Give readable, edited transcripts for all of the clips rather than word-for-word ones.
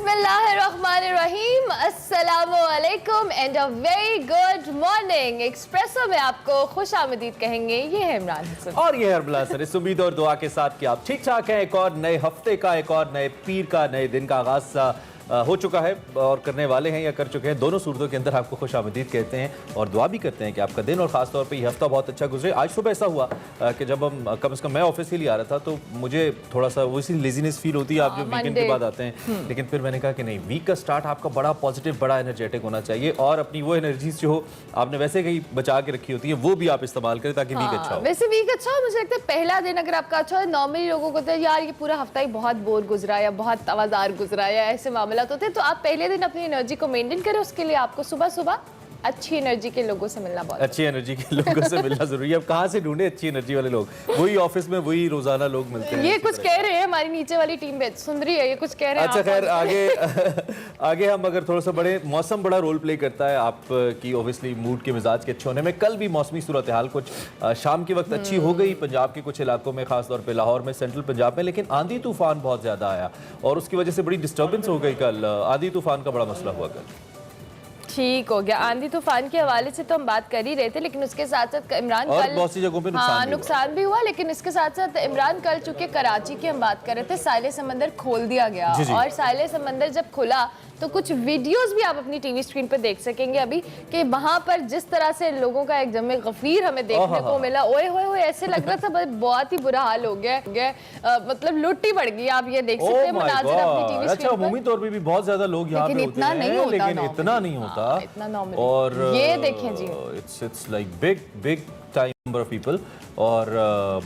बिस्मिल्लाहिर्रहमानिर्रहीम, अस्सलामुअलैकुम and a very good morning. Espresso में आपको खुश आमदीद कहेंगे। ये है इमरान हसन और ये है अरबला सर। इस उम्मीद और दुआ के साथ कि आप ठीक ठाक हैं। एक और नए हफ्ते का, एक और नए पीर का, नए दिन का आगाज हो चुका है और करने वाले हैं या कर चुके हैं। दोनों सूरतों के अंदर आपको खुश आमदीद कहते हैं और दुआ भी करते हैं कि आपका दिन और खास तौर पे ये हफ्ता बहुत अच्छा गुजरे। आज सुबह ऐसा हुआ कि जब हम कम से कम मैं ऑफिस के लिए आ रहा था तो मुझे थोड़ा सा वैसी लेजीनेस फील होती है आप जब वीकेंड के बाद आते हैं। लेकिन फिर मैंने कहा कि नहीं, वीक का स्टार्ट आपका बड़ा पॉजिटिव, बड़ा एनर्जेटिक होना चाहिए और अपनी वो एनर्जीज जो आपने वैसे कहीं बचा के रखी होती है वो भी आप इस्तेमाल करें ताकि वीक अच्छा हो। वैसे वीक अच्छा हो, मुझे लगता है पहला दिन अगर आपका अच्छा हो, नॉर्मली लोगों को तो यार ये पूरा हफ्ता ही बहुत बोर गुजरा या बहुत तवादार गुजरा या ऐसे मामला होते हैं, तो आप पहले दिन अपनी एनर्जी को मेंटेन करें। उसके लिए आपको सुबह सुबह अच्छी एनर्जी के लोगों से मिलना बहुत अच्छी एनर्जी के लोगों से मिलना जरूरी है। अब कहाँ से ढूंढे अच्छी एनर्जी वाले लोग? वही ऑफिस में वही रोजाना लोग मिलते हैं। ये कुछ कह रहे हैं, हमारी नीचे वाली टीम में सुन रही है, ये कुछ कह रहे हैं। अच्छा खैर, आगे हम अगर थोड़ा सा बड़े, मौसम बड़ा रोल प्ले करता है आपकी ऑब्वियसली मूड के मिजाज के अच्छे होने में। कल भी मौसमी सूरत हाल कुछ शाम के वक्त अच्छी हो गई पंजाब के कुछ इलाकों में, खासतौर पर लाहौर में, सेंट्रल पंजाब में, लेकिन आंधी तूफान बहुत ज्यादा आया और उसकी वजह से बड़ी डिस्टर्बेंस हो गई। कल आंधी तूफान का बड़ा मसला हुआ। कल ठीक हो गया। आंधी तूफान के हवाले से तो हम बात कर ही रहे थे, लेकिन उसके साथ साथ इमरान कल बहुत सी जगहों पे नुकसान भी हुआ। लेकिन इसके साथ साथ इमरान कल चूंकि कराची की हम बात कर रहे थे, साहिल समंदर खोल दिया गया और साहिल समंदर जब खुला तो कुछ वीडियोस भी आप अपनी टीवी स्क्रीन पर देख सकेंगे अभी कि वहां पर जिस तरह से लोगों का एक जमे गफीर हमें देखने को मिला। ओए होए होए, ऐसे लग रहा था बहुत ही बुरा हाल हो गया, मतलब लुट्टी पड़ गई। आप ये देख सकते हैं मुनाज़िर अपनी टीवी स्क्रीन पर। अमूमी तौर पे भी बहुत ज्यादा लोग यहाँ पे होते हैं, लेकिन इतना नहीं होता। इतना नॉर्मल। और ये देखें जी, it's like big time number of people और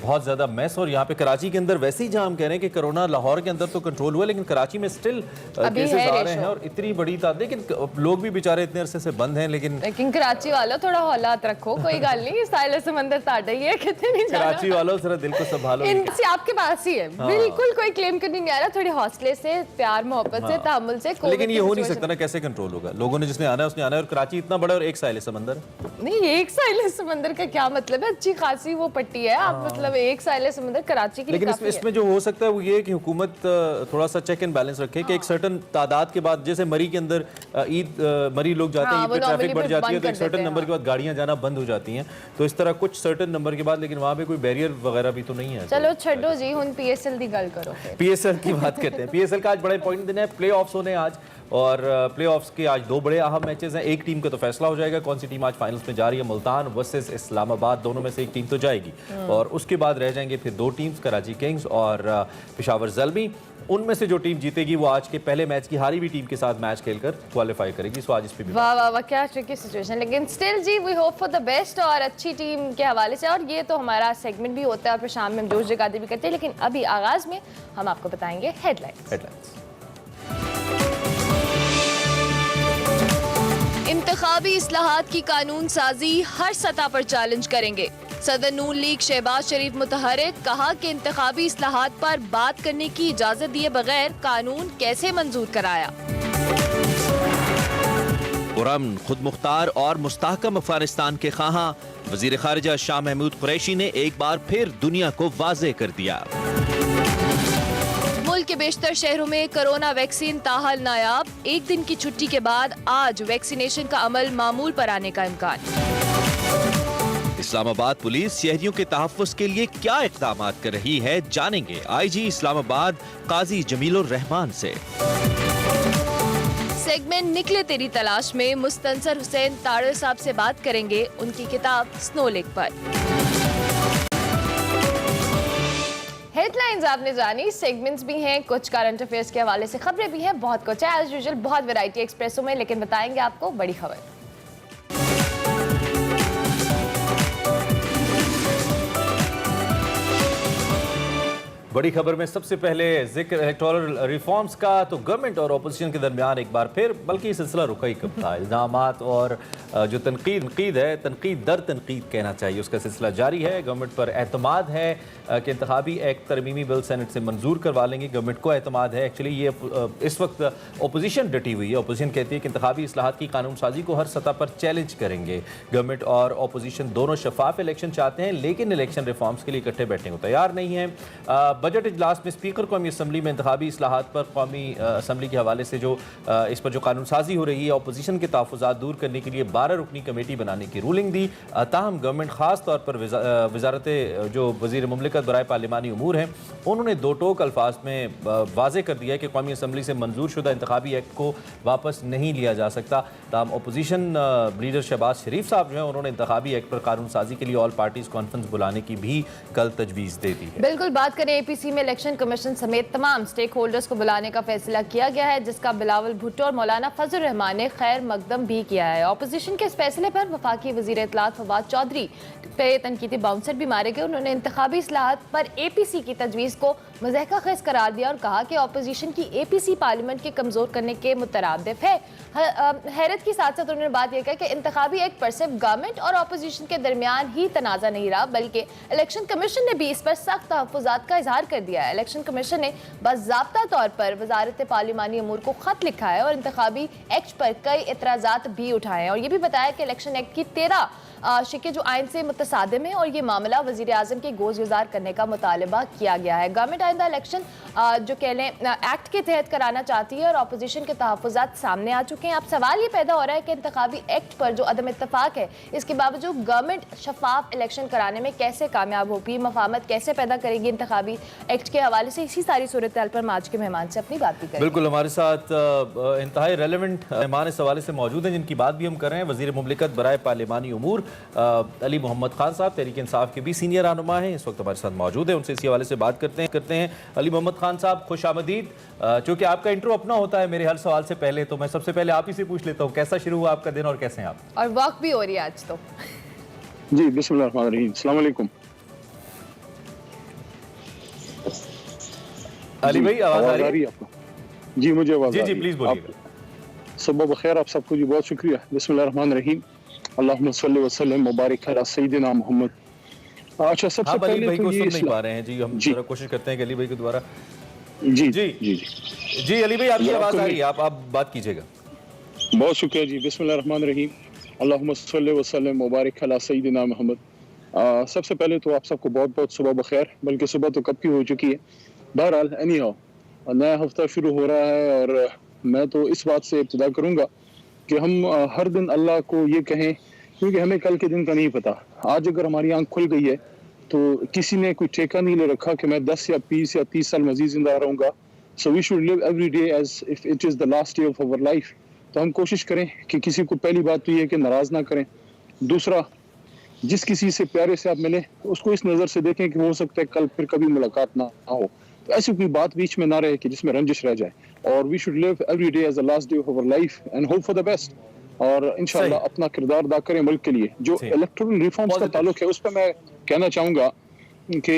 बहुत ज़्यादा मैस। और यहाँ पे कराची के अंदर वैसे ही जहाँ हम कह रहे हैं कि कोरोना लाहौर के अंदर तो कंट्रोल हुआ, लेकिन कराची में स्टिल केसेस आ रहे हैं और इतनी बड़ी तादाद। लेकिन लोग भी बेचारे इतने अरसे से बंद हैं। लेकिन कराची वालों थोड़ा हौलात रखो, कोई गल नहीं। साहिल समंदर साढ़ा ही है, कितने नहीं जाना। कराची वालों जरा दिल को संभालो, इनसे आपके पास ही है। बिल्कुल कोई क्लेम करने नहीं आ रहा। थोड़े हौसले से, प्यार मोहब्बत से, तहम्मुल से। लेकिन ये हो नहीं सकता ना, कैसे कंट्रोल होगा? लोगों ने जिसने आना है उसने आना है। और कराची इतना बड़ा और एक साहिल समंदर नहीं, एक साहिल समंदर का क्या मतलब है? अच्छी खासी वो पट्टी है। आप मतलब एक साहिल समंदर कराची की। लेकिन इसमें जो हो सकता है वो ये कि हुकूमत थोड़ा सा चेक एंड बैलेंस रखे कि एक सर्टन तादाद के बाद, जैसे मरी के अंदर मरी लोग जाते हैं, ईद पे ट्रैफिक बढ़ जाती है तो एक सर्टन नंबर के बाद गाड़ियां जाना बंद हो जाती हैं। तो इस तरह कुछ सर्टन नंबर के बाद, लेकिन वहाँ पे कोई बैरियर वगैरह भी तो नहीं है। चलो छो जी, हुन PSL दी गल करो। PSL की बात करते हैं। PSL का आज बड़ा इंपॉर्टेंट दिन है। प्ले ऑफ्स होने आज और प्ले ऑफ्स के आज दो बड़े अहम मैचेस हैं। एक टीम का तो फैसला हो जाएगा कौन सी टीम आज फाइनल्स में जा रही है। मुल्तान वर्सेस इस्लामाबाद, दोनों में से एक टीम तो जाएगी और उसके बाद रह जाएंगे फिर दो टीम्स, कराची किंग्स और पेशावर ज़ल्मी। उनमें से जो टीम जीतेगी वो आज के पहले मैच की हारी हुई टीम के साथ मैच खेलकर क्वालिफाई करेगी। सो आज इस पे भी वाह वाह वाह, क्या ट्रिकी सिचुएशन। लेकिन स्टिल जी, we hope for the best और अच्छी टीम के हवाले से। और ये तो हमारा सेगमेंट भी होता है और फिर शाम में हम जोश जगाते भी करते हैं। लेकिन अभी आगाज में हम आपको बताएंगे हेडलाइंस। इंतखाबी इस्लाहात की कानून साजी हर सतह पर चैलेंज करेंगे। सदर नून लीग शहबाज शरीफ मुतहरिक, कहा कि इंतखाबी इस्लाहात पर बात करने की इजाजत दिए बगैर कानून कैसे मंजूर कराया। पुरअमन, खुद मुख्तार और मुस्तहकम अफगानिस्तान के ख़्वाहां वज़ीर ख़ारिजा शाह महमूद कुरैशी ने एक बार फिर दुनिया को वाज़ेह कर दिया। मुल्क के बेशतर शहरों में कोरोना वैक्सीन ताहाल नायाब। एक दिन की छुट्टी के बाद आज वैक्सीनेशन का अमल मामूल पर आने का इम्कान। इस्लामाबाद पुलिस शहरियों के तहफ़्फ़ुज़ के लिए क्या इक़दाम कर रही है, जानेंगे IG इस्लामाबाद काजी जमीलुर रहमान से। सेगमेंट निकले तेरी तलाश में मुस्तंसर हुसैन ताड़े साहब से बात करेंगे उनकी किताब स्नो लेक पर। हेडलाइंस आपने जानी, सेगमेंट्स भी हैं, कुछ करंट अफेयर्स के हवाले से खबरें भी हैं, बहुत कुछ है एज यूजुअल, बहुत वैरायटी एक्सप्रेसो में। लेकिन बताएंगे आपको बड़ी खबर। बड़ी खबर में सबसे पहले जिक्र इलेक्टोरल रिफॉर्म्स का। तो गवर्नमेंट और अपोजिशन के दरमियान एक बार फिर, बल्कि ये सिलसिला रुका ही कब था, इल्जामात और जो तनकीद है, तनकीद दर तनकीद कहना चाहिए, उसका सिलसिला जारी है। गवर्नमेंट पर एतमाद है कि इंतखाबी एक्ट तरमीमी बिल सेनेट से मंजूर करवा लेंगे। गवर्नमेंट को एतमाद है। एक्चुअली ये इस वक्त अपोजिशन डटी हुई है। अपोजिशन कहती है कि इंतखाबी इस्लाहात की कानून साजी को हर सतह पर चैलेंज करेंगे। गवर्नमेंट और अपोजिशन दोनों शफाफ इलेक्शन चाहते हैं, लेकिन इलेक्शन रिफॉर्म्स के लिए इकट्ठे बैठने को तैयार नहीं है। बजट इजलास में स्पीकर कौमी असम्बली में इंतखाबी इस्लाहात पर कौमी असम्बली के हवाले से जो इस पर जो कानून साजी हो रही है, अपोजिशन के तहफ़्फ़ुज़ात दूर करने के लिए 12 रुकनी कमेटी बनाने की रूलिंग दी। ताहम गवर्नमेंट ख़ास तौर पर वजारत जो वज़ीर मुमलिकत बराए पार्लिमानी उमूर हैं, उन्होंने दो टोक अल्फाज में वाज़े कर दिया है कि कौमी असम्बली से मंजूर शुदा इंतखाबी एक्ट को वापस नहीं लिया जा सकता। ताहम अपोजिशन लीडर शहबाज शरीफ साहब जो हैं, उन्होंने इंतखाबी एक्ट पर कानून साजी के लिए ऑल पार्टीज़ कॉन्फ्रेंस बुलाने की भी कल तजवीज़ दे दी है। बिल्कुल, बात करें APC में इलेक्शन कमीशन समेत तमाम स्टेक होल्डर्स को बुलाने का फैसला किया गया है, जिसका बिलावल भुट्टो और मौलाना फजल रहमान ने खैर मकदम भी किया है। अपोजिशन के इस फैसले पर वफाकी वज़ीर इत्तलात फवाद चौधरी पे तनकीदी बाउंसर भी मारे गए। उन्होंने इंतखाबी इस्लाहात पर APC की तजवीज़ को मज़ाक़ा खेज़ करार दिया और कहा कि अपोजिशन की APC पार्लियामेंट के कमज़ोर करने के मुतरादिफ है। हैरत के साथ साथ उन्होंने बात यह कहा कि इंतखाबी एक्ट पर सिर्फ गवर्नमेंट और अपोजिशन के दरमियान ही तनाज़ा नहीं रहा, बल्कि इलेक्शन कमीशन ने भी इस पर सख्त तहफ़्फ़ुज़ात का इजहार कर दिया है। इलेक्शन कमीशन ने बाज़ाब्ता तौर पर वजारत पार्लिमानी अमूर को ख़त लिखा है और इंतखाबी एक्ट पर कई एतराज़ात भी उठाए हैं और ये भी बताया कि इलेक्शन एक्ट की 13 शिके जो आइन से मुतसादिम है और ये मामला वज़ीर आज़म के गोज़ गुज़ार करने का मुतालबा किया गया है। गवर्नमेंट आइंदा इलेक्शन जो कह लें एक्ट के तहत कराना चाहती है और अपोजिशन के तहफ़्फ़ुज़ात सामने आ चुके हैं। अब सवाल ये पैदा हो रहा है कि इंतखाबी एक्ट पर जो अदम इत्तफ़ाक़ है, इसके बावजूद गवर्नमेंट शफाफ इलेक्शन कराने में कैसे कामयाब होगी, मफाहमत कैसे पैदा करेगी इंतखाबी एक्ट के हवाले से। इसी सारी सूरत हाल पर हम आज के मेहमान से अपनी बात भी करेंगे। बिल्कुल, हमारे साथ इंतहाई रेलेवेंट मेहमान इस हवाले से मौजूद हैं, जिनकी बात भी हम कर रहे हैं। वज़ीर मुमलिकत बराए पार्लिमानी उमूर अली मोहम्मद खान साहब तहरीक इंसाफ के भी सीनियर रहनुमा हैं, इस वक्त हमारे साथ मौजूद हैं। उनसे इसी हवाले से बात करते हैं। अली मोहम्मद खान साहब, खुश आमदीद। चूँकि आपका इंट्रो अपना होता है मेरे हर सवाल से पहले, तो मैं सबसे पहले आप ही से पूछ लेता हूँ, कैसा शुरू हुआ आपका दिन और कैसे हैं आप? और वक्त भी हो रही है आज तो। जी, बिस्मिल्लाहिर्रहमानिर्रहीम। अस्सलाम वालेकुम। अली भाई, आवाज़ आ रही है आपको? जी, मुझे आवाज़ जी जी, प्लीज़ बोलिए। सुबह बखैर आप सबको जी, बहुत शुक्रिया। बिस्मिल्लाहिर्रहमानिर्रहीम। अल्लाहुम्मा सल्लि व सल्लिम मुबारिक अला सय्यिदिना मुहम्मद। अच्छा, सबसे पहले भाई तो को ये सुन नहीं पा रहे हैं जी, हम जरा कोशिश करते हैं कि अली भाई को दोबारा। जी जी जी जी, अली भाई आपकी आवाज़ आ रही है, आप बात कीजिएगा। बहुत शुक्रिया जी। बिस्मिल्लाहिर्रहमानिर्रहीम। अल्लाहुम्मा सल्लि व सल्लिम मुबारिक अला सय्यिदिना मुहम्मद। सबसे पहले तो आप सबको बहुत बहुत सुबह बखैर, बल्कि सुबह तो कब की हो चुकी है। बहरहाल, एनी हाउ, नया हफ्ता शुरू हो रहा है और मैं तो इस बात से इब्तिदा करूँगा कि हम हर दिन अल्लाह को ये कहें, क्योंकि हमें कल के दिन का नहीं पता। आज अगर हमारी आंख खुल गई है तो किसी ने कोई ठेका नहीं ले रखा कि मैं 10 या 20 या 30 साल मजीद जिंदा रहूँगा। So we should live every day as if it is the last day of our life. तो हम कोशिश करें कि किसी को, पहली बात तो ये कि नाराज़ ना करें। दूसरा, जिस किसी से प्यारे से आप मिले उसको इस नज़र से देखें कि हो सकता है कल फिर कभी मुलाकात ना हो, तो ऐसी कोई बात बीच में ना रहे कि जिसमें रंजिश रह जाए। और we should live every day as the last day of our life and hope for the best, और इंशाल्लाह अपना किरदार अदा करें मुल्क के लिए। जो इलेक्टोरल रिफॉर्म्स का ताल्लुक है, उस पर मैं कहना चाहूँगा कि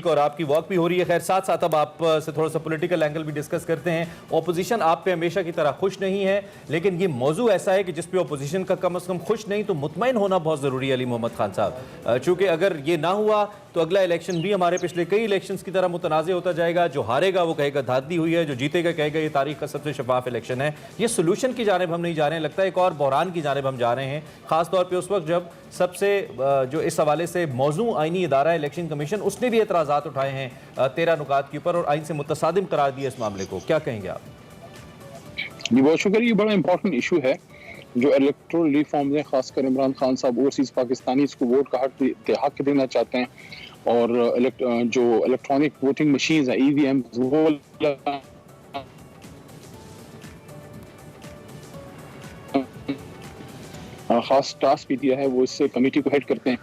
और आपकी वॉक भी हो रही है। खैर, साथ साथ अब आप से थोड़ा सा पॉलिटिकल एंगल भी डिस्कस करते हैं। ऑपोजिशन आप पे हमेशा की तरह खुश नहीं है, लेकिन ये मौजू ऐसा है कि जिस पे ऑपोजिशन का कम से कम खुश नहीं तो मुतमईन होना बहुत ज़रूरी है। अली मोहम्मद खान साहब, चूँकि अगर ये ना हुआ तो अगला इलेक्शन भी हमारे पिछले कई इलेक्शंस की तरह मुतनाज़ होता जाएगा। जो हारेगा वो कहेगा धांधली हुई है, जो जीतेगा कहेगा ये तारीख का सबसे शफाफ इलेक्शन है। ये सोल्यूशन की जानिब हम नहीं जा रहे हैं, लगता है एक और बहरान की जानिब हम जा रहे हैं, खासतौर पर उस वक्त जब सबसे जो इस हवाले से मौजू आइनी इदारा इलेक्शन कमीशन, उसने भी एतराज़ात उठाए हैं 13 नुकात के ऊपर और आइन से मुतसादिम करार दिया इस मामले को। क्या कहेंगे आप? जी, बहुत शुक्रिया। ये बड़ा इंपॉर्टेंट इशू है जो इलेक्टोरल रिफॉर्म है, खासकर इमरान खान साहब ओवरसीज पाकिस्तानी इसको वोट का हक देना चाहते हैं, और जो इलेक्ट्रॉनिक वोटिंग मशीन्स है EVM, वो खास टास्क भी दिया है, वो इससे कमेटी को हेड करते हैं।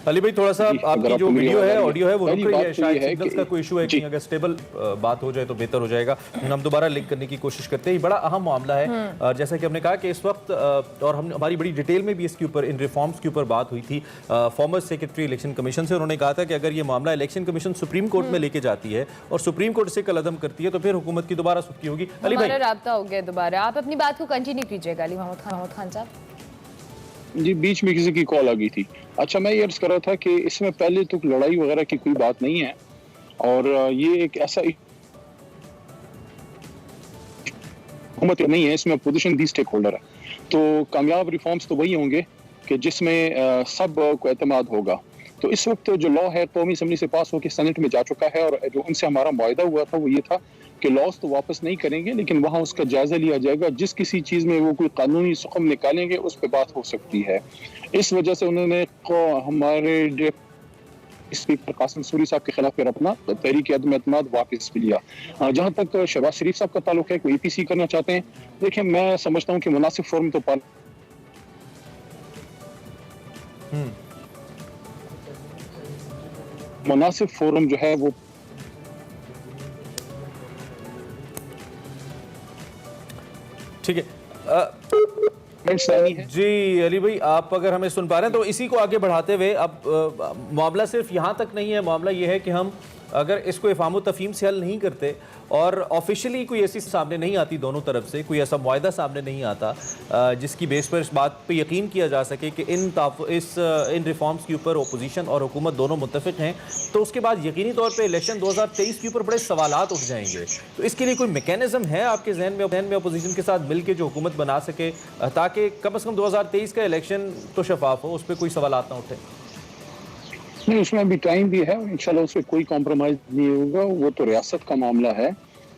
अली भाई थोड़ा सा जी, अगर आपकी जो आपको मेरी वीडियो आवाज़ है आ रही है। ऑडियो है वो पहली रुक रही बात है, तो शायद ये है सिग्नल्स कि- का कोई इशू है, जी। कहीं अगर स्टेबल बात हो जाए तो बेहतर हो जाएगा। हम दोबारा लिंक करने की कोशिश करते हैं। ये बड़ा अहम मामला है, और जैसा कि हमने कहा कि इस वक्त और हम हमारी बड़ी डिटेल में भी इसके ऊपर इन रिफॉर्म्स के ऊपर बात हुई थी फॉर्मर सेक्रेटरी इलेक्शन कमीशन से। उन्होंने कहा था कि अगर ये मामला इलेक्शन कमीशन सुप्रीम कोर्ट में लेके जाती है और सुप्रीम कोर्ट से कलअदम करती है तो फिर हुकूमत की दोबारा सुर्खी होगी। अली भाई हमारा राब्ता हो गया दोबारा, आप अपनी बात को कंटिन्यू कीजिएगा अली मोहम्मद खान साहब। जी, बीच में किसी की कॉल आ गई थी। अच्छा, मैं ये अर्ज कर रहा था कि इसमें पहले तो लड़ाई वगैरह की कोई बात नहीं है, और ये एक ऐसा हुकूमत नहीं है, इसमें अपोजिशन भी स्टेक होल्डर है। तो कामयाब रिफॉर्म्स तो वही होंगे कि जिसमें सब को एतमाद होगा। तो इस वक्त जो लॉ है कौमी असम्बली से पास होकर सेनेट में जा चुका है, और जो उनसे हमारा मुआहदा हुआ था वो ये था कि लॉज तो वापस नहीं करेंगे, लेकिन वहाँ उसका जायजा लिया जाएगा। जिस किसी चीज़ में वो कोई कानूनी सुकम निकालेंगे उस पर बात हो सकती है। इस वजह से उन्होंने हमारे स्पीकर कासिम सूरी साहब के खिलाफ फिर अपना तहरीक अदम एतमाद वापस भी लिया। जहाँ तक शहबाज शरीफ साहब का ताल्लुक है, कोई APC करना चाहते हैं, देखिए मैं समझता हूँ कि मुनासिब फॉर्म तो मुनासिब फोरम जो है वो ठीक है। नहीं है। जी अली भाई, आप अगर हमें सुन पा रहे हैं तो इसी को आगे बढ़ाते हुए अब मामला सिर्फ यहाँ तक नहीं है। मामला ये है कि हम अगर इसको इफ़ाम तफ़हीम से हल नहीं करते और ऑफिशियली कोई ऐसी सामने नहीं आती, दोनों तरफ से कोई ऐसा मुआहदा सामने नहीं आता जिसकी बेस पर इस बात पे यकीन किया जा सके कि इन रिफॉर्म्स के ऊपर अपोजिशन और हुकूमत दोनों मुत्तफिक हैं, तो उसके बाद यकीनी तौर पे इलेक्शन 2023 के ऊपर बड़े सवालात उठ जाएंगे। तो इसके लिए कोई मैकेनिज्म है आपके जहन में अपोजिशन के साथ मिल के जो हुकूमत बना सके ताकि कम अज़ कम 2023 का इलेक्शन तो शफाफ हो, उस पर कोई सवालात ना उठे? नहीं, उसमें अभी टाइम भी है, इंशाल्लाह उसमें कोई कॉम्प्रोमाइज नहीं होगा। वो तो रियासत का मामला है,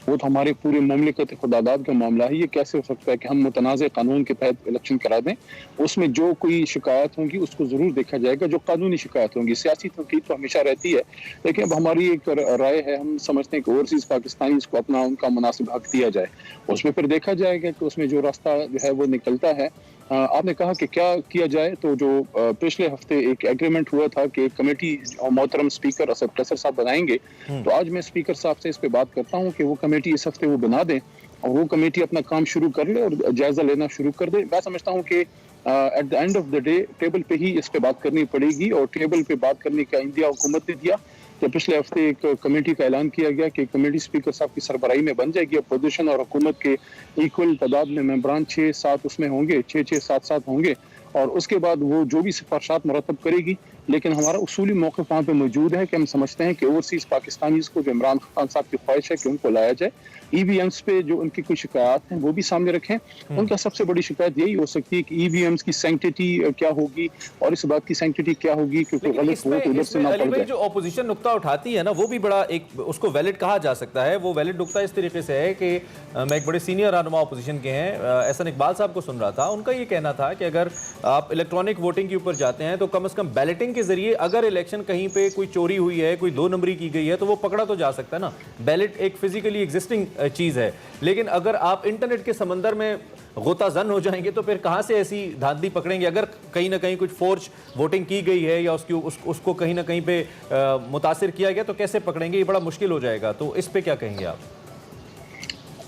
वो तो हमारे पूरे मुमलिकत खुदादाद का मामला है। ये कैसे हो सकता है कि हम मुतनाज़ कानून के तहत इलेक्शन करा दें? उसमें जो कोई शिकायत होंगी उसको ज़रूर देखा जाएगा, जो कानूनी शिकायत होंगी। सियासी तनकीद तो हमेशा रहती है, लेकिन अब हमारी एक राय है, हम समझते हैं कि ओवरसीज़ पाकिस्तानी को अपना उनका मुनासिब हक दिया जाए। उसमें फिर देखा जाएगा कि उसमें जो रास्ता जो है वो निकलता है। आपने कहा कि क्या किया जाए, तो जो पिछले हफ्ते एक एग्रीमेंट हुआ था कि एक कमेटी मोहतरम स्पीकर असद कैसर साहब बनाएंगे, तो आज मैं स्पीकर साहब से इस पे बात करता हूं कि वो कमेटी इस हफ्ते वो बना दें और वो कमेटी अपना काम शुरू कर ले और जायजा लेना शुरू कर दे। मैं समझता हूं कि at the end of the day table पे ही इस पे बात करनी पड़ेगी, और टेबल पे बात करने का इंडिया हुकूमत ने दिया। तो पिछले हफ्ते एक कमेटी का ऐलान किया गया कि कमेटी स्पीकर साहब की सरबराही में बन जाएगी। अपोजिशन और हुकूमत के इक्वल तादाद में मेंबरान 6-7 उसमें होंगे, 6-7 होंगे, और उसके बाद वो जो भी सिफारिशात मुरतब करेगी। लेकिन हमारा उसूली मौक़िफ़ वहाँ पे मौजूद है कि हम समझते हैं कि ओवरसीज़ पाकिस्तानीज़ को जो इमरान खान साहब की ख्वाहिश है कि उनको लाया जाए। EVMs पे जो उनकी कोई शिकायत हैं वो भी सामने रखें। उनका सबसे बड़ी शिकायत यही हो सकती है कि EVMs की सैंक्टिटी क्या होगी और इस बात की सैंक्टिटी क्या होगी कि कोई गलत वोट उधर से ना पड़ जाए। जो अपोजिशन नुक्ता उठाती है ना, वो भी बड़ा एक उसको वैलिड कहा जा सकता है। वो वैलिड नुक्ता इस तरीके से है कि मैं एक बड़े सीनियर रहनुमा अपोजिशन के हैं, एहसन इकबाल साहब को सुन रहा था। उनका ये कहना था कि अगर आप इलेक्ट्रॉनिक वोटिंग के ऊपर जाते हैं तो कम से कम बैलेटिंग के जरिए अगर इलेक्शन कहीं पे कोई चोरी हुई है, कोई 2 नंबरी की गई है, तो वो पकड़ा तो जा सकता है ना। बैलेट एक फिजिकली एग्जिस्टिंग चीज़ है, लेकिन अगर आप इंटरनेट के समंदर में गोताजन हो जाएंगे तो फिर कहाँ से ऐसी धांधली पकड़ेंगे? अगर कहीं ना कहीं कुछ फोर्ज वोटिंग की गई है या उसको कहीं ना कहीं पे मुतासिर किया गया तो कैसे पकड़ेंगे? ये बड़ा मुश्किल हो जाएगा। तो इस पे क्या कहेंगे आप?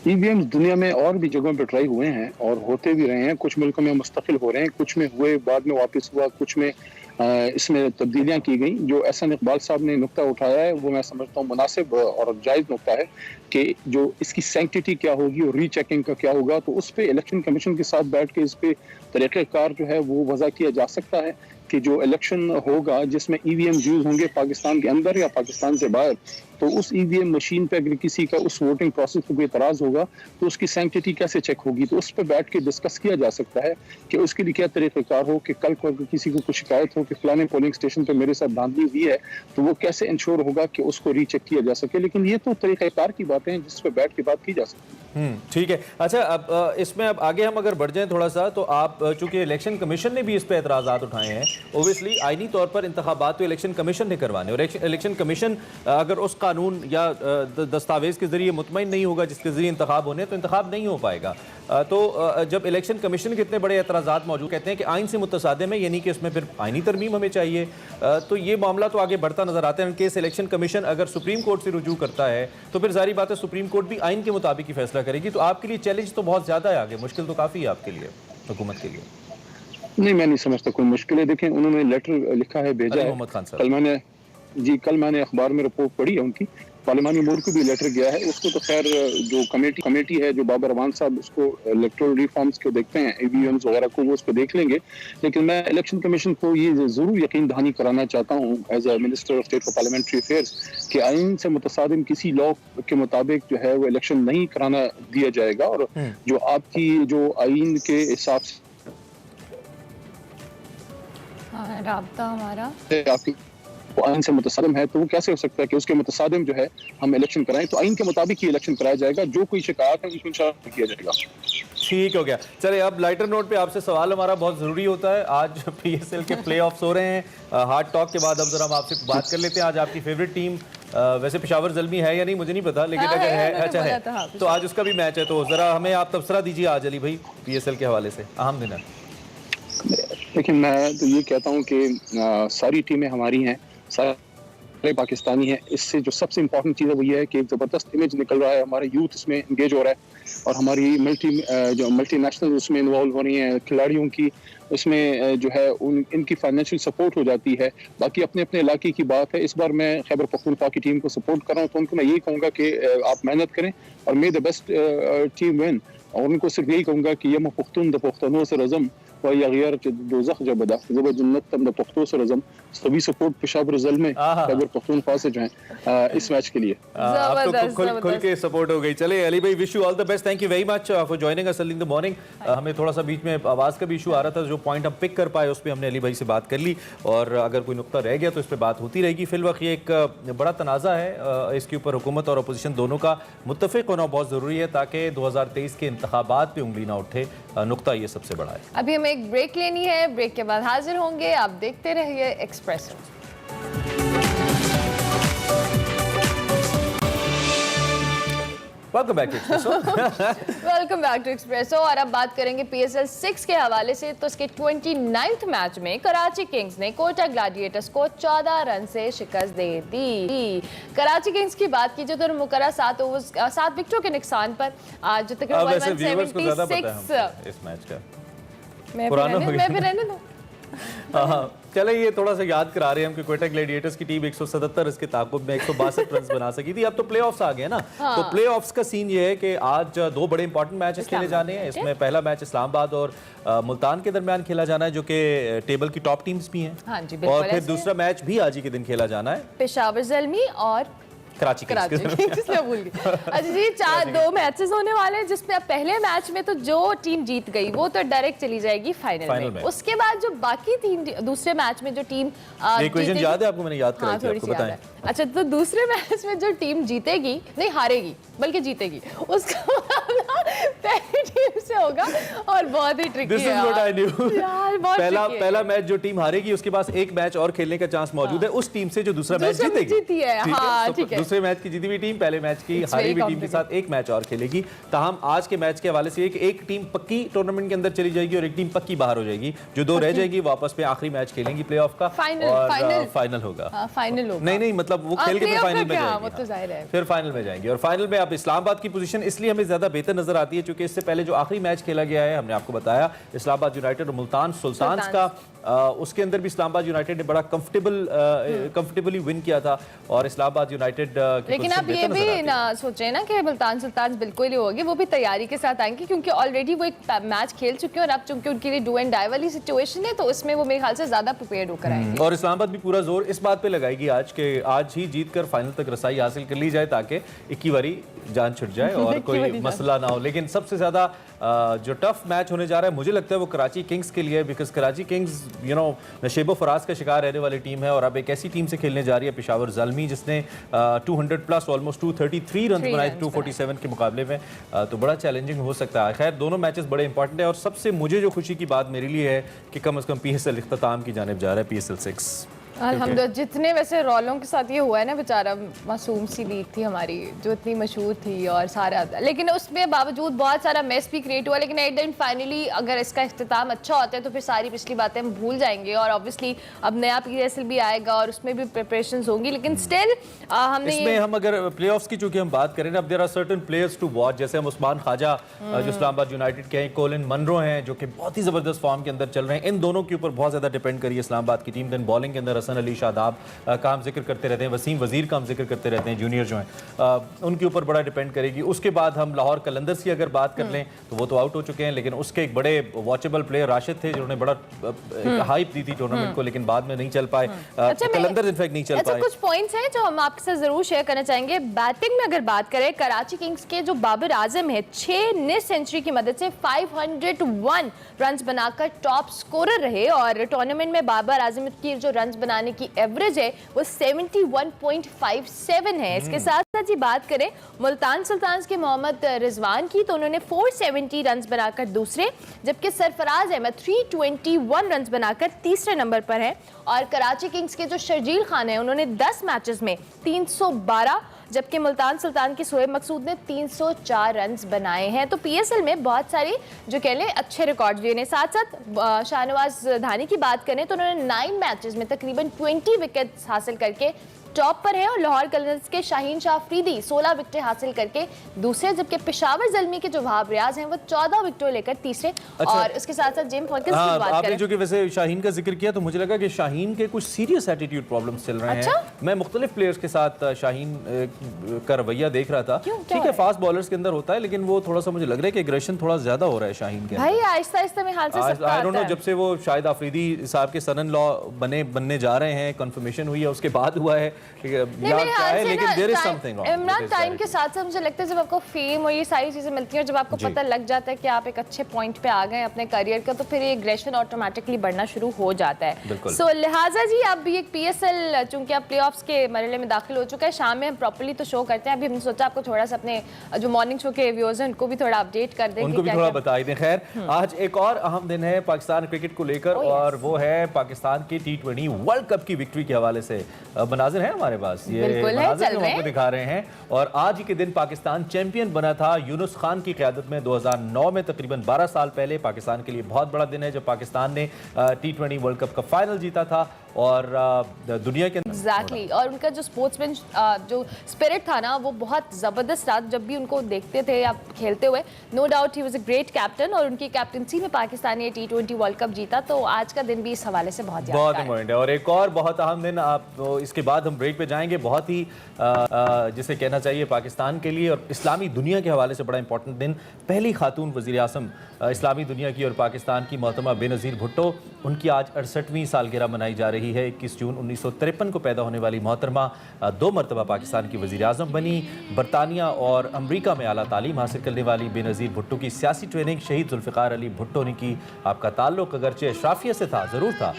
EVMs दुनिया में और भी जगहों पर ट्राई हुए हैं और होते भी रहे हैं। कुछ मुल्कों में मुस्तकिल हो रहे हैं, कुछ में हुए बाद में वापस हुआ, कुछ में इसमें तब्दीलियां की गई। जो एहसन इकबाल साहब ने नुक्ता उठाया है वो मैं समझता हूँ मुनासिब और जायज़ नुक्ता है कि जो इसकी सैंक्टिटी क्या होगी और रीचेकिंग का क्या होगा, तो उस पर इलेक्शन कमीशन के साथ बैठ के इस पे तरीक़ेकार जो है वो वज़ा किया जा सकता है कि जो इलेक्शन होगा जिसमें EVM यूज़ होंगे पाकिस्तान के अंदर या पाकिस्तान से बाहर, तो उस EVM मशीन पे अगर किसी का उस वोटिंग प्रोसेस पर कोई एतराज़ होगा तो उसकी सैंक्टिटी कैसे चेक होगी। तो उस पर बैठ के डिस्कस किया जा सकता है कि उसके लिए क्या तरीक़ेकार हो कि कल को अगर किसी को कुछ शिकायत हो कि फलाने पोलिंग स्टेशन पर मेरे साथ धांधली हुई है, तो वो कैसे इंश्योर होगा कि उसको रीचेक किया जा सके। लेकिन ये तो तरीक़ेकार की बातें हैं जिस पर बैठ के बात की जा सकती है। ठीक है। अच्छा, अब इसमें अब आगे हम अगर बढ़ जाएं थोड़ा सा, तो आप चूंकि इलेक्शन कमीशन ने भी इस पे एतराज़ात उठाए हैं, ओबियसली आईनी तौर पर इंतखाबात तो इलेक्शन कमीशन ने करवाने, और इलेक्शन कमीशन अगर उस कानून या दस्तावेज़ के ज़रिए मुतमईन नहीं होगा जिसके ज़रिए इंतखाब होने, तो इंतखाब नहीं हो पाएगा। तो जब इलेक्शन कमीशन के इतने बड़े एतराज़ात मौजूद, कहते हैं कि आइन से मुतसादिम है, यानी कि इसमें फिर आइनी तरमीम हमें चाहिए, तो ये मामला तो आगे बढ़ता नजर आता है। केस इलेक्शन कमीशन अगर सुप्रीम कोर्ट से रुजू करता है तो फिर जारी बात है सुप्रीम कोर्ट भी आइन के मुताबिक ही फैसला करेगी। तो आपके लिए चैलेंज तो बहुत ज़्यादा है, आगे मुश्किल तो काफ़ी है आपके लिए, हुकूमत के लिए। नहीं, मैं नहीं समझता कोई मुश्किल है। देखें, उन्होंने लेटर लिखा है, भेजा है। मोहम्मद खान साहब, कल मैंने अखबार में रिपोर्ट पढ़ी है उनकी, पार्लिमानी मोड को भी लेटर गया है। उसको तो खैर जो कमेटी है, जो बाबर अवान साहब उसको इलेक्टोरल रिफॉर्म्स को देखते हैं, ईवीएम्स वगैरह को, वो उसको देख लेंगे। लेकिन मैं इलेक्शन कमीशन को ये जरूर यकीन दहानी कराना चाहता हूँ as a minister of state for parliamentary affairs कि आइन से मुतसादिम किसी लॉ के मुताबिक जो है वो इलेक्शन नहीं कराना दिया जाएगा। और जो आपकी जो आइन के हिसाब से राब्ता हमारा आपकी वो आइन से मुतसादिम है, तो वो कैसे हो सकता है कि उसके मुतसादिम जो है हम इलेक्शन कराएं? तो आइन के मुताबिक ही इलेक्शन कराया जाएगा। जो कोई शिकायत है उनको इंशाअल्लाह किया जाएगा। ठीक हो गया। चलिए, अब लाइटर नोट पे आपसे सवाल हमारा बहुत ज़रूरी होता है। आज पीएसएल के प्लेऑफ्स हो रहे हैं। हार्ड टॉक के बाद अब जरा हम आपसे बात कर लेते हैं। आज आपकी फेवरेट टीम वैसे पेशावर ज़ल्मी है या नहीं मुझे नहीं पता, लेकिन अगर है, अच्छा है, तो आज उसका भी मैच है। तो ज़रा हमें आप तबसरा दीजिए आज अली भाई, पीएसएल के हवाले से अहम दिन है। लेकिन मैं तो ये कहता हूँ कि सारी टीमें हमारी हैं, सारे पाकिस्तानी हैं। इससे जो सबसे इम्पोर्टेंट चीज़ है वो ये है कि एक ज़बरदस्त इमेज निकल रहा है, हमारा यूथ इसमें इंगेज हो रहा है, और हमारी मल्टी नेशनल उसमें इन्वॉल्व हो रही हैं। खिलाड़ियों की उसमें जो है इनकी फाइनेंशियल सपोर्ट हो जाती है। बाकी अपने अपने इलाके की बात है। इस बार मैं खैबर पख्तूनख्वा की टीम को सपोर्ट कर रहा हूँ, तो उनको मैं यही कहूँगा कि आप मेहनत करें और मे द बेस्ट टीम विन। और उनको सिर्फ यही कहूँगा कि यम पुख्तून द पुख्तनों से रज़म वयग़यर दोज़ख जबदा ज़ब जन्नत तम द पुख्तों से रज़म। सभी सपोर्ट पेशावर ज़ल्मी खैबर पख्तूनख्वा से जो है इस मैच के लिए। आपको खुल के सपोर्ट हो गई। चले अली भाई, wish you all the best. Thank you very much for joining us in the morning. हमें थोड़ा सा बीच में आवाज़ का भी इशू आ रहा था, जो पॉइंट हम पिक कर पाए उस पर हमने अली भाई से बात कर ली, और अगर कोई नुक्ता रह गया तो इस पर बात होती रहेगी। फिलवक्त ये एक बड़ा तनाज़ा है, इसके ऊपर हुकूमत और अपोजिशन दोनों का मुत्तफ़िक़ होना बहुत ज़रूरी है ताकि 2023 के इंतखाबात पे उंगली ना उठे। नुक्ता ये सबसे बड़ा है। अभी हमें एक ब्रेक लेनी है, ब्रेक के बाद हाजिर होंगे। आप देखते रहिए Expresso. Welcome back to Expresso. Welcome back to Expresso. और अब बात करेंगे पीएसएल 6 के हवाले से। तो इसके 29th मैच में कराची किंग्स ने कोटा ग्लैडिएटर्स को 14 रन से शिकस्त दे दी। कराची किंग्स की बात कीजिए तो मुकर्रर 7 विकेटों के नुकसान पर आज तकरीबन 176 इस मैच का मैं भी रहने दूं। हाँ, चले ये थोड़ा सा याद करा रहे हैं हम कि कोयटा ग्लैडिएटर्स की टीम 177 इसके ताकुब में 162 रन बना सकी थी। अब तो प्लेऑफ्स आ गए ना। तो प्लेऑफ्स का सीन ये है कि आज 2 बड़े इंपॉर्टेंट मैचेस खेले जाने हैं। इसमें पहला मैच इस्लामाबाद और मुल्तान के दरमियान खेला जाना है, जो कि टेबल की टॉप टीम्स भी हैं। हाँ जी, और फिर दूसरा मैच भी आज ही के दिन खेला जाना है, पेशावर ज़ल्मी और कराची किंग्स। भूल गई। अच्छा जी, 2 मैचेस होने वाले हैं, जिसमें अब पहले मैच में तो जो टीम जीत गई वो तो डायरेक्ट चली जाएगी फाइनल में। उसके बाद जो बाकी 3 दूसरे मैच में जो टीम इक्वेशन याद है आपको? मैंने याद कराई थी, आपको बताएं। अच्छा, तो दूसरे मैच में जो टीम जीतेगी, नहीं हारेगी बल्कि जीतेगी, उसका पहली टीम से होगा और बहुत ही ट्रिकी है यार, पहला मैच जो टीम हारेगी उसके पास एक मैच और खेलने का चांस मौजूद है उस टीम से जो दूसरा मैच जीतेगी। हाँ, ठीक है। दूसरे मैच की जीती हुई टीम पहले मैच की हारी हुई टीम के साथ एक मैच और खेलेगी। ताहम आज के मैच के हवाले से एक टीम पक्की टूर्नामेंट के अंदर चली जाएगी और एक टीम पक्की बाहर हो जाएगी। जो 2 रह जाएगी वापस पे आखिरी मैच खेलेंगी प्लेऑफ का, और फाइनल होगा। फाइनल होगा नहीं मतलब वो खेल के फिर फाइनल में जाएंगे। वो तो जाहिर है, फिर फाइनल में जाएंगे। और फाइनल में अब इस्लामाबाद की पोजीशन इसलिए हमें ज्यादा बेहतर नजर आती है क्योंकि इससे पहले जो आखिरी मैच खेला गया है, हमने आपको बताया इस्लामाबाद यूनाइटेड और मुल्तान सुल्तान्स का, उसके अंदर भी इस्लामाबाद यूनाइटेड ने बड़ा कंफर्टेबली विन किया था और इस्लामाबाद यूनाइटेड लेकिन आप ये भी ना सोचें ना कि मुल्तान सुल्तान बिल्कुल ही होगी, वो भी तैयारी के साथ आएंगे क्योंकि ऑलरेडी वो एक मैच खेल चुके हैं और अब चूंकि उनके लिए डू एंड डाई वाली सिचुएशन है तो उसमें वो मेरे ख्याल से ज्यादा प्रिपेयर्ड होकर आएंगे। और इस्लामाबाद भी पूरा जोर इस बात पे लगाएगी आज के आज ही जीत कर फाइनल तक रसाई हासिल कर ली जाए ताकि 21 बारी जान छुट जाए और कोई मसला ना हो। लेकिन सबसे ज्यादा जो टफ मैच होने जा रहा है मुझे लगता है वो कराची किंग्स के लिए, बिकॉज कराची किंग्स नशेबो फराज का शिकार रहने वाली टीम है और अब एक ऐसी टीम से खेलने जा रही है पेशावर ज़ल्मी जिसने 200 प्लस ऑलमोस्ट 233 रन बनाए 247 के मुकाबले में। तो बड़ा चैलेंजिंग हो सकता है। खैर दोनों मैचेस बड़े इंपॉर्टेंट है और सबसे मुझे जो खुशी की बात मेरे लिए है कि कम से कम PSL इख्तिताम की जानिब जा रहा है, PSL 6। अल्हम्दुलिल्लाह। जितने वैसे रौलों के साथ ये हुआ है ना, बेचारा मासूम सी लीग थी हमारी जो इतनी मशहूर थी और सारा, लेकिन उसमें बावजूद बहुत सारा मैस भी क्रिएट हुआ, लेकिन एट द एंड फाइनली अगर इसका इख्तिताम अच्छा होता है तो फिर सारी पिछली बातें हम भूल जाएंगे और ऑब्वियसली अब नया PSL भी आएगा और उसमें भी प्रिपरेशंस होंगी, लेकिन स्टिल हमने इसमें हम अगर प्लेऑफ्स की चूंकि हम बात करें ना, अब there are certain players to watch, जैसे हम उस्मान ख्वाजा जो इस्लामाबाद यूनाइटेड के हैं, कोलिन मनरो हैं जो कि बहुत ही ज़बरदस्त फॉर्म के अंदर चल रहे हैं। इन दोनों के ऊपर बहुत ज़्यादा डिपेंड करिए इस्लामाबाद की टीम। देन बॉलिंग के अंदर हसन अली शादाब का हम जिक्र करते रहते हैं, वसीम वजीर का हम जिक्र करते रहते हैं, जूनियर जो हैं उनके ऊपर बड़ा डिपेंड करेगी। उसके बाद हम लाहौर कलंदर्स की अगर बात कर लें तो वो तो आउट हो चुके हैं, लेकिन उसके एक बड़े वॉचेबल प्लेयर राशिद थे जिन्होंने बड़ा हाइप दी थी टूर्नामेंट को, लेकिन बाद में नहीं चल पाए। कलंदर्स इनफैक्ट नहीं चल पाए। कुछ पॉइंट्स हैं जो हम आपके साथ जरूर शेयर करना चाहेंगे। बैटिंग में अगर बात करें, कराची किंग्स के जो बाबर आजम है 6 निस सेंचुरी की मदद से 501 रन बनाकर टॉप स्कोरर रहे और टूर्नामेंट में बाबर आजम की जो रन बनाने की एवरेज है वो 71.57 है। इसके साथ साथ ही बात करें मुल्तान सुल्तान्स के मोहम्मद रिजवान की, तो उन्होंने 470 रन बनाकर दूसरे, जबकि सरफराज अहमद 321 रन बनाकर तीसरे नंबर पर है। और कराची किंग्स के जो शर्जील खान है उन्होंने 10 मैचेस में 312, जबकि मुल्तान सुल्तान के सोएब मकसूद ने 304 रन बनाए हैं। तो PSL में बहुत सारी जो कह लें अच्छे रिकॉर्ड दिए हैं। साथ साथ शाहनवाज धानी की बात करें तो उन्होंने 9 मैचेस में तकरीबन 20 विकेट्स हासिल करके टॉप पर है और लाहौर कलंदर्स के शाहीन शाह अफरीदी 16 विकेटें हासिल करके दूसरे, जबकि पेशावर ज़ल्मी के जो वहाब रियाज हैं वो 14 विकेटों लेकर तीसरे। अच्छा। और उसके साथ साथ जिम फॉल्किंस की बात आपने जो कि वैसे शाहीन का जिक्र किया तो मुझे लगा कि शाहीन के कुछ सीरियस एटीट्यूड प्रॉब्लम्स चल रहे हैं। मैं मुख्तलिफ प्लेयर्स के साथ शाहीन का रवैया देख रहा था। ठीक है, फास्ट बॉलर्स के अंदर होता है, लेकिन वो थोड़ा सा मुझे लग रहा है कि एग्रेशन थोड़ा ज्यादा हो रहा है शाहीन के। भाई आहिस्ता आहिस्ता में हाल से सबका आई डोंट नो, जब से वो शायद अफरीदी साहब के सन इन लॉ बनने जा रहे हैं, कंफर्मेशन हुई है, उसके बाद हुआ है क्या है, लेकिन there is something wrong. Imran time के साथ साथ मुझे लगता है जब आपको फेम और ये सारी चीजें मिलती हैं, जब आपको पता लग जाता है कि आप एक अच्छे पॉइंट पे आ गए अपने करियर का, तो फिर ये एग्रेशन ऑटोमेटिकली बढ़ना शुरू हो जाता है। सो लिहाजा जी अब ये PSL चूंकि अब प्लेऑफ्स के मरहले में दाखिल हो चुका है, शाम में हम प्रॉपर्ली तो शो करते हैं। अभी हमने सोचा आपको थोड़ा सा अपने जो मॉर्निंग शो के व्यूअर्स हैं उनको भी थोड़ा अपडेट कर दें, उनको भी थोड़ा बता दें। खैर आज एक और अहम दिन है पाकिस्तान क्रिकेट को लेकर और वो है पाकिस्तान की T20 वर्ल्ड कप की विक्ट्री के हवाले से मनाजिर है हमारे पास, ये आपको दिखा रहे हैं। और आज ही के दिन पाकिस्तान चैंपियन बना था यूनुस खान की क़यादत में 2009 में, तकरीबन 12 साल पहले। पाकिस्तान के लिए बहुत बड़ा दिन है जब पाकिस्तान ने T20 वर्ल्ड कप का फाइनल जीता था और दुनिया के एग्जैक्टली और उनका जो स्पोर्ट्समैन जो स्पिरिट था ना वो बहुत ज़बरदस्त था। जब भी उनको देखते थे आप खेलते हुए, no doubt he was a great captain और उनकी कैप्टनसी में पाकिस्तान ने T20 वर्ल्ड कप जीता। तो आज का दिन भी इस हवाले से बहुत इंपॉर्टेंट है। और एक और बहुत अहम दिन, आप इसके बाद हम ब्रेक पे जाएंगे, बहुत ही जिसे कहना चाहिए पाकिस्तान के लिए और इस्लामी दुनिया के हवाले से बड़ा इंपॉर्टेंट दिन। पहली खातून वज़ीर आज़म इस्लामी दुनिया की और पाकिस्तान की मोहतरमा बेनज़ीर भुट्टो, उनकी आज 68वीं सालगिरह मनाई जा रही है। 21 जून 1953 को पैदा होने वाली मोहतरमा 2 मरतबा पाकिस्तान की वज़ीर आज़म बनी। बरतानिया और अमरीका में आला तालीम हासिल करने वाली बेनज़ीर भुट्टो की सियासी ट्रेनिंग शहीद जुल्फ़िकार अली भुट्टो ने की। आपका ताल्लुक अगरचे अशराफिया से था, ज़रूर था,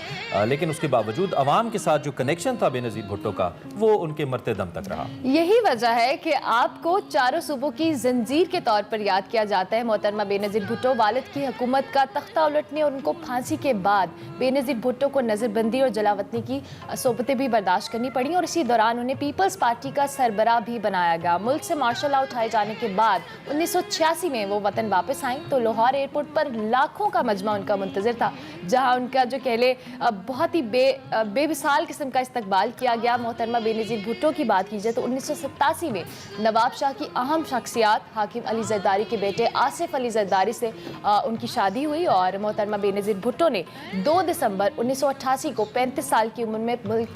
लेकिन उसके बावजूद अवाम के साथ जो कनेक्शन था बेनज़ीर भुट्टो का, वो उनके मरते दम तक रहा। यही वजह है कि आपको चारों सूबों की जंजीर के तौर पर याद किया जाता है। मोहतरमा बेनज़ीर भुट्टो, वालिद की हुकूमत का तख्ता उलटने और उनको फांसी के बाद बेनज़ीर भुट्टो को नज़रबंदी और जलावतनी की सोबतें भी बर्दाश्त करनी पड़ी और इसी दौरान उन्हें पीपल्स पार्टी का सरबराह भी बनाया गया। मुल्क से मार्शल लॉ उठाए जाने के बाद 1986 में वो वतन वापस आईं तो लाहौर एयरपोर्ट पर लाखों का मजमा उनका मुंतज़िर था, जहाँ उनका जो कह ले बहुत ही बेमिसाल किस्म का इस्तकबाल किया गया। मोहतरमा बेनज़ीर भुट्टो की बात की जाए तो 1987 में नवाब शाह की अहम शख्सियात हाकिम अली जरदारी के बेटे आसिफ अली जरदारी से उनकी शादी हुई और मोहतरमा बेनज़ीर भुट्टो ने 2 दिसंबर 1988 को 35 साल की उम्र में मुल्क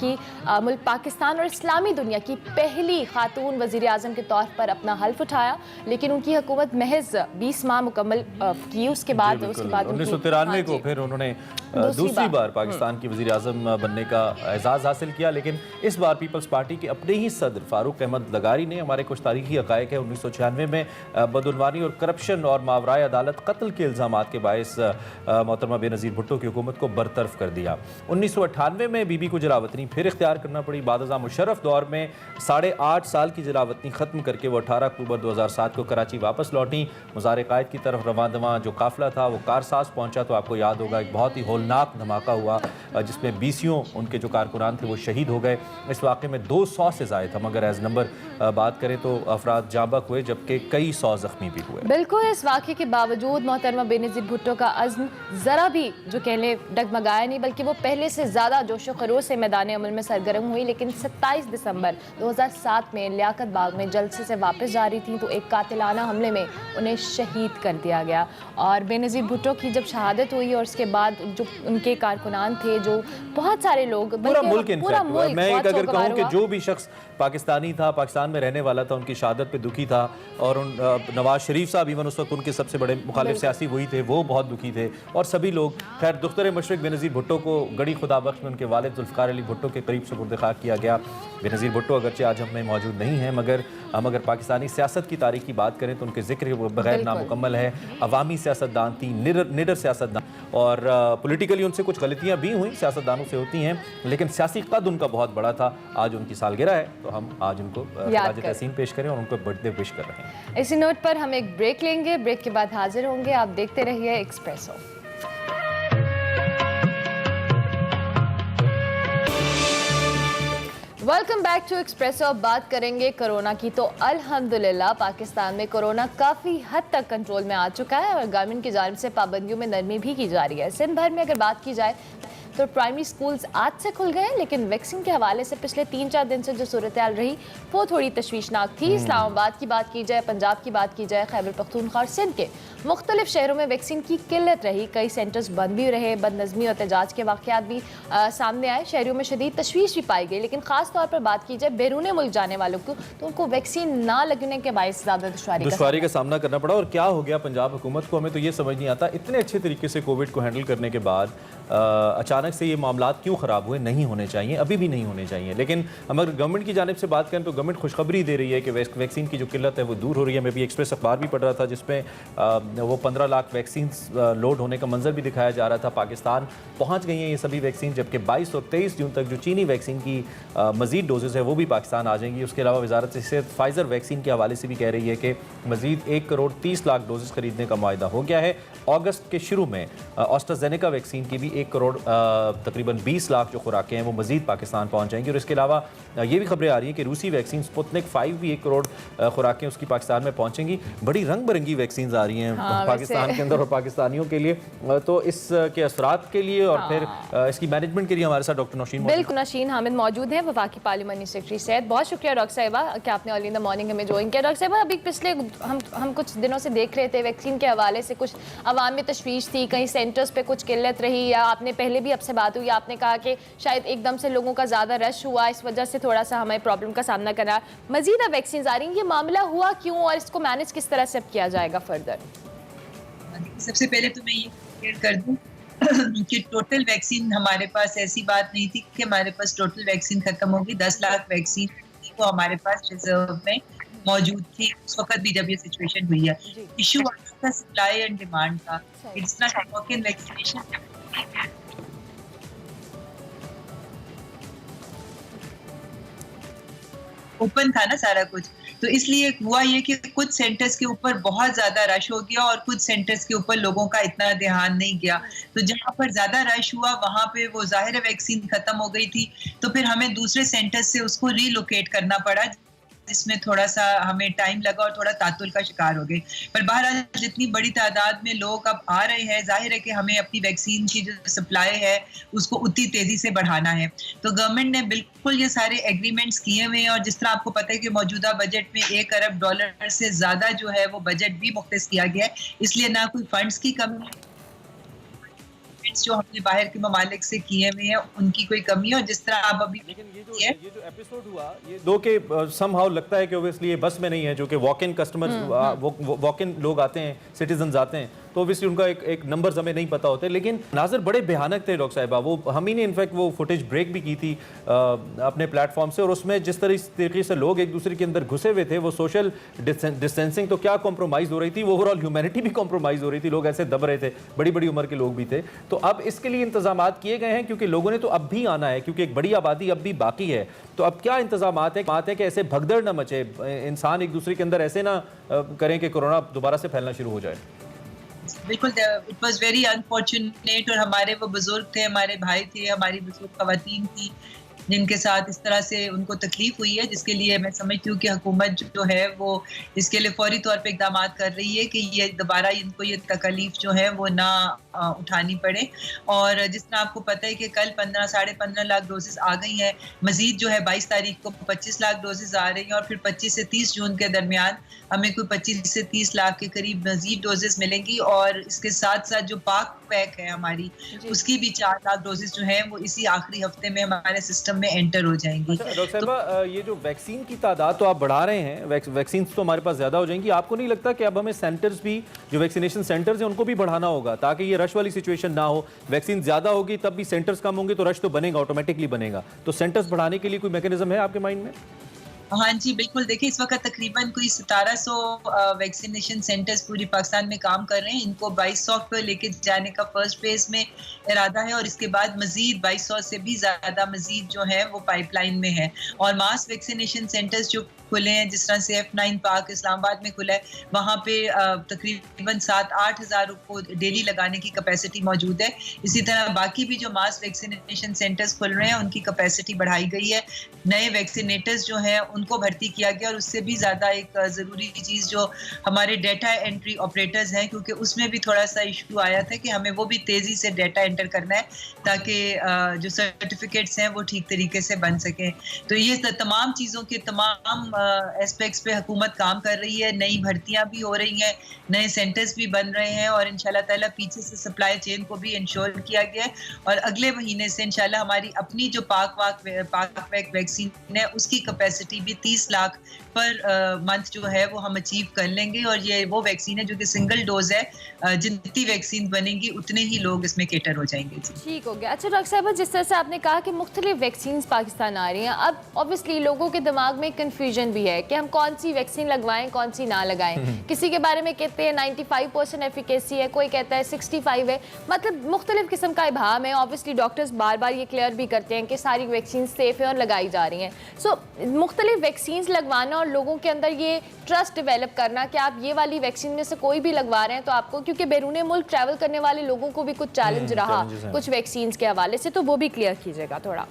पाकिस्तान और इस्लामी दुनिया की पहली खातून वज़ीर आज़म के तौर पर अपना हल्फ उठाया, लेकिन उनकी हुकूमत महज 20 माह मुकम्मल की। उसके बाद 1993 को फिर उन्होंने दूसरी बार पाकिस्तान की वज़ीर आज़म बनने का एजाज़ हासिल किया, लेकिन इस बार बार पीपल्स पार्टी के अपने ही सदर फारूक अहमद लगारी ने हमारे कुछ तारीखी हक़ाइक़ है 1996 में बदउनवानी और करप्शन और मावराए अदालत कत्ल के इल्ज़ामात के बायस मोहतरमा बेनज़ीर भुट्टो की हुकूमत को बरतरफ कर दिया। 1998 में बीबी को जलावतनी फिर इख्तियार करना पड़ी। बादशाह मुशर्रफ दौर में 8.5 साल की जलावतनी ख़त्म करके वो 18 अक्टूबर 2007 को कराची वापस लौटी। मज़ार क़ायद की तरफ रवां जो काफ़िला था वो कारसाज पहुँचा तो आपको याद होगा एक बहुत ही होलनाक धमाका हुआ जिसमें 20 उनके जो कारकुनान थे वो शहीद हो गए। इस वाक़े में 200 से ज़ायद हम अगर एज नंबर बात करें तो अफराद जाँबक हुए जबकि कई 100 ज़ख्मी भी हुए। बिल्कुल, इस वाक़े के बावजूद मोहतरमा बेनज़ीर भुट्टो का अज़्म ज़रा भी जो कह लें डगमगाया नहीं, बल्कि वो पहले से ज़्यादा जोशो खरोश से मैदान अमल में सरगर्म हुई। लेकिन 27 दिसंबर 2007 में लियाकत बाग में जलसे से वापस जा रही थी तो एक कातिलाना हमले में उन्हें शहीद कर दिया गया। और बेनज़ीर भुट्टो की जब शहादत हुई और उसके बाद जो उनके कारकुनान थे, जो बहुत सारे लोग, पूरा मुल्क मैं एक अगर कहूँ कि जो भी शख्स पाकिस्तानी था, पाकिस्तान में रहने वाला था, उनकी शहादत पे दुखी था। और नवाज शरीफ साहब इवन उस वक्त उनके सबसे बड़े मुखालिफ सियासी वही थे, वो बहुत दुखी थे। और सभी लोग खैर दुख्तर मशरिक बेनज़ीर भुट्टो को गड़ी खुदाबख्श में उनके वालिद ज़ुल्फ़िकार अली भुट्टो के करीब सुपुर्द खाक किया गया। बेनज़ीर भुट्टो अगरचे आज हम में मौजूद नहीं हैं, मगर हम अगर पाकिस्तानी सियासत की तारीख की बात करें तो उनके ज़िक्र बगैर नामुकम्मल है। अवामी सियासतदान थी, निडर सियासतदान, और पॉलिटिकली उनसे कुछ गलतियाँ भी हुई, सियासतदानों से होती हैं, लेकिन सियासी कद उनका बहुत बड़ा था। आज उनकी सालगिरह है तो हम आज उनको तहसीन पेश करें और उनको बर्थडे विश कर रहे हैं। इसी नोट पर हम एक ब्रेक लेंगे, ब्रेक के बाद हाजिर होंगे। आप देखते रहिए Expresso. Welcome back to Expresso. अब बात करेंगे कोरोना की। तो अल्हम्दुलिल्लाह पाकिस्तान में कोरोना काफ़ी हद तक कंट्रोल में आ चुका है और गवर्नमेंट की जानिब से पाबंदियों में नरमी भी की जा रही है। सिंध भर में अगर बात की जाए तो प्राइमरी स्कूल्स आज से खुल गए, लेकिन वैक्सीन के हवाले से पिछले 3-4 दिन से जो सूरत हाल रही वो थोड़ी तशवीशनाक थी। इस्लामाबाद की बात की जाए, पंजाब की बात की जाए, खैबर पख्तूनख्वा और सिंध के मुख्तलिफ शहरों में वैक्सीन की किल्लत रही। कई सेंटर्स बंद भी रहे, बदनज़मी और एहतजाज के वाक़यात भी सामने आए। शहरों में शदीद तशवीश भी पाई गई। लेकिन ख़ास तौर पर बात की जाए बैरून मुल्क जाने वालों को तो उनको वैक्सीन ना लगने के बायस ज़्यादा दुश्वारी का सामना करना पड़ा। और क्या हो गया पंजाब हुकूमत को, हमें तो ये समझ नहीं आता, इतने अच्छे तरीके से कोविड को हैंडल करने के बाद अचानक से ये मामलात क्यों ख़राब हुए। नहीं होने चाहिए, अभी भी नहीं होने चाहिए। लेकिन हम अगर गवर्नमेंट की जानिब से बात करें तो गवर्नमेंट खुशखबरी दे रही है कि वैक्सीन की जो किल्लत है वो दूर हो रही है। मैं भी एक्सप्रेस अखबार भी पढ़ रहा था जिसमें वो 15 लाख वैक्सीन लोड होने का मंजर भी दिखाया जा रहा था। पाकिस्तान पहुँच गई हैं ये सभी वैक्सीन, जबकि 22 और 23 जून तक जो चीनी वैक्सीन की मज़ीद डोजेज़ है वो भी पाकिस्तान आ जाएंगी। उसके अलावा वजारत सेहत फाइज़र वैक्सीन के हवाले से भी कह रही है कि मज़ीद 1 करोड़ 30 लाख डोजेज़ खरीदने का मुआहदा हो गया है। अगस्त के शुरू में ऑस्ट्राजेनेका वैक्सीन की भी 1 करोड़ तकरीबन 20 लाख जो खुराकें हैं वो मज़ीद पाकिस्तान पहुँच जाएंगी। और इसके अलावा ये भी खबरें आ रही हैं कि रूसी वैक्सीन स्पुतनिक 5 भी 1 करोड़ खुराकें उसकी पाकिस्तान में पहुँचेंगी। बड़ी रंग बिरंगी वैक्सीन आ रही हैं पाकिस्तान के अंदर और पाकिस्तानियों के लिए। तो इसके असरात के लिए और फिर इसकी मैनेजमेंट के लिए हमारे साथ डॉक्टर नौशीन बिल्कुल नौशीन हामिद मौजूद हैं, वफाकी पार्लियामानी सेक्रेटरी सेहत। बहुत शुक्रिया डॉक्टर साहिबा कि आपने अर्ली इन द मॉर्निंग हमें ज्वाइन किया। डॉक्टर साहिबा, अभी पिछले हम कुछ दिनों से देख रहे थे वैक्सीन के हवाले से कुछ अवाम में तशवीश थी, कहीं सेंटर्स पे कुछ किल्लत रही, या आपने पहले भी आपसे बात हुई, आपने कहा कि शायद एकदम से लोगों का ज़्यादा रश हुआ, इस वजह से थोड़ा सा हमें प्रॉब्लम का सामना करना। मज़ीद वैक्सीन आ रही हैं, ये मामला हुआ क्यों और इसको मैनेज किस तरह से अब किया जाएगा फर्दर? सबसे पहले तो मैं ये क्लियर कर दूं कि टोटल वैक्सीन हमारे पास ऐसी बात नहीं थी कि हमारे पास टोटल वैक्सीन खत्म होगी। 10 लाख वैक्सीन वो हमारे पास रिजर्व में मौजूद थी उस वक्त भी जब ये सिचुएशन हुई है। इशू था सप्लाई एंड डिमांड का। It's not walk in vaccination, open था ना सारा कुछ, तो इसलिए हुआ ये कि कुछ सेंटर्स के ऊपर बहुत ज्यादा रश हो गया और कुछ सेंटर्स के ऊपर लोगों का इतना ध्यान नहीं गया। तो जहाँ पर ज्यादा रश हुआ वहां पे वो जाहिर वैक्सीन खत्म हो गई थी, तो फिर हमें दूसरे सेंटर्स से उसको रीलोकेट करना पड़ा, जिसमें थोड़ा सा हमें टाइम लगा और थोड़ा तातुल का शिकार हो गए। पर बहरहाल जितनी बड़ी तादाद में लोग अब आ रहे हैं, जाहिर है कि हमें अपनी वैक्सीन की जो सप्लाई है उसको उतनी तेजी से बढ़ाना है। तो गवर्नमेंट ने बिल्कुल ये सारे एग्रीमेंट्स किए हुए हैं और जिस तरह आपको पता है कि मौजूदा बजट में $1 अरब से ज्यादा जो है वो बजट भी मुख्तस किया गया है, इसलिए ना कोई फंड्स की कमी जो हमने बाहर के ममालिक से किए हुए हैं उनकी कोई कमी है। और जिस तरह आप अभी ये जो एपिसोड हुआ ये दो के समहाउ लगता है कि ओब्वियसली ये बस में नहीं है, जो कि walk in customers walk in लोग आते हैं, सिटीजन्स आते हैं, तो ऑब्वियसली उनका एक नंबर्स हमें नहीं पता होते, लेकिन नाजर बड़े भयानक थे डॉक्टर साहिबा। वो हम ही ने इनफैक्ट वो फुटेज ब्रेक भी की थी अपने प्लेटफॉर्म से, और उसमें जिस तरीके से लोग एक दूसरे के अंदर घुसे हुए थे, वो सोशल डिस्टेंसिंग तो क्या कॉम्प्रोमाइज़ हो रही थी, वो ओवरऑल ह्यूमैनिटी भी कॉम्प्रोमाइज़ हो रही थी, लोग ऐसे दब रहे थे, बड़ी बड़ी उम्र के लोग भी थे। तो अब इसके लिए इंतजाम किए गए हैं, क्योंकि लोगों ने तो अब भी आना है, क्योंकि एक बड़ी आबादी अब भी बाकी है। तो अब क्या इंतजाम है कि ऐसे भगदड़ न मचे, इंसान एक दूसरे के अंदर ऐसे ना करें कि कोरोना दोबारा से फैलना शुरू हो जाए? बिल्कुल, इट वाज वेरी अनफॉर्चुनेट। और हमारे वो बुजुर्ग थे, हमारे भाई थे, हमारी बुजुर्ग खवातीन थी जिनके साथ इस तरह से उनको तकलीफ हुई है, जिसके लिए मैं समझती हूँ कि हुकूमत जो है वो इसके लिए फौरी तौर पे इकदाम कर रही है कि ये दोबारा इनको ये तकलीफ जो है वो ना उठानी पड़े। और जिस तरह आपको पता है कि कल 15-15.5 लाख डोजेस आ गई हैं, मजीद जो है 22 तारीख को 25 लाख डोजेस आ रही हैं, और फिर 25 से 30 जून के दरमियान हमें कोई 25 से 30 लाख के करीब मजीद डोजेस मिलेंगी। और इसके साथ साथ जो पाक पैक है हमारी, उसकी भी 4 लाख डोजेस जो है वो इसी आखिरी हफ्ते में हमारे सिस्टम में एंटर हो जाएंगी। अच्छा डॉक्टर साहिबा, ये जो वैक्सीन की तादाद तो आप बढ़ा रहे हैं, वैक्सीन तो हमारे पास ज़्यादा हो जाएंगी, आपको नहीं लगता कि अब हमें सेंटर्स भी, जो वैक्सीनेशन सेंटर्स हैं उनको भी बढ़ाना होगा, ताकि ये रश वाली सिचुएशन ना हो? वैक्सीन ज़्यादा होगी तब भी सेंटर्स कम होंगे तो रश तो बनेगा, ऑटोमेटिकली बनेगा। तो सेंटर्स बढ़ाने के लिए कोई मैकेनिज्म है आपके माइंड में? हाँ जी बिल्कुल, देखिए इस वक्त तकरीबन कोई 1700 वैक्सीनेशन सेंटर्स पूरी पाकिस्तान में काम कर रहे हैं। इनको 2200 पे लेके जाने का फर्स्ट फेज में इरादा है, और इसके बाद मजीद 2200 से भी ज़्यादा मजीद जो है वो पाइपलाइन में है। और मास वैक्सीनेशन सेंटर्स जो खुले हैं, जिस तरह से F9 पार्क इस्लामाबाद में खुला है, वहाँ पे तकरीबन 7-8 हज़ार को डेली लगाने की कैपेसिटी मौजूद है। इसी तरह बाकी भी जो मास वैक्सीनेशन सेंटर्स खुल रहे हैं उनकी कैपेसिटी बढ़ाई गई है, नए वैक्सीनेटर्स जो हैं उनको भर्ती किया गया। और उससे भी ज़्यादा एक ज़रूरी चीज़ जो हमारे डेटा एंट्री ऑपरेटर्स हैं, क्योंकि उसमें भी थोड़ा सा इशू आया था कि हमें वो भी तेज़ी से डेटा एंटर करना है ताकि जो सर्टिफिकेट्स हैं वो ठीक तरीके से बन सकें। तो ये तमाम चीज़ों के तमाम एस्पेक्ट्स पे हुकूमत काम कर रही है। नई भर्तियाँ भी हो रही हैं, नए सेंटर्स भी बन रहे हैं, और इंशाल्लाह ताला पीछे से सप्लाई चेन को भी इंश्योर किया गया है। और अगले महीने से इंशाल्लाह हमारी अपनी जो पाक वैक्सीन है उसकी कैपेसिटी भी 30 लाख पर मंथ जो है वो हम अचीव कर लेंगे। और ये वो वैक्सीन है जो कि सिंगल डोज है, जितनी वैक्सीन बनेंगी उतने ही लोग इसमें कैटर हो जाएंगे। ठीक हो गया। अच्छा डॉक्टर साहब, जिस तरह से आपने कहा कि मुख्तलिफ वैक्सीन पाकिस्तान आ रही हैं, अब ऑब्वियसली लोगों के दिमाग में कन्फ्यूजन भी है कि हम कौन सी वैक्सीन लगवाएं, कौन सी ना लगाएं। किसी के बारे में कहते हैं 95% एफिकेसी है, कोई कहता है 65 है, मतलब मुख्तलिफ किस्म का इबाहम है। ऑब्वियसली डॉक्टर्स बार बार ये क्लियर भी करते हैं कि सारी वैक्सीन सेफ है और लगाई जा रही हैं। सो मुख्तलिफ वैक्सीन लगवाना और लोगों के अंदर ये ट्रस्ट डेवलप करना कि आप ये वाली वैक्सीन में से कोई भी लगवा रहे हैं तो आपको, क्योंकि बैरून मुल्क ट्रैवल करने वाले लोगों को भी कुछ चैलेंज रहा कुछ वैक्सीन के हवाले से, तो वो भी क्लियर कीजिएगा थोड़ा।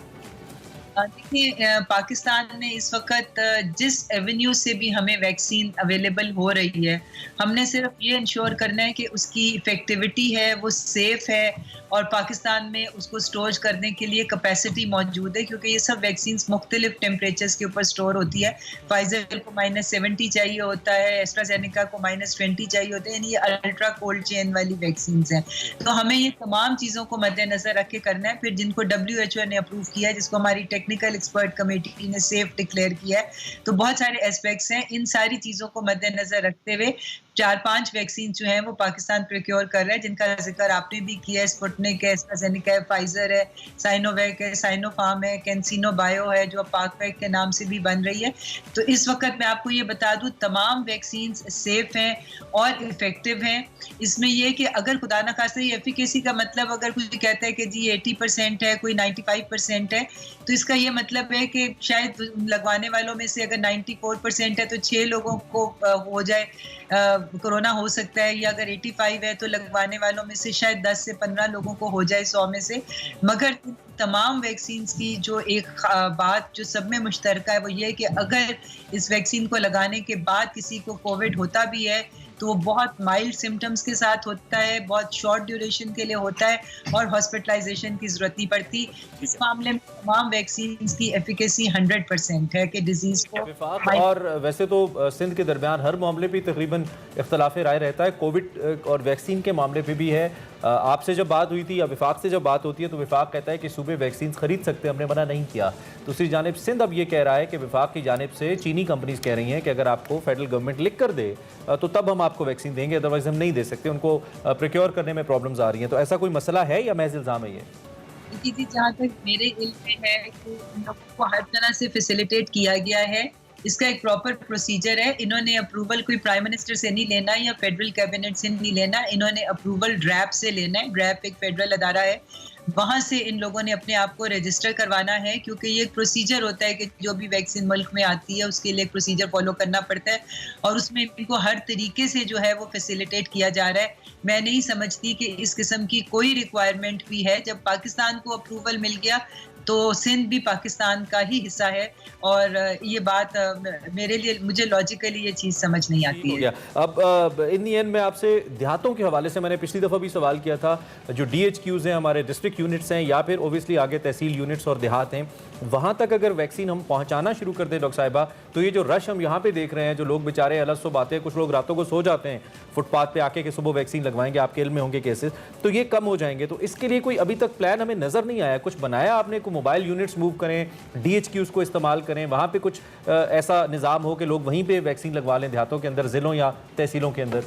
देखिए पाकिस्तान में इस वक्त जिस एवेन्यू से भी हमें वैक्सीन अवेलेबल हो रही है, हमने सिर्फ ये इंश्योर करना है कि उसकी इफेक्टिविटी है, वो सेफ है, और पाकिस्तान में उसको स्टोर करने के लिए कैपेसिटी मौजूद है। क्योंकि ये सब वैक्सीन मुख्तलिफ टेम्परेचर्स के ऊपर स्टोर होती है। फाइजर को -70 चाहिए होता है, एस्ट्राजेनेका को -20 चाहिए होता है, यानी ये अल्ट्रा कोल्ड चेन वाली वैक्सीन हैं। तो हमें ये तमाम चीज़ों को मद्देनजर रख के करना है। फिर जिनको WHO ने अप्रूव किया है, जिसको हमारी टेक्निकल एक्सपर्ट कमेटी ने सेफ डिक्लेयर किया है, तो बहुत सारे एस्पेक्ट्स हैं। इन सारी चीज़ों को मद्देनजर रखते हुए 4-5 वैक्सीन जो हैं वो पाकिस्तान प्रोक्योर कर रहा है, जिनका जिक्र आपने भी किया है। स्पुतनिक है, एस्ट्राजेनेका है, फाइजर है, साइनोवैक है, साइनोफार्म है, कैंसिनो बायो है जो पाकवैक के नाम से भी बन रही है। तो इस वक्त मैं आपको ये बता दूं, तमाम वैक्सीन सेफ हैं और इफेक्टिव हैं। इसमें यह कि अगर खुदा न खास्ता ये एफिकेसी का मतलब, अगर कोई कहता है कि जी 80% है, कोई 95% है, तो इसका ये मतलब है कि शायद लगवाने वालों में से अगर 94% है तो 6 लोगों को हो जाए कोरोना हो सकता है, या अगर 85 है तो लगवाने वालों में से शायद 10 से 15 लोगों को हो जाए 100 में से। मगर तमाम वैक्सीन की जो एक बात जो सब में मुश्तरका है वो ये है कि अगर इस वैक्सीन को लगाने के बाद किसी को कोविड होता भी है तो वो बहुत माइल्ड सिम्टम्स के साथ होता है, बहुत शॉर्ट ड्यूरेशन के लिए होता है, और हॉस्पिटलाइजेशन की जरूरत नहीं पड़ती। इस मामले में तमाम वैक्सीन की एफिकेसी 100% है कि डिजीज को। और वैसे तो सिंध के दरमियान हर मामले पे तकरीबन इख्तलाफ राय रहता है, कोविड और वैक्सीन के मामले पे भी है। आपसे जब बात हुई थी या विफाक से जब बात होती है तो विफाक कहता है कि सूबे वैक्सीन खरीद सकते हैं, हमने मना नहीं किया। दूसरी जानिब सिंध अब ये कह रहा है कि विफाक की जानिब से चीनी कंपनीज कह रही हैं कि अगर आपको फेडरल गवर्नमेंट लिख कर दे तो तब हम आपको वैक्सीन देंगे, अदरवाइज हम नहीं दे सकते, उनको प्रोक्योर करने में प्रॉब्लम्स आ रही हैं। तो ऐसा कोई मसला है या महज इल्ज़ाम है ये? जी, जहाँ तक मेरे इल्म में है कि इन लोगों को हर तरह से फैसिलिटेट किया गया है। इसका एक प्रॉपर प्रोसीजर है। इन्होंने अप्रूवल कोई प्राइम मिनिस्टर से नहीं लेना या फेडरल कैबिनेट से नहीं लेना, इन्होंने अप्रूवल ड्रैप से लेना है। ड्रैप एक फेडरल अदारा है, वहाँ से इन लोगों ने अपने आप को रजिस्टर करवाना है, क्योंकि ये एक प्रोसीजर होता है कि जो भी वैक्सीन मुल्क में आती है उसके लिए एक प्रोसीजर फॉलो करना पड़ता है और उसमें इनको हर तरीके से जो है वो फैसिलिटेट किया जा रहा है। मैं नहीं समझती कि इस किस्म की कोई रिक्वायरमेंट भी है। जब पाकिस्तान को अप्रूवल मिल गया तो सिंध भी पाकिस्तान का ही हिस्सा है और ये बात मेरे लिए, मुझे लॉजिकली ये चीज़ समझ नहीं आती है। अब इन दी एंड में आपसे देहातों के हवाले से मैंने पिछली दफ़ा भी सवाल किया था, जो DHQs हैं, हमारे डिस्ट्रिक्ट यूनिट्स हैं या फिर ओबियसली आगे तहसील यूनिट्स और देहात हैं, वहाँ तक अगर वैक्सीन हम पहुँचाना शुरू कर दें डॉक्टर साहिबा, तो ये जो रश हम यहाँ पे देख रहे हैं, जो लोग बेचारे अलग सुबह आते हैं, कुछ लोग रातों को सो जाते हैं फुटपाथ पे आके कि सुबह वैक्सीन लगवाएंगे, आपके इल्म में होंगे केसेस, तो ये कम हो जाएंगे। तो इसके लिए कोई अभी तक प्लान हमें नज़र नहीं आया, कुछ बनाया आपने? को मोबाइल यूनिट्स मूव करें, DHQs को इस्तेमाल करें, वहाँ पे कुछ ऐसा निज़ाम हो कि लोग वहीं पे वैक्सीन लगवा लें देहातों के अंदर, ज़िलों या तहसीलों के अंदर?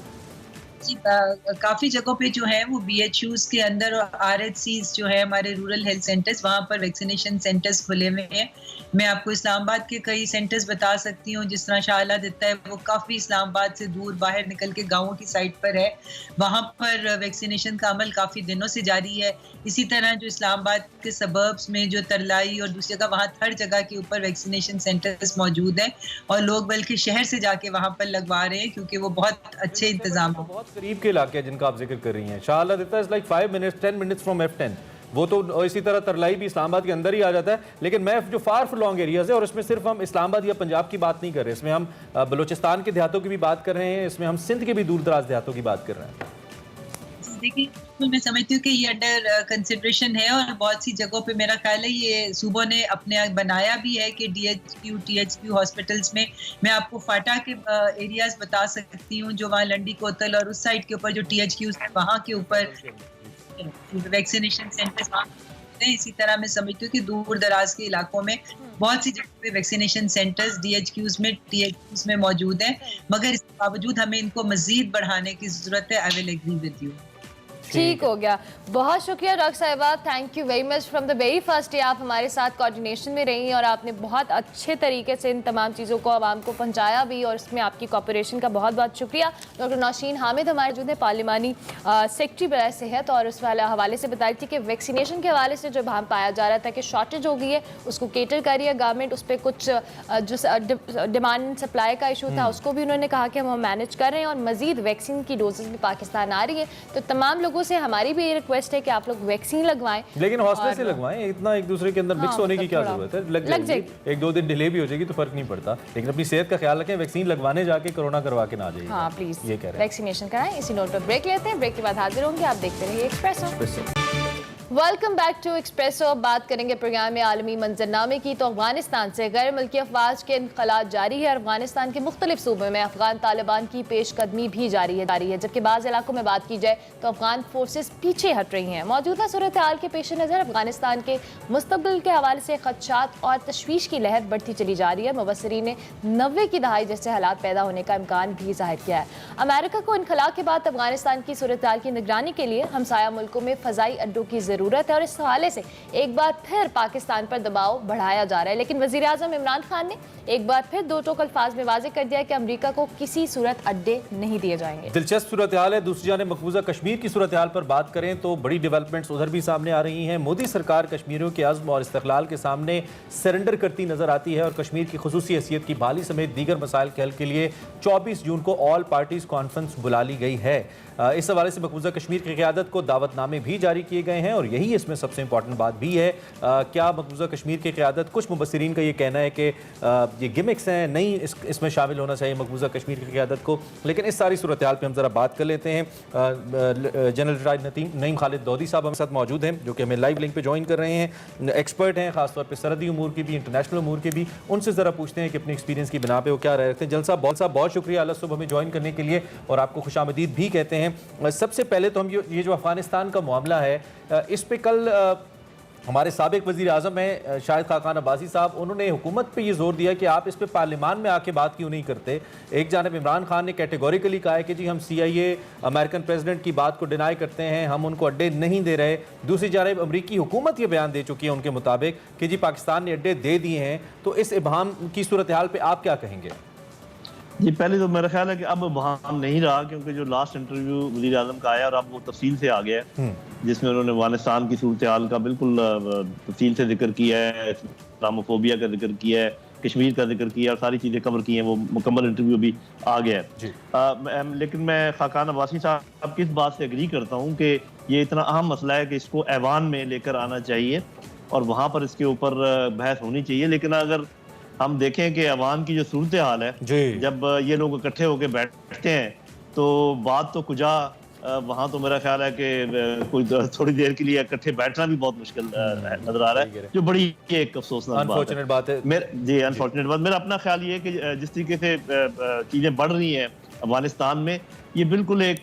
काफ़ी जगहों पे जो है वो BHUs के अंदर और RHCs जो है हमारे रूरल हेल्थ सेंटर्स, वहाँ पर वैक्सीनेशन सेंटर्स खुले हुए हैं। मैं आपको इस्लामाबाद के कई सेंटर्स बता सकती हूँ, जिस तरह शाहला देता है वो काफ़ी इस्लामाबाद से दूर बाहर निकल के गाँवों की साइड पर है, वहाँ पर वैक्सीनेशन का अमल काफ़ी दिनों से जारी है। इसी तरह जो इस्लामाबाद के सबर्ब्स में जो तरलाई और दूसरी जगह, वहाँ हर जगह के ऊपर वैक्सीनेशन सेंटर्स मौजूद हैं और लोग बल्कि शहर से जाके वहाँ पर लगवा रहे हैं, क्योंकि वो बहुत अच्छे इंतजाम हो। बहुत करीब के इलाके हैं जिनका आप जिक्र कर रही हैं, शाहला देता है like 5 minutes 10 minutes from F10, वो तो इसी तरह तरलाई भी इस्लामाबाद के अंदर ही आ जाता है। लेकिन मैं जो फार लॉन्ग एरियाज है, और इसमें सिर्फ हम इस्लामाबाद या पंजाब की बात नहीं कर रहे, इसमें हम बलूचिस्तान के देहातों की भी बात कर रहे हैं, इसमें हम सिंध के भी दूर दराज देहातों की बात कर रहे हैं। देखिए, मैं समझती हूँ कि ये अंडर कंसिडरेशन है और बहुत सी जगहों पे मेरा ख्याल है ये सूबों ने अपने बनाया भी है कि THQ हॉस्पिटल्स में, मैं आपको फाटा के एरियाज बता सकती हूँ जो वहाँ लंडी कोतल और उस साइड के ऊपर जो THQs है वहाँ के ऊपर वैक्सीनेशन सेंटर्स वहाँ हैं। इसी तरह मैं समझती हूँ कि दूर दराज के इलाकों में बहुत सी जगह पे वैक्सीनेशन सेंटर्स DHQs में THQs में मौजूद हैं, मगर इसके बावजूद हमें इनको मजीद बढ़ाने की जरूरत है। I will agree with you. ठीक हो गया, बहुत शुक्रिया डॉक्टर साहिबा, thank you very much. From the very first day आप हमारे साथ कोऑर्डिनेशन में रही और आपने बहुत अच्छे तरीके से इन तमाम चीज़ों को आवाम को पहुंचाया भी, और इसमें आपकी कोऑपरेशन का बहुत बहुत शुक्रिया। डॉक्टर नौशीन हामिद हमारे जो है पार्लिमानी सेक्रेटरी बराए सेहत, और उस वाले हवाले से बताई थी कि वैक्सीनेशन के हवाले से जो भाम पाया जा रहा था कि शॉर्टेज हो गई है, उसको केटर कर रही है गवर्नमेंट, उस पर कुछ जो डिमांड एंड सप्लाई का इशू था उसको भी उन्होंने कहा कि हम मैनेज कर रहे हैं और मजीद वैक्सीन की डोजेज भी पाकिस्तान आ रही है। तो तमाम लोगों से हमारी भी ये रिक्वेस्ट है कि आप लोग वैक्सीन लगवाएं, लेकिन हौसले से लगवाएं, इतना एक दूसरे के अंदर मिक्स होने की क्या जरूरत है, लग जाएगी, 1-2 दिन डिले भी हो जाएगी तो फर्क नहीं पड़ता, लेकिन अपनी सेहत का ख्याल रखें, वैक्सीन लगवाने जाके कोरोना करवा के ना जाइए। हाँ प्लीज, ये कह रहे हैं, वैक्सीनेशन कराएं। इसी नोट पर ब्रेक लेते हैं, ब्रेक के बाद हाजिर होंगे, आप देखते रहिए Expresso. Welcome back to Expresso. अब बात करेंगे प्रोग्राम में आलमी मंजरनामे की। तो अफगानिस्तान से गैर मुल्की अफवाज के इनखला जारी है। अफगानिस्तान के मुख्तलिफ सूबों में अफगान तालिबान की पेशकदमी भी जारी है, जबकि बाज़ इलाकों में बात की जाए तो अफगान फोर्सेस पीछे हट रही हैं। मौजूदा सूरत हाल के पेश नज़र अफगानिस्तान के मुस्तकबिल के हवाले से खदशात और तशवीश की लहर बढ़ती चली जा रही है। मुबस्सिरीन ने 90 की दहाई जैसे हालात पैदा होने का इम्कान भी जाहिर किया है। अमेरिका को इनखला के बाद अफगानिस्तान की सूरत हाल की निगरानी के लिए हमसाया मुल्कों में फ़ज़ाई अड्डों की ज़रूरत है और इस हवाले से एक बार फिर पाकिस्तान पर दबाव बढ़ाया जा रहा है। लेकिन वज़ीर आज़म इमरान खान ने एक बार फिर दो टोक अल्फाज में वाज़ेह कर दिया कि अमेरिका को किसी सूरत अड्डे नहीं दिए जाएंगे। दिलचस्प सूरत हाल है। दूसरी जानिब मकबूजा कश्मीर की सूरत हाल पर बात करें तो बड़ी डेवलपमेंट्स उधर भी सामने आ रही हैं। मोदी सरकार कश्मीरियों के अज़्म और इस्तक़लाल के सामने सरेंडर करती नजर आती है और कश्मीर की खुसूसी हैसियत की बहाली समेत दीगर मसाइल के हल के लिए 24 जून को ऑल पार्टीज कॉन्फ्रेंस बुला ली गई है। इस हवाले से मकबूजा कश्मीर की क़यादत को दावतनामे भी जारी किए गए हैं और यही इसमें सबसे इंपॉर्टेंट बात भी है। क्या मकबूजा कश्मीर की क़यादत, कुछ मुबस्सिरीन का ये कहना है कि ये गिमिक्स हैं, नहीं इसमें शामिल होना चाहिए मकबूजा कश्मीर की क़यादत को। लेकिन इस सारी सूरत हाल पर हम ज़रा बात कर लेते हैं। जनरल रिटायर्ड नईम खालिद दौदी साहब हमारे साथ मौजूद हैं, जो कि हमें लाइव लिंक पर ज्वाइन कर रहे हैं। एक्सपर्ट हैं ख़ासतौर पर सरहदी अमूर की भी, इंटरनेशनल अमूर के भी। उनसे ज़रा पूछते हैं कि अपने एक्सपीरियंस की बिना पे वो क्या रह रखते हैं। जल साहब बहुत शुक्रिया अल्लाह सुबह हमें ज्वाइन करने के लिए और आपको खुशामदीद भी कहते हैं। सबसे पहले तो हम ये जो अफगानिस्तान का मामला है, इस पे कल हमारे साबिक वज़ीर आज़म हैं शाहिद खाकान अब्बासी साहब, उन्होंने हुकूमत पे ये जोर दिया कि आप इस पे पार्लियामान में आके बात क्यों नहीं करते। एक जानब इमरान खान ने कैटेगोरिकली कहा है कि जी हम CIA अमेरिकन प्रेसिडेंट की बात को डिनाई करते हैं, हम उनको अड्डे नहीं दे रहे। दूसरी जानब अमरीकी हुकूमत ये बयान दे चुकी है उनके मुताबिक कि जी पाकिस्तान ने अड्डे दे दिए हैं। तो इस इबहम की सूरत हाल पर आप क्या कहेंगे? जी, पहले तो मेरा ख्याल है कि अब वहाँ नहीं रहा, क्योंकि जो लास्ट इंटरव्यू वज़ीर आज़म का आया और अब वो तफसील से आ गया है, जिसमें उन्होंने अफगानिस्तान की सूरत हाल का बिल्कुल तफसील से जिक्र किया है, इस्लामोफोबिया का जिक्र किया है, कश्मीर का जिक्र किया और सारी चीज़ें कवर की हैं। वो मुकम्मल इंटरव्यू भी आ गया है। लेकिन मैं खाकान अब्बासी साहब की इस बात से एग्री करता हूँ कि ये इतना अहम मसला है कि इसको ऐवान में लेकर आना चाहिए और वहाँ पर इसके ऊपर बहस होनी चाहिए। लेकिन अगर हम देखें कि अवाम की जो सूरत हाल है, जब ये लोग इकट्ठे होकर बैठते हैं तो बात तो कुजा वहाँ तो मेरा ख्याल है कि कोई थोड़ी देर के लिए इकट्ठे बैठना भी बहुत मुश्किल नजर आ रहा है, जो बड़ी एक अफसोसनाक बात है। अनफॉर्चुनेट बात। मेरा अपना ख्याल ये है कि जिस तरीके से चीज़ें बढ़ रही हैं अफगानिस्तान में, ये बिल्कुल एक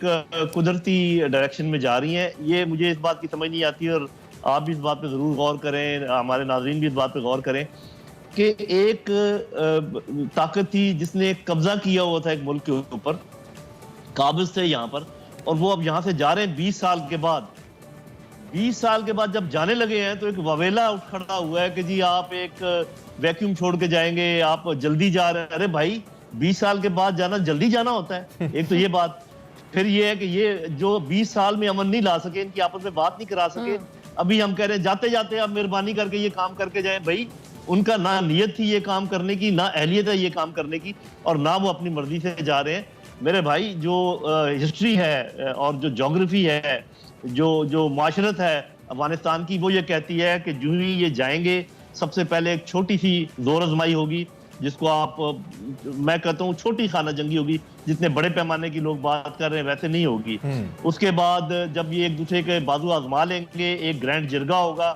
कुदरती डायरेक्शन में जा रही हैं। ये मुझे इस बात की समझ नहीं आती और आप भी इस बात पर ज़रूर गौर करें, हमारे नाज़रीन भी इस बात पर गौर करें कि एक ताकत थी जिसने कब्जा किया हुआ था एक मुल्क के ऊपर, काबिज से यहाँ पर, और वो अब यहाँ से जा रहे हैं 20 साल के बाद। 20 साल के बाद जब जाने लगे हैं तो एक ववेला उठ खड़ा हुआ है कि जी आप एक वैक्यूम छोड़ के जाएंगे, आप जल्दी जा रहे हैं। अरे भाई, 20 साल के बाद जाना जल्दी जाना होता है। एक तो ये बात। फिर ये है कि ये जो 20 साल में अमन नहीं ला सके, इनकी आपस में बात नहीं करा सके, अभी हम कह रहे हैं जाते जाते आप मेहरबानी करके ये काम करके जाए। भाई, उनका ना नियत थी ये काम करने की, ना अहलियत है ये काम करने की, और ना वो अपनी मर्जी से जा रहे हैं। मेरे भाई, जो हिस्ट्री है और जो जोग्राफी है, जो माशरत है अफगानिस्तान की, वो ये कहती है कि जो ही ये जाएंगे सबसे पहले एक छोटी सी जोर आजमाई होगी, जिसको आप मैं कहता हूँ छोटी खाना जंगी होगी, जितने बड़े पैमाने की लोग बात कर रहे हैं वैसे नहीं होगी। उसके बाद जब ये एक दूसरे के बाजू आजमा लेंगे, एक ग्रैंड जिरगा होगा,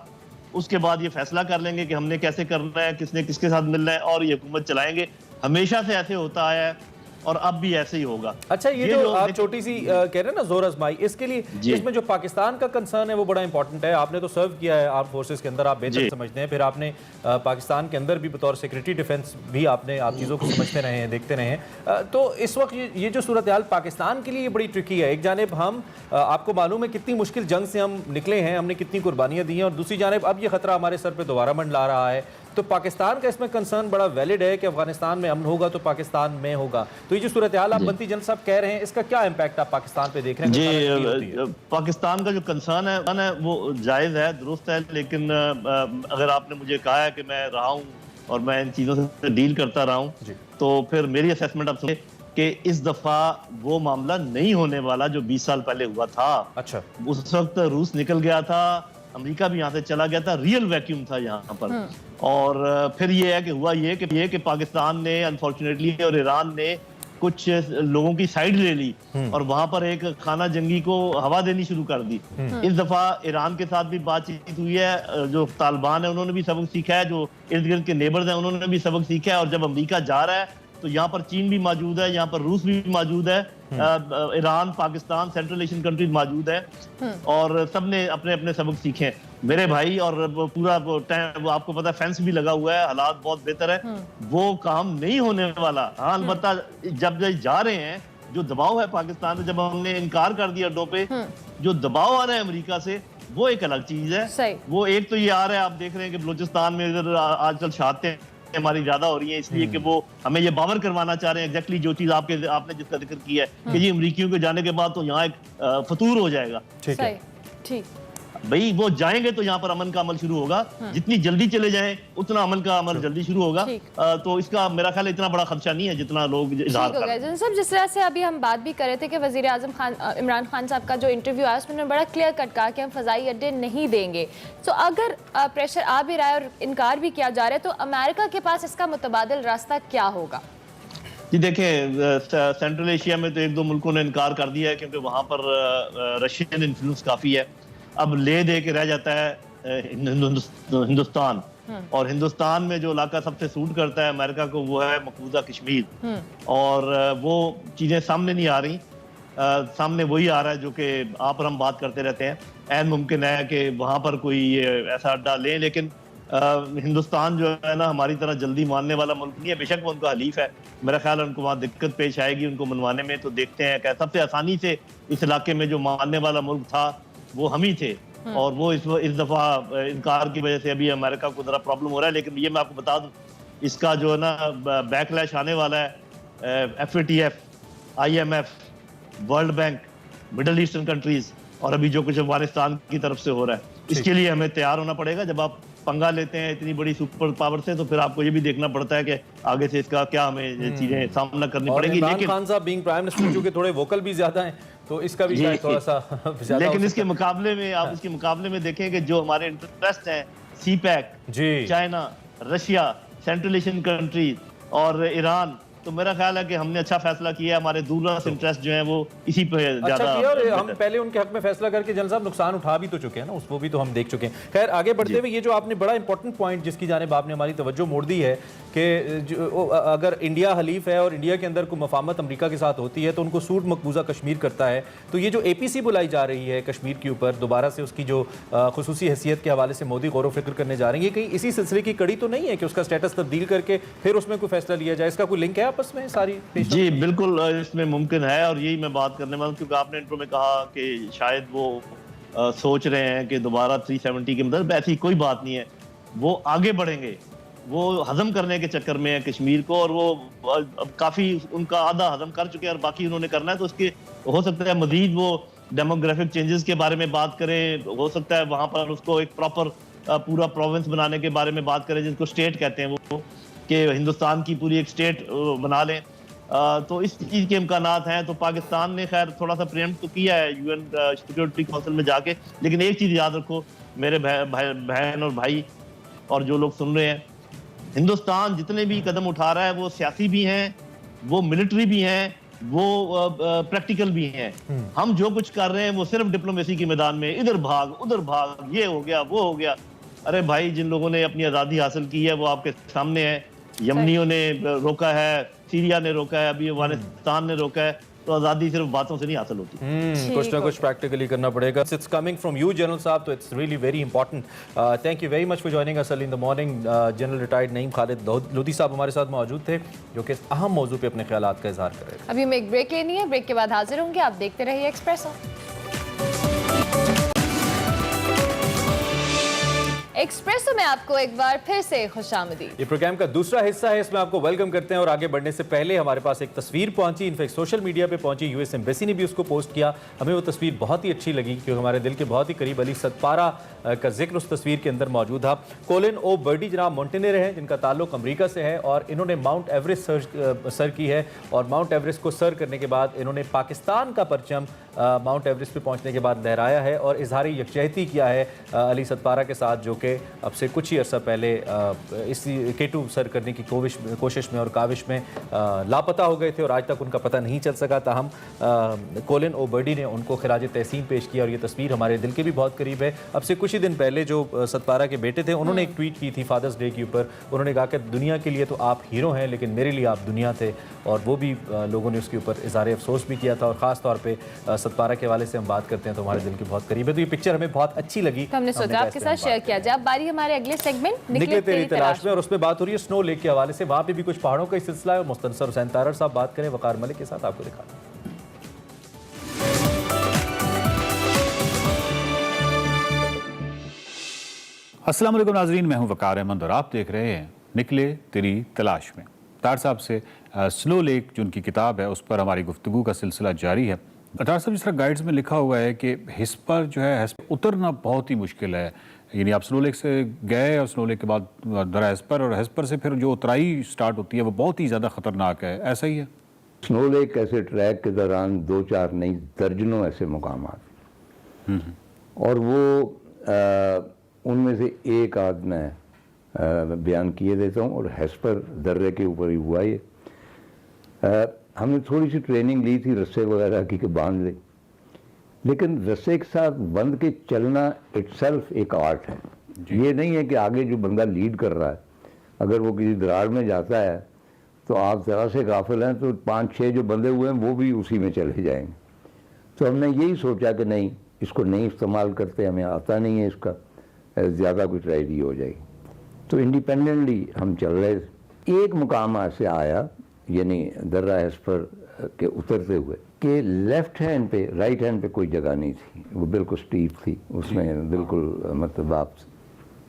उसके बाद ये फैसला कर लेंगे कि हमने कैसे करना है, किसने किसके साथ मिलना है, और ये हुकूमत चलाएंगे। हमेशा से ऐसे होता आया है और अब भी ऐसे ही होगा। अच्छा, ये जो आप छोटी सी कह रहे हैं ना जोर आजमाई, इसके लिए इसमें जो पाकिस्तान का कंसर्न है वो बड़ा इंपॉर्टेंट है। आपने तो सर्व किया है आर्म फोर्सेस के अंदर, आप बेहतर समझते हैं। फिर आपने पाकिस्तान के अंदर भी बतौर सिक्योरिटी डिफेंस भी आपने आप चीज़ों को समझते रहे हैं, देखते रहे हैं। तो इस वक्त ये जो सूरत हाल पाकिस्तान के लिए बड़ी ट्रिकी है। एक जानिब हम आपको मालूम है कितनी मुश्किल जंग से हम निकले हैं, हमने कितनी कुर्बानियाँ दी हैं, और दूसरी जानिब अब ये खतरा हमारे सर पर दोबारा मंडला रहा है। तो पाकिस्तान का इसमें कंसर्न बड़ा वैलिड है कि अफगानिस्तान में अमन होगा तो पाकिस्तान में होगा। तो ये जो सूरत हाल आप बंती जन साहब कह रहे हैं, इसका क्या इम्पैक्ट आप पाकिस्तान पे देख रहे हैं? जी, पाकिस्तान का जो कंसर्न है वो जायज़ है, दुरुस्त है, लेकिन अगर आपने मुझे कहा है कि मैं रहा हूँ और मैं इन चीज़ों से डील करता रहा हूँ, तो फिर मेरी असेसमेंट आप सुनिए कि इस दफ़ा वो मामला नहीं होने वाला जो 20 साल पहले हुआ था। अच्छा, उस वक्त रूस निकल गया था, अमेरिका भी यहाँ से चला गया था, रियल वैक्यूम था यहाँ पर। और फिर ये है कि हुआ ये कि पाकिस्तान ने अनफॉर्चुनेटली और ईरान ने कुछ लोगों की साइड ले ली और वहां पर एक खाना जंगी को हवा देनी शुरू कर दी। इस दफा ईरान के साथ भी बातचीत हुई है, जो तालिबान है उन्होंने भी सबक सीखा है, जो इर्द गिर्द के नेबर्स हैं उन्होंने भी सबक सीखा है। और जब अमेरिका जा रहा है तो यहाँ पर चीन भी मौजूद है, यहाँ पर रूस भी मौजूद है, Iran, Pakistan, central Asian countries मौजूद है, और सबने अपने अपने सबक सीखे मेरे भाई। और पूरा टाइम आपको पता है फेंस भी लगा हुआ है, हालात बहुत बेहतर है, वो काम नहीं होने वाला। हाँ, अलबत्ता जब जा रहे हैं, जो दबाव है पाकिस्तान में, जब हमने इनकार कर दिया अड्डों पे, जो दबाव आ रहा है अमेरिका से, वो एक अलग चीज है। वो एक तो ये आ रहा है, आप देख रहे हैं कि बलूचिस्तान में इधर आजकल शहादतें हमारी ज्यादा हो रही है, इसलिए कि वो हमें ये बावर करवाना चाह रहे हैं एग्जैक्टली जो चीज आपने जिसका जिक्र किया है कि जी अमरीकियों के जाने के बाद तो यहाँ एक फतूर हो जाएगा। ठीक है, ठीक भाई, वो जाएंगे तो यहाँ पर अमन का अमल शुरू होगा, जितनी जल्दी चले जाएं उतना अमन का अमल जल्दी शुरू होगा। तो इसका मेरा ख्याल इतना बड़ा खदशा नहीं है जितना लोग इज़हार कर रहे हैं। जिस तरह से अभी हम बात भी कर रहे थे कि वज़ीर आज़म इमरान खान साहब का जो इंटरव्यू आया उसमें बड़ा क्लियर कट कहा कि हम फ़ज़ाई अड्डे नहीं देंगे। तो अगर प्रेशर आ भी रहा है और इनकार भी किया जा रहा है, तो अमेरिका के पास इसका मुतबादिल रास्ता क्या होगा? जी देखें, सेंट्रल एशिया में तो एक दो मुल्कों ने इनकार कर दिया है क्योंकि वहाँ पर रशियन इन्फ्लुएंस काफ़ी है। अब ले दे के रह जाता है हिंदुस्तान, और हिंदुस्तान में जो इलाका सबसे सूट करता है अमेरिका को वो है मकबूजा कश्मीर, और वो चीज़ें सामने नहीं आ रही। सामने वही आ रहा है जो कि आप और हम बात करते रहते हैं। ऐन मुमकिन है कि वहाँ पर कोई ऐसा अड्डा लें, लेकिन हिंदुस्तान जो है ना हमारी तरह जल्दी मानने वाला मुल्क नहीं है। बेशक वो उनका हलीफ है, मेरा ख्याल है उनको वहाँ दिक्कत पेश आएगी उनको मनवाने में। तो देखते हैं कि सबसे आसानी से इस इलाके में जो मानने वाला मुल्क था वो हम ही थे, और वो इस दफ़ा इनकार की वजह से अभी अमेरिका को ज़रा प्रॉब्लम हो रहा है। लेकिन ये मैं आपको बता दूँ, इसका जो है ना बैकलैश आने वाला है FATF, IMF, world bank, middle eastern countries, और अभी जो कुछ अफगानिस्तान की तरफ से हो रहा है, इसके लिए हमें तैयार होना पड़ेगा। जब आप पंगा लेते हैं इतनी बड़ी सुपर पावर से, तो फिर आपको ये भी देखना पड़ता है कि आगे से इसका क्या हमें चीजें सामना करनी पड़ेंगी। लेकिन खान साहब बीइंग प्राइम मिनिस्टर चूंकि थोड़े वोकल भी ज्यादा हैं, तो इसका भी शायद थोड़ा सा ज्यादा। लेकिन इसके मुकाबले में आप इसके मुकाबले में देखें कि जो हमारे इंटरेस्ट हैं, CPEC, China, Russia, central Asian countries और ईरान, तो मेरा ख्याल है कि हमने अच्छा फैसला किया है। हमारे दूरदराज इंटरेस्ट जो है वो इसी पे ज्यादा किया, और हम पहले उनके हक में फैसला करके जनरल साहब नुकसान उठा भी तो चुके हैं ना, वो भी तो हम देख चुके हैं। खैर आगे बढ़ते हुए ये जो आपने बड़ा इंपॉर्टेंट पॉइंट जिसकी जानिब आपने हमारी तवज्जो मोड़ दी है कि अगर इंडिया हलीफ है और इंडिया के अंदर कोई मफामत अमेरिका के साथ होती है तो उनको सूट मकबूजा कश्मीर करता है, तो ये जो APC बुलाई जा रही है कश्मीर के ऊपर दोबारा से उसकी जो खुसूसी हैसियत के हवाले से मोदी गौर व फिक्र करने जा रहे हैं, ये कहीं इसी सिलसिले की कड़ी तो नहीं है कि उसका स्टेटस तब्दील करके फिर उसमें कोई फैसला लिया जाए? इसका कोई लिंक है आपस में सारी? जी बिल्कुल, इसमें मुमकिन है, और यही मैं बात करने वाला हूँ, क्योंकि आपने इंट्रो में कहा कि शायद वो सोच रहे हैं कि दोबारा 370 के मतलब ऐसी कोई बात नहीं है। वो आगे बढ़ेंगे, वो हजम करने के चक्कर में है कश्मीर को, और वो अब काफी उनका आधा हजम कर चुके हैं और बाकी उन्होंने करना है। तो उसके हो सकता है मजीद वो डेमोग्राफिक चेंजेस के बारे में बात करें, हो सकता है वहां पर उसको एक प्रॉपर पूरा प्रोविंस बनाने के बारे में बात करें, जिसको स्टेट कहते हैं वो, कि हिंदुस्तान की पूरी एक स्टेट बना लें। तो इस चीज़ के इम्कानात हैं। तो पाकिस्तान ने खैर थोड़ा सा प्रेम्प्ट तो किया है UN सिक्योरिटी काउंसिल में जाके, लेकिन एक चीज़ याद रखो मेरे बहन और भाई और जो लोग सुन रहे हैं, हिंदुस्तान जितने भी कदम उठा रहा है वो सियासी भी हैं, वो मिलिट्री भी हैं, वो प्रैक्टिकल भी हैं। हम जो कुछ कर रहे हैं वो सिर्फ डिप्लोमेसी के मैदान में इधर भाग उधर भाग, ये हो गया वो हो गया। अरे भाई, जिन लोगों ने अपनी आज़ादी हासिल की है वो आपके सामने है। यमनियों ने रोका है, सीरिया ने रोका है, अभी अफगानिस्तान ने रोका है। तो आज़ादी सिर्फ बातों से नहीं हासिल होती, कुछ ना कुछ प्रैक्टिकली करना पड़ेगा। It's coming from you general साहब, तो it's really very important. Thank you very much for joining us early in the morning. General retired Naeem Khalid Lodhi साहब हमारे साथ मौजूद थे, जो कि अहम मौजू पे अपने ख्यालात का इजहार कर रहे थे। अभी हमें एक ब्रेक लेनी है, ब्रेक के बाद हाजिर होंगे। आप देखते रहिए एक्सप्रेसो। एक्सप्रेसो में आपको एक बार फिर से खुशामदीद। ये प्रोग्राम का दूसरा हिस्सा है, इसमें आपको वेलकम करते हैं। और आगे बढ़ने से पहले हमारे पास एक तस्वीर पहुंची, इनफैक्ट सोशल मीडिया पे पहुंची, US एम्बेसी ने भी उसको पोस्ट किया। हमें वो तस्वीर बहुत ही अच्छी लगी क्योंकि हमारे दिल के बहुत ही करीब अली सतपारा का जिक्र उस तस्वीर के अंदर मौजूद था। कोलिन ओ बर्डी जनाब मोंटेनेर हैं जिनका ताल्लुक अमेरिका से है, और इन्होंने माउंट एवरेस्ट सर की है, और माउंट एवरेस्ट को सर करने के बाद इन्होंने पाकिस्तान का परचम माउंट एवरेस्ट पे पहुंचने के बाद लहराया है और इजहार यकजहती किया है अली सतपारा के साथ, जो कि अब से कुछ ही अर्सा पहले इस K2 सर करने की कोशिश में और काविश में लापता हो गए थे और आज तक उनका पता नहीं चल सका। ताहम कोलिन ओ बर्डी ने उनको खिराज तहसीन पेश किया, और ये तस्वीर हमारे दिल के भी बहुत करीब है। अब से कुछ ही दिन पहले जो सतपारा के बेटे थे उन्होंने एक ट्वीट की थी फादर्स डे के ऊपर। उन्होंने कहा कि दुनिया के लिए तो आप हीरो हैं, लेकिन मेरे लिए आप दुनिया थे, और वो भी लोगों ने उसके ऊपर इज़हार अफसोस भी किया था। और ख़ास तौर पर सतपारा के हवाले से हम बात करते हैं तो हमारे दिल के बहुत करीब है। तो ये पिक्चर हमें बहुत अच्छी लगी, तो हमने सोचा आपके साथ शेयर किया जाए। बारी हमारे अगले सेगमेंट निकले तेरी तलाश में, और उसमें बात हो रही है स्नो लेक के हवाले से। वहाँ पे भी कुछ पहाड़ों का सिलसिला है और मुस्तनसर हुसैन तारड़ साहब बात करें वकार मलिक के साथ, आपको दिखाते हैं। अस्सलाम वालेकुम नाज़रीन, मैं हूं वकार अहमद और आप देख रहे हैं निकले तेरी तलाश में। तार साहब से स्नो लेक जो उनकी किताब है उस पर हमारी गुफ्तगू का सिलसिला जारी है। तार साहब, जिस तरह गाइड्स में लिखा हुआ है कि हिस्पर जो है उतरना बहुत ही मुश्किल है, यानी आप स्नो लेक से गए और स्नो लेक के बाद दरा हेस्पर, और हेस्पर से फिर जो उतराई स्टार्ट होती है वो बहुत ही ज़्यादा ख़तरनाक है, ऐसा ही है? स्नो लेक ऐसे ट्रैक के दौरान 2-4 नहीं दर्जनों ऐसे मकाम और वो उनमें से एक आध मैं बयान किए देता हूँ, और हेस्पर दर्रे के ऊपर ही हुआ ये। हमने थोड़ी सी ट्रेनिंग ली थी रस्से वगैरह की कि बांध ले, लेकिन रस्से के साथ बंध के चलना इटसेल्फ एक आर्ट है। ये नहीं है कि आगे जो बंदा लीड कर रहा है अगर वो किसी दरार में जाता है तो आप ज़रा से गाफिल हैं तो 5-6 जो बंदे हुए हैं वो भी उसी में चले जाएंगे। तो हमने यही सोचा कि नहीं, इसको नहीं इस्तेमाल करते, हमें आता नहीं है इसका, ज़्यादा कोई ट्रेजेडी हो जाएगी। तो इंडिपेंडेंटली हम चल रहे। एक मुकाम ऐसे आया, यानी दर्रा हेस्पर के उतरते हुए, कि लेफ्ट हैंड पे, राइट हैंड पे कोई जगह नहीं थी, वो बिल्कुल स्टीप थी, उसमें बिल्कुल मतलब आप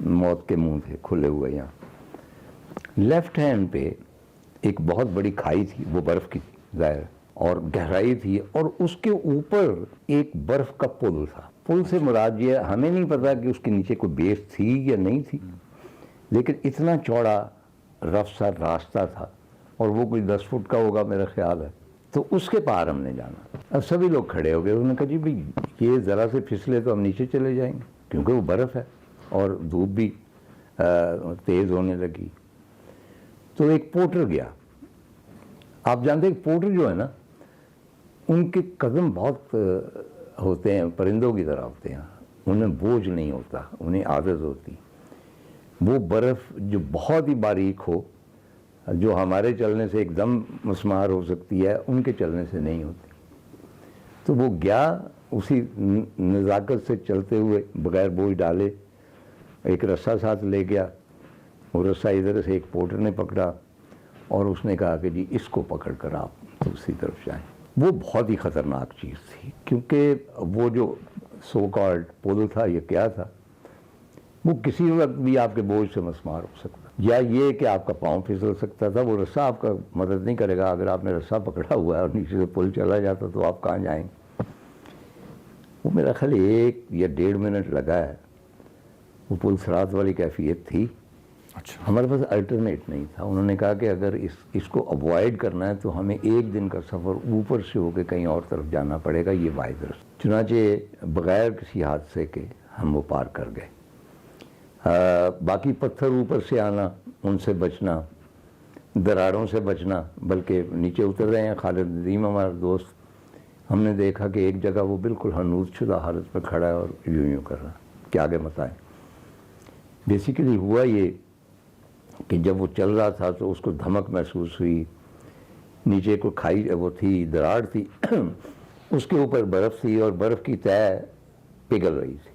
मौत के मुंह थे खुले हुए। यहाँ लेफ्ट हैंड पे एक बहुत बड़ी खाई थी, वो बर्फ़ की थी ज़ाहिर, और गहराई थी, और उसके ऊपर एक बर्फ़ का पुल था। पुल से मुराद ये, हमें नहीं पता कि उसके नीचे कोई बेस थी या नहीं थी, लेकिन इतना चौड़ा रफ सा रास्ता था, और वो कोई 10 फुट का होगा मेरा ख्याल है। तो उसके पार हमने जाना। अब सभी लोग खड़े हो गए, उन्होंने कहा जी भाई ये ज़रा से फिसले तो हम नीचे चले जाएंगे, क्योंकि वो बर्फ़ है और धूप भी तेज़ होने लगी। तो एक पोर्टर गया। आप जानते हैं पोर्टर जो है ना, उनके कदम बहुत होते हैं, परिंदों की तरह होते हैं, उन्हें बोझ नहीं होता, उन्हें आदत होती। वो बर्फ़ जो बहुत ही बारीक हो, जो हमारे चलने से एकदम मस्मार हो सकती है, उनके चलने से नहीं होती। तो वो गया उसी नज़ाकत से चलते हुए, बग़ैर बोझ डाले, एक रस्सा साथ ले गया। वो रस्सा इधर से एक पोर्टर ने पकड़ा और उसने कहा कि जी इसको पकड़ कर आप दूसरी तरफ जाएं। वो बहुत ही ख़तरनाक चीज़ थी, क्योंकि वो जो सो कॉल्ड पुल था, ये क्या था, वो किसी वक्त भी आपके बोझ से मस्मार हो सकता, या ये कि आपका पाँव फिसल सकता था। वो रस्सा आपका मदद नहीं करेगा। अगर आपने रस्सा पकड़ा हुआ है और नीचे से पुल चला जाता तो आप कहाँ जाएंगे। वो मेरा ख्याल 1 या 1.5 मिनट लगा है। वो पुल सरात वाली कैफियत थी। अच्छा, हमारे पास अल्टरनेट नहीं था। उन्होंने कहा कि अगर इसको अवॉइड करना है तो हमें 1 दिन का सफ़र ऊपर से होकर कहीं और तरफ जाना पड़ेगा, ये वाहिद रास्ता। चुनांचे बग़ैर किसी हादसे के हम वो पार कर गए। बाकी पत्थर ऊपर से आना, उनसे बचना, दरारों से बचना, बल्कि नीचे उतर रहे हैं खालिद नदीम हमारा दोस्त, हमने देखा कि एक जगह वो बिल्कुल हनूद शुदा हालत में खड़ा है और यूं कर रहा। क्या आगे बताएं। बेसिकली हुआ ये कि जब वो चल रहा था तो उसको धमक महसूस हुई। नीचे को खाई वो थी, दरार थी, उसके ऊपर बर्फ़ थी और बर्फ़ की तह पिघल रही थी।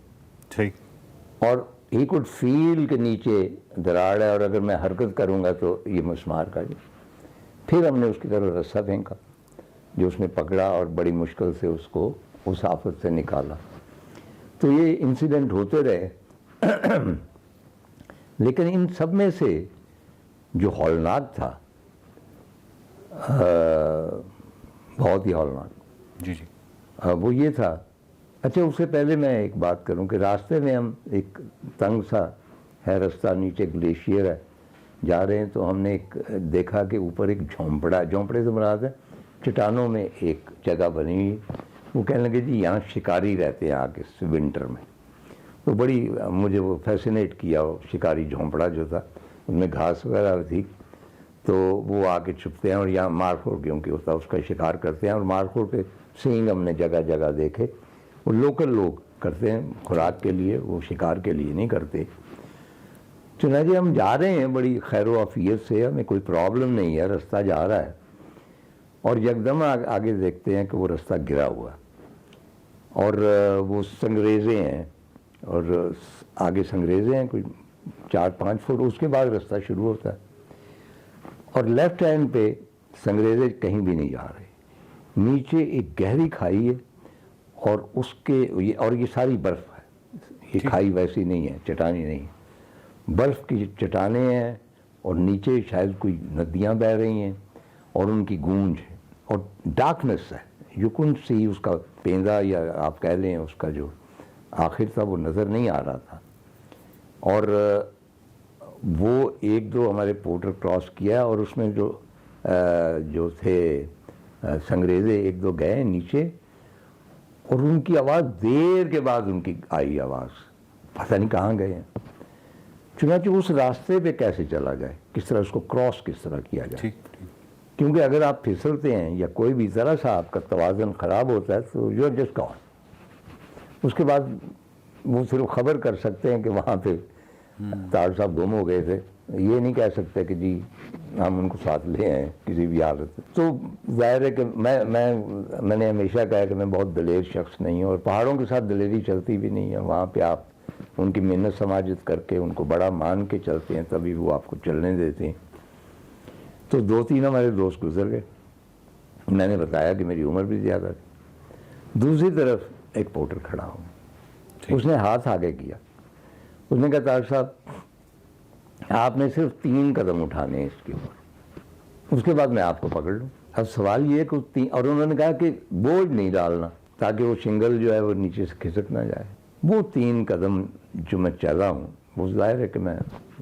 ठीक। और ही कुड फील के नीचे दरार है और अगर मैं हरकत करूँगा तो ये मस्मार का। फिर हमने उसकी तरफ रस्सा फेंका जो उसने पकड़ा और बड़ी मुश्किल से उसको उस आफत से निकाला। तो ये इंसिडेंट होते रहे। लेकिन इन सब में से जो हौलनाक था, बहुत ही हौलनाक, जी जी, वो ये था। अच्छा, उससे पहले मैं एक बात करूं कि रास्ते में हम एक तंग सा है रास्ता, नीचे ग्लेशियर है, जा रहे हैं तो हमने एक देखा कि ऊपर एक झोंपड़े से मुराद है चट्टानों में एक जगह बनी हुई। वो कहने लगे जी यहाँ शिकारी रहते हैं आके विंटर में। तो बड़ी मुझे वो फैसिनेट किया। वो शिकारी झोंपड़ा जो था उनमें घास वगैरह थी, तो वो आके छुपते हैं और यहाँ मारखोर क्योंकि होता है उसका शिकार करते हैं। और मारखोर के सींग हमने जगह जगह देखे। वो लोकल लोग करते हैं खुराक के लिए, वो शिकार के लिए नहीं करते। चुनांचे हम जा रहे हैं बड़ी खैर आफियत से, हमें कोई प्रॉब्लम नहीं है, रास्ता जा रहा है। और यकदम आगे देखते हैं कि वो रास्ता गिरा हुआ और वो संगरेज़े हैं और आगे संगरेज़े हैं कोई 4-5 फुट, उसके बाद रास्ता शुरू होता है। और लेफ्ट हैंड पे संगरेज़े कहीं भी नहीं जा रहे। नीचे एक गहरी खाई है और ये सारी बर्फ़ है। ये खाई वैसी नहीं है, चट्टानी नहीं है, बर्फ़ की चट्टानें हैं और नीचे शायद कोई नदियाँ बह रही हैं और उनकी गूंज है और डार्कनेस है। यू कुडंट सी उसका पेंदा या आप कह लें उसका जो आखिर था वो नज़र नहीं आ रहा था। और वो 1-2 हमारे पोर्टर क्रॉस किया और उसमें जो थे संगरेज़े 1-2 गए नीचे और उनकी आवाज़ देर के बाद उनकी आई आवाज़, पता नहीं कहाँ गए हैं। चुनांचे उस रास्ते पे कैसे चला जाए, किस तरह उसको क्रॉस किस तरह किया जाए। ठीक। क्योंकि अगर आप फिसलते हैं या कोई भी ज़रा सा आपका तवाज़ुन ख़राब होता है तो यू आर जस्ट गॉन। उसके बाद वो सिर्फ खबर कर सकते हैं कि वहाँ पे तार साहब गुम हो गए थे, ये नहीं कह सकते कि जी हम उनको साथ ले आए किसी भी हालत में। तो जाहिर है कि मैंने हमेशा कहा कि मैं बहुत दलेर शख्स नहीं हूँ, और पहाड़ों के साथ दलेरी चलती भी नहीं है। वहाँ पे आप उनकी मेहनत समाजित करके उनको बड़ा मान के चलते हैं, तभी वो आपको चलने देते हैं। तो 2-3 हमारे दोस्त गुजर गए। मैंने बताया कि मेरी उम्र भी ज़्यादा थी। दूसरी तरफ एक पोर्टर खड़ा हूँ, उसने हाथ आगे किया, उसने कहा तार साहब आपने सिर्फ 3 कदम उठाने हैं इसके ऊपर, उसके बाद मैं आपको पकड़ लूँ। अब सवाल ये कि और उन्होंने कहा कि बोझ नहीं डालना ताकि वो शिंगल जो है वो नीचे से खिसक ना जाए। वो 3 कदम जो मैं चला हूँ, वो जाहिर है कि मैं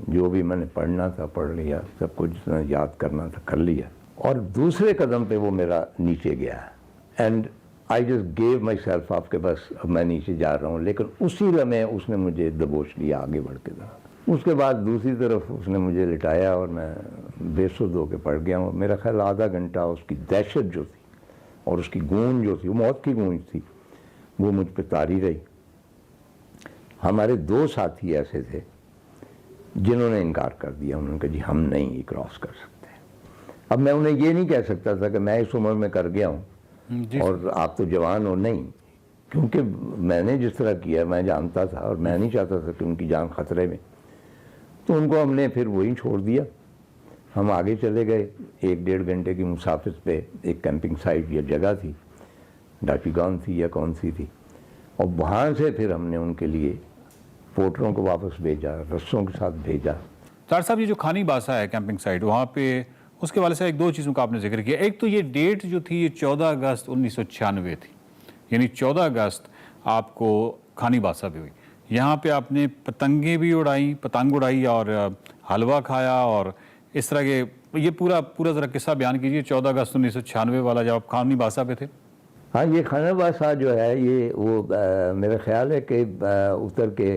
जो भी मैंने पढ़ना था पढ़ लिया, सब कुछ जितना याद करना था कर लिया, और दूसरे कदम पे वो मेरा नीचे गया and I just gave my self आपके बस अब मैं नीचे जा रहा हूँ। लेकिन उसी लम्हे उसने मुझे दबोच लिया आगे बढ़ के था। उसके बाद दूसरी तरफ उसने मुझे लिटाया और मैं बेसुध होकर पड़ गया हूँ। मेरा ख्याल आधा घंटा उसकी दहशत जो थी और उसकी गूंज जो थी, वो मौत की गूंज थी, वो मुझ पर तारी रही। हमारे 2 साथी ऐसे थे जिन्होंने इनकार कर दिया। उन्होंने कहा जी हम नहीं क्रॉस कर सकते। अब मैं उन्हें ये नहीं कह सकता था कि मैं इस उम्र में कर गया हूँ और आप तो जवान हो, नहीं, क्योंकि मैंने जिस तरह किया मैं जानता था और मैं नहीं चाहता था कि उनकी जान खतरे में। तो उनको हमने फिर वही छोड़ दिया। हम आगे चले गए। 1-1.5 घंटे की मुसाफिर पे एक कैंपिंग साइट या जगह थी, डाचीगांव थी या कौन सी थी, और वहाँ से फिर हमने उनके लिए पोर्टरों को वापस भेजा, रस्सों के साथ भेजा। तार साहब, ये जो खानी बासा है कैंपिंग साइट, वहाँ पे उसके वाले से 1-2 चीज़ों का आपने जिक्र किया। एक तो ये डेट जो थी ये 14 अगस्त 1996 थी, यानी 14 अगस्त आपको खानी बासा भी हुई। यहाँ पे आपने पतंगें भी उड़ाई, पतंग उड़ाई और हलवा खाया और इस तरह के, ये पूरा ज़रा किस्सा बयान कीजिए 14 अगस्त 1996 वाला जब आप खानी बासा पे थे। हाँ, ये खाना बासा जो है ये वो मेरा ख्याल है कि उत्तर के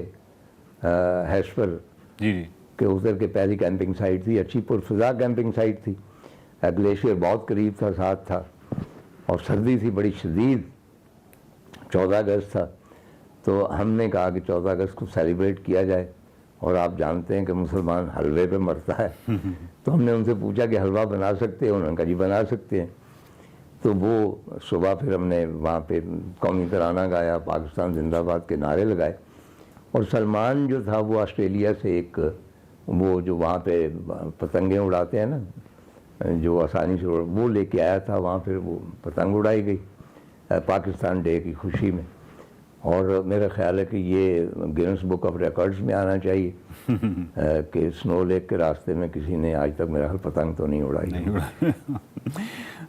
हैशपर जी के उत्तर के पहली कैंपिंग साइट थी। अच्छी पुरफिजा कैंपिंग साइट थी। ग्लेशियर बहुत करीब था, साथ था, और सर्दी थी बड़ी शदीद। 14 अगस्त था, तो हमने कहा कि 14 अगस्त को सेलिब्रेट किया जाए। और आप जानते हैं कि मुसलमान हलवे पे मरता है। तो हमने उनसे पूछा कि हलवा बना सकते हैं? उन्होंने कहा जी बना सकते हैं। तो वो सुबह फिर हमने वहाँ पे कौमी तराना गाया, पाकिस्तान जिंदाबाद के नारे लगाए। और सलमान जो था वो ऑस्ट्रेलिया से एक वो जो वहाँ पे पतंगें उड़ाते हैं ना, जो आसानी से वो लेके आया था। वहाँ फिर वो पतंग उड़ाई गई पाकिस्तान डे की खुशी में। और मेरा ख्याल है कि ये गिनेस बुक ऑफ रिकॉर्ड्स में आना चाहिए कि स्नो लेक के रास्ते में किसी ने आज तक मेरा ख्याल पतंग तो नहीं उड़ाई।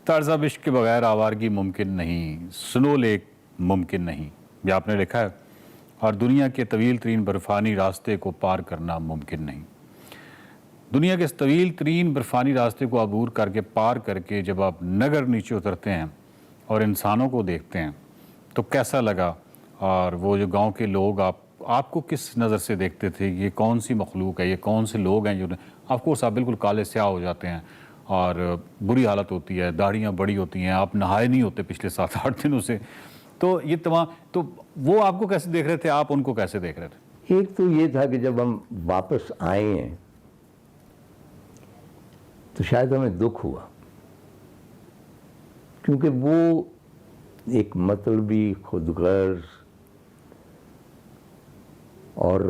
तार साहब, इश्क के बगैर आवारगी मुमकिन नहीं, स्नो लेक मुमकिन नहीं, ये आपने लिखा है। और दुनिया के तवील तरीन बर्फ़ानी रास्ते को पार करना मुमकिन नहीं। दुनिया के इस तवील तरीन बर्फ़ानी रास्ते को अबूर करके पार करके जब आप नगर नीचे उतरते हैं और इंसानों को देखते हैं तो कैसा लगा? और वो जो गांव के लोग आपको किस नज़र से देखते थे? ये कौन सी मखलूक है, ये कौन से लोग हैं? जो ऑफकोर्स आप बिल्कुल काले स्याह हो जाते हैं और बुरी हालत होती है, दाढ़ियाँ बड़ी होती हैं, आप नहाए नहीं होते पिछले 7-8 दिनों से। तो ये तमाम, तो वो आपको कैसे देख रहे थे, आप उनको कैसे देख रहे थे? एक तो ये था कि जब हम वापस आए हैं तो शायद हमें दुख हुआ, क्योंकि वो एक मतलबी, खुदगर्ज और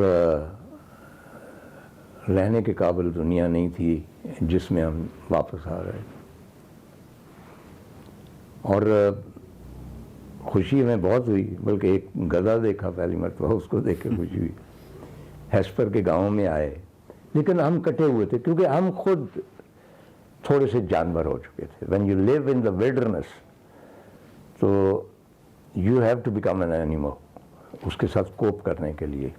रहने के काबिल दुनिया नहीं थी जिसमें हम वापस आ रहे। और खुशी हमें बहुत हुई, बल्कि एक गधा देखा पहली मरतबा, उसको देख के खुशी हुई। हैशपर के गांव में आए, लेकिन हम कटे हुए थे क्योंकि हम खुद थोड़े से जानवर हो चुके थे। When you live in the wilderness तो you have to become an animal, उसके साथ कोप करने के लिए।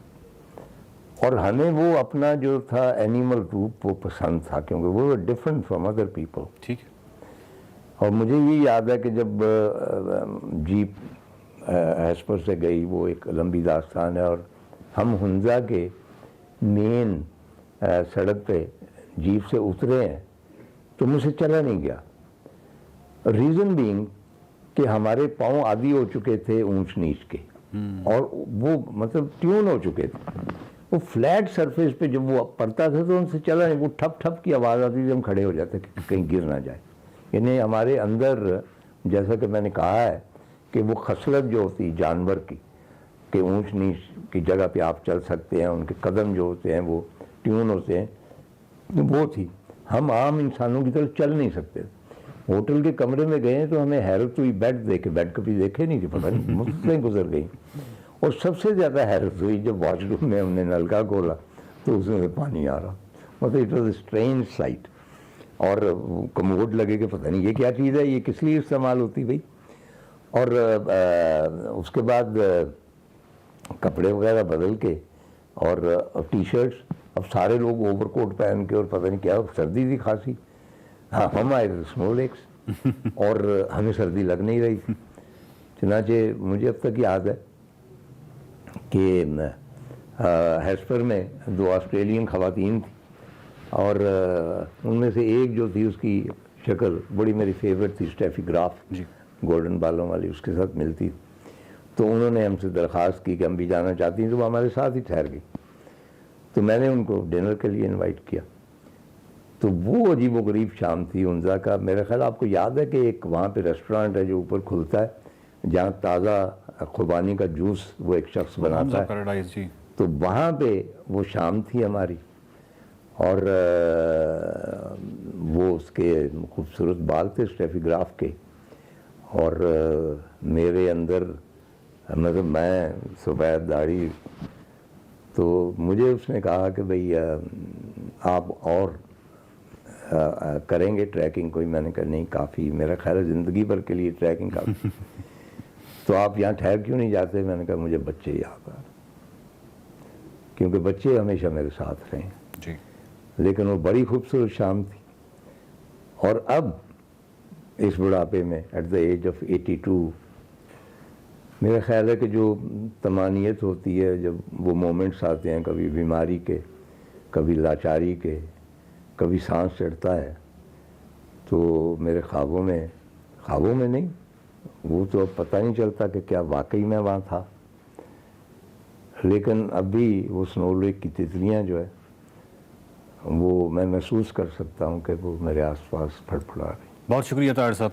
और हमें वो अपना जो था एनिमल रूप वो पसंद था, क्योंकि वो were different from other people. ठीक है। और मुझे ये याद है कि जब जीप हैशपर से गई, वो एक लंबी दास्तान है, और हम हुंजा के मेन सड़क पे जीप से उतरे हैं तो मुझसे चला नहीं गया। रीज़न बीइंग कि हमारे पाँव आदी हो चुके थे ऊंच नीच के, और वो मतलब ट्यून हो चुके थे। वो फ्लैट सरफेस पे जब वो पड़ता था तो उनसे चला नहीं, वो ठप ठप की आवाज़ आती थी, हम खड़े हो जाते कि कहीं गिर ना जाए। यानी हमारे अंदर, जैसा कि मैंने कहा है कि वो खसलत जो होती जानवर की, कि ऊंच नीच की जगह पे आप चल सकते हैं, उनके कदम जो होते हैं वो ट्यून होते हैं, वो थी। हम आम इंसानों की तरह चल नहीं सकते। होटल के कमरे में गए तो हमें हैरत हुई, बेड देखे, बेड कभी देखे नहीं थे, पता नहीं मुश्किलें गुजर गई। और सबसे ज़्यादा हैरत हुई जब वॉशरूम में हमने नलका खोला तो उसमें से पानी आ रहा। मतलब इट वॉज स्ट्रेंज साइट। और कमोड लगे कि पता नहीं ये क्या चीज़ है, ये किस लिए इस्तेमाल होती भाई। और उसके बाद कपड़े वगैरह बदल के और टी शर्ट्स, अब सारे लोग ओवरकोट पहन के, और पता नहीं क्या सर्दी थी खासी। हाँ, हम आए थे स्नो लेक्स और हमें सर्दी लग नहीं रही थी। चनाचे मुझे अब तक याद है कि हेस्पर में 2 ऑस्ट्रेलियन ख़वातीन थी और उनमें से एक जो थी उसकी शक्ल बड़ी मेरी फेवरेट थी, स्टेफी ग्राफ, गोल्डन बालों वाली, उसके साथ मिलती। तो उन्होंने हमसे दरख्वास्त की कि हम भी जाना चाहती हैं, तो वो हमारे साथ ही ठहर गई। तो मैंने उनको डिनर के लिए इनवाइट किया। तो वो अजीब व गरीब शाम थी उनजा का। मेरे ख्याल आपको याद है कि एक वहाँ पे रेस्टोरेंट है जो ऊपर खुलता है, जहाँ ताज़ा खुबानी का जूस वो एक शख्स बनाता है, पैराडाइज जी। तो वहाँ पे वो शाम थी हमारी। और वो उसके खूबसूरत बाल थे स्टेफी ग्राफ के, और मेरे अंदर मतलब मैं सफ़ेद दाढ़ी। तो मुझे उसने कहा कि भाई आप और करेंगे ट्रैकिंग कोई? मैंने कहा नहीं, काफ़ी, मेरा ख्याल है ज़िंदगी भर के लिए ट्रैकिंग काफ़ी। तो आप यहाँ ठहर क्यों नहीं जाते? मैंने कहा मुझे बच्चे याद आ, क्योंकि बच्चे हमेशा मेरे साथ रहे जी। लेकिन वो बड़ी खूबसूरत शाम थी। और अब इस बुढ़ापे में एट द एज ऑफ 82 मेरा ख्याल है कि जो तमानियत होती है, जब वो मोमेंट्स आते हैं, कभी बीमारी के, कभी लाचारी के, कभी सांस चढ़ता है, तो मेरे ख्वाबों में नहीं, वो तो अब पता नहीं चलता कि क्या वाकई में वहाँ था। लेकिन अभी वो स्नो लेक की तितलियाँ जो है वो मैं महसूस कर सकता हूँ कि वो मेरे आसपास फड़फड़ा रही। बहुत शुक्रिया ताहिर साहब,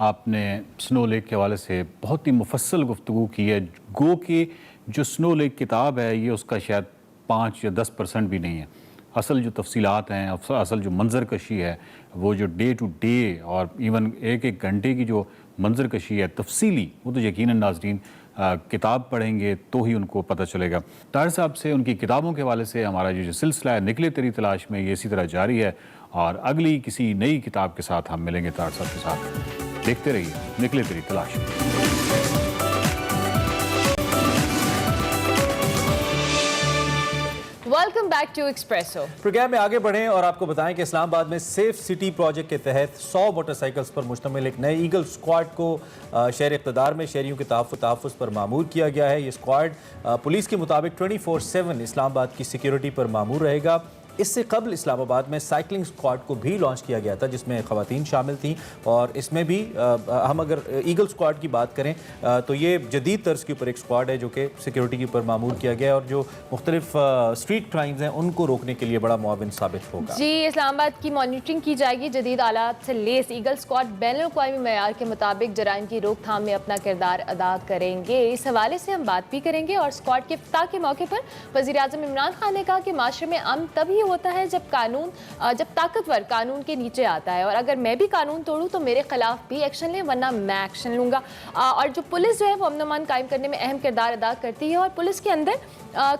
आपने स्नो लेक के हवाले से बहुत ही मुफस्सल गुफ्तगू की है। गो कि जो स्नो लेक किताब है ये उसका शायद 5 या 10% भी नहीं है। असल जो तफसीलात हैं, असल जो मंजर कशी है, वो जो डे टू डे और इवन एक एक घंटे की जो मंजर कशी है तफसीली, वो तो यकीनन नाज़रीन किताब पढ़ेंगे तो ही उनको पता चलेगा। ताहिर साहब से उनकी किताबों के हवाले से हमारा जो सिलसिला है निकले तेरी तलाश में, ये इसी तरह जारी है और अगली किसी नई किताब के साथ हम मिलेंगे ताहिर साहब के साथ। देखते रहिए निकले तेरी तलाश में। Welcome back to Expresso. Programme में आगे बढ़ें और आपको बताएं कि इस्लामाबाद में सेफ सिटी प्रोजेक्ट के तहत 100 मोटरसाइकिल्स पर मुश्तमिल एक नए ईगल स्क्वाड को शहर इक़्तिदार में शहरियों के तहफ़्फ़ुज़ पर मामूर किया गया है। ये स्क्वाड पुलिस के मुताबिक 24/7 इस्लामाबाद की सिक्योरिटी पर मामूर रहेगा। इससे कबल इस्लामाबाद में साइकिलिंग स्क्वाड को भी लॉन्च किया गया था जिसमें ख़वातीन शामिल थीं और इसमें भी हम अगर ईगल स्क्वाड की बात करें तो ये जदीद तर्ज के ऊपर एक स्क्वाड है जो कि सिक्योरिटी के ऊपर मामूर किया गया है और जो मुख्तलिफ स्ट्रीट क्राइम्स हैं उनको रोकने के लिए बड़ा मुआविन साबित होगा। जी, इस्लामाबाद की मॉनिटरिंग की जाएगी। जदीद आलात से लेस ईगल स्क्वाड बैनुल-अक़वामी मेयार के मुताबिक जराइम की रोकथाम में अपना किरदार अदा करेंगे। इस हवाले से हम बात भी करेंगे। और स्क्वाड के इफ्ताह के मौके पर वज़ीर-ए-आज़म इमरान खान ने कहा कि माशरे में अमन तभी होता है जब ताकतवर कानून के नीचे आता है और अगर मैं भी कानून तोड़ूं तो मेरे खिलाफ भी एक्शन लें वरना मैं एक्शन लूंगा। और जो पुलिस जो है वो अमन कायम करने में अहम किरदार अदा करती है और पुलिस के अंदर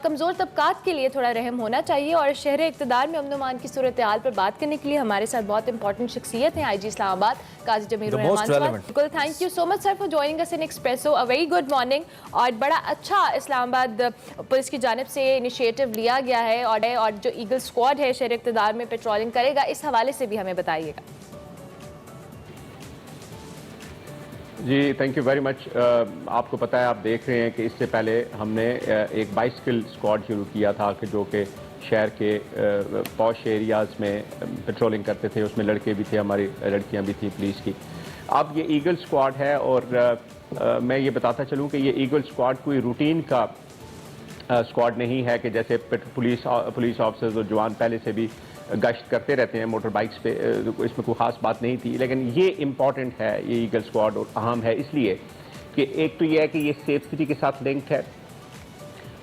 कमज़ोर तबकात के लिए थोड़ा रहम होना चाहिए। और शहर इक़्तिदार में अमन की सूरत हाल पर बात करने के लिए हमारे साथ बहुत इंपॉर्टेंट शख्सियत हैं IG इस्लामाबाद काजी जमीर रहमान। बिल्कुल, thank you so much sir for joining us in espresso. A very good morning. और बड़ा अच्छा इस्लामाबाद पुलिस की जानिब से इनिशिएटिव लिया गया है और जो ईगल स्क्वाड है शहर इक़्तिदार में पेट्रोलिंग करेगा, इस हवाले से भी हमें बताइएगा। जी थैंक यू वेरी मच। आपको पता है, आप देख रहे हैं कि इससे पहले हमने एक बाइसिकल स्क्वाड शुरू किया था कि जो कि शहर के पॉश एरियाज़ में पेट्रोलिंग करते थे। उसमें लड़के भी थे, हमारी लड़कियां भी थी पुलिस की। अब ये ईगल स्क्वाड है और मैं ये बताता चलूँ कि ये ईगल स्क्वाड कोई रूटीन का स्क्वाड नहीं है कि जैसे पुलिस ऑफिसर्स और जवान पहले से भी गश्त करते रहते हैं मोटर बाइक्स पे, इसमें कोई ख़ास बात नहीं थी। लेकिन ये इम्पॉर्टेंट है, ये ईगल स्क्वाड और अहम है इसलिए कि एक तो ये है कि ये सेफ सिटी के साथ लिंक है,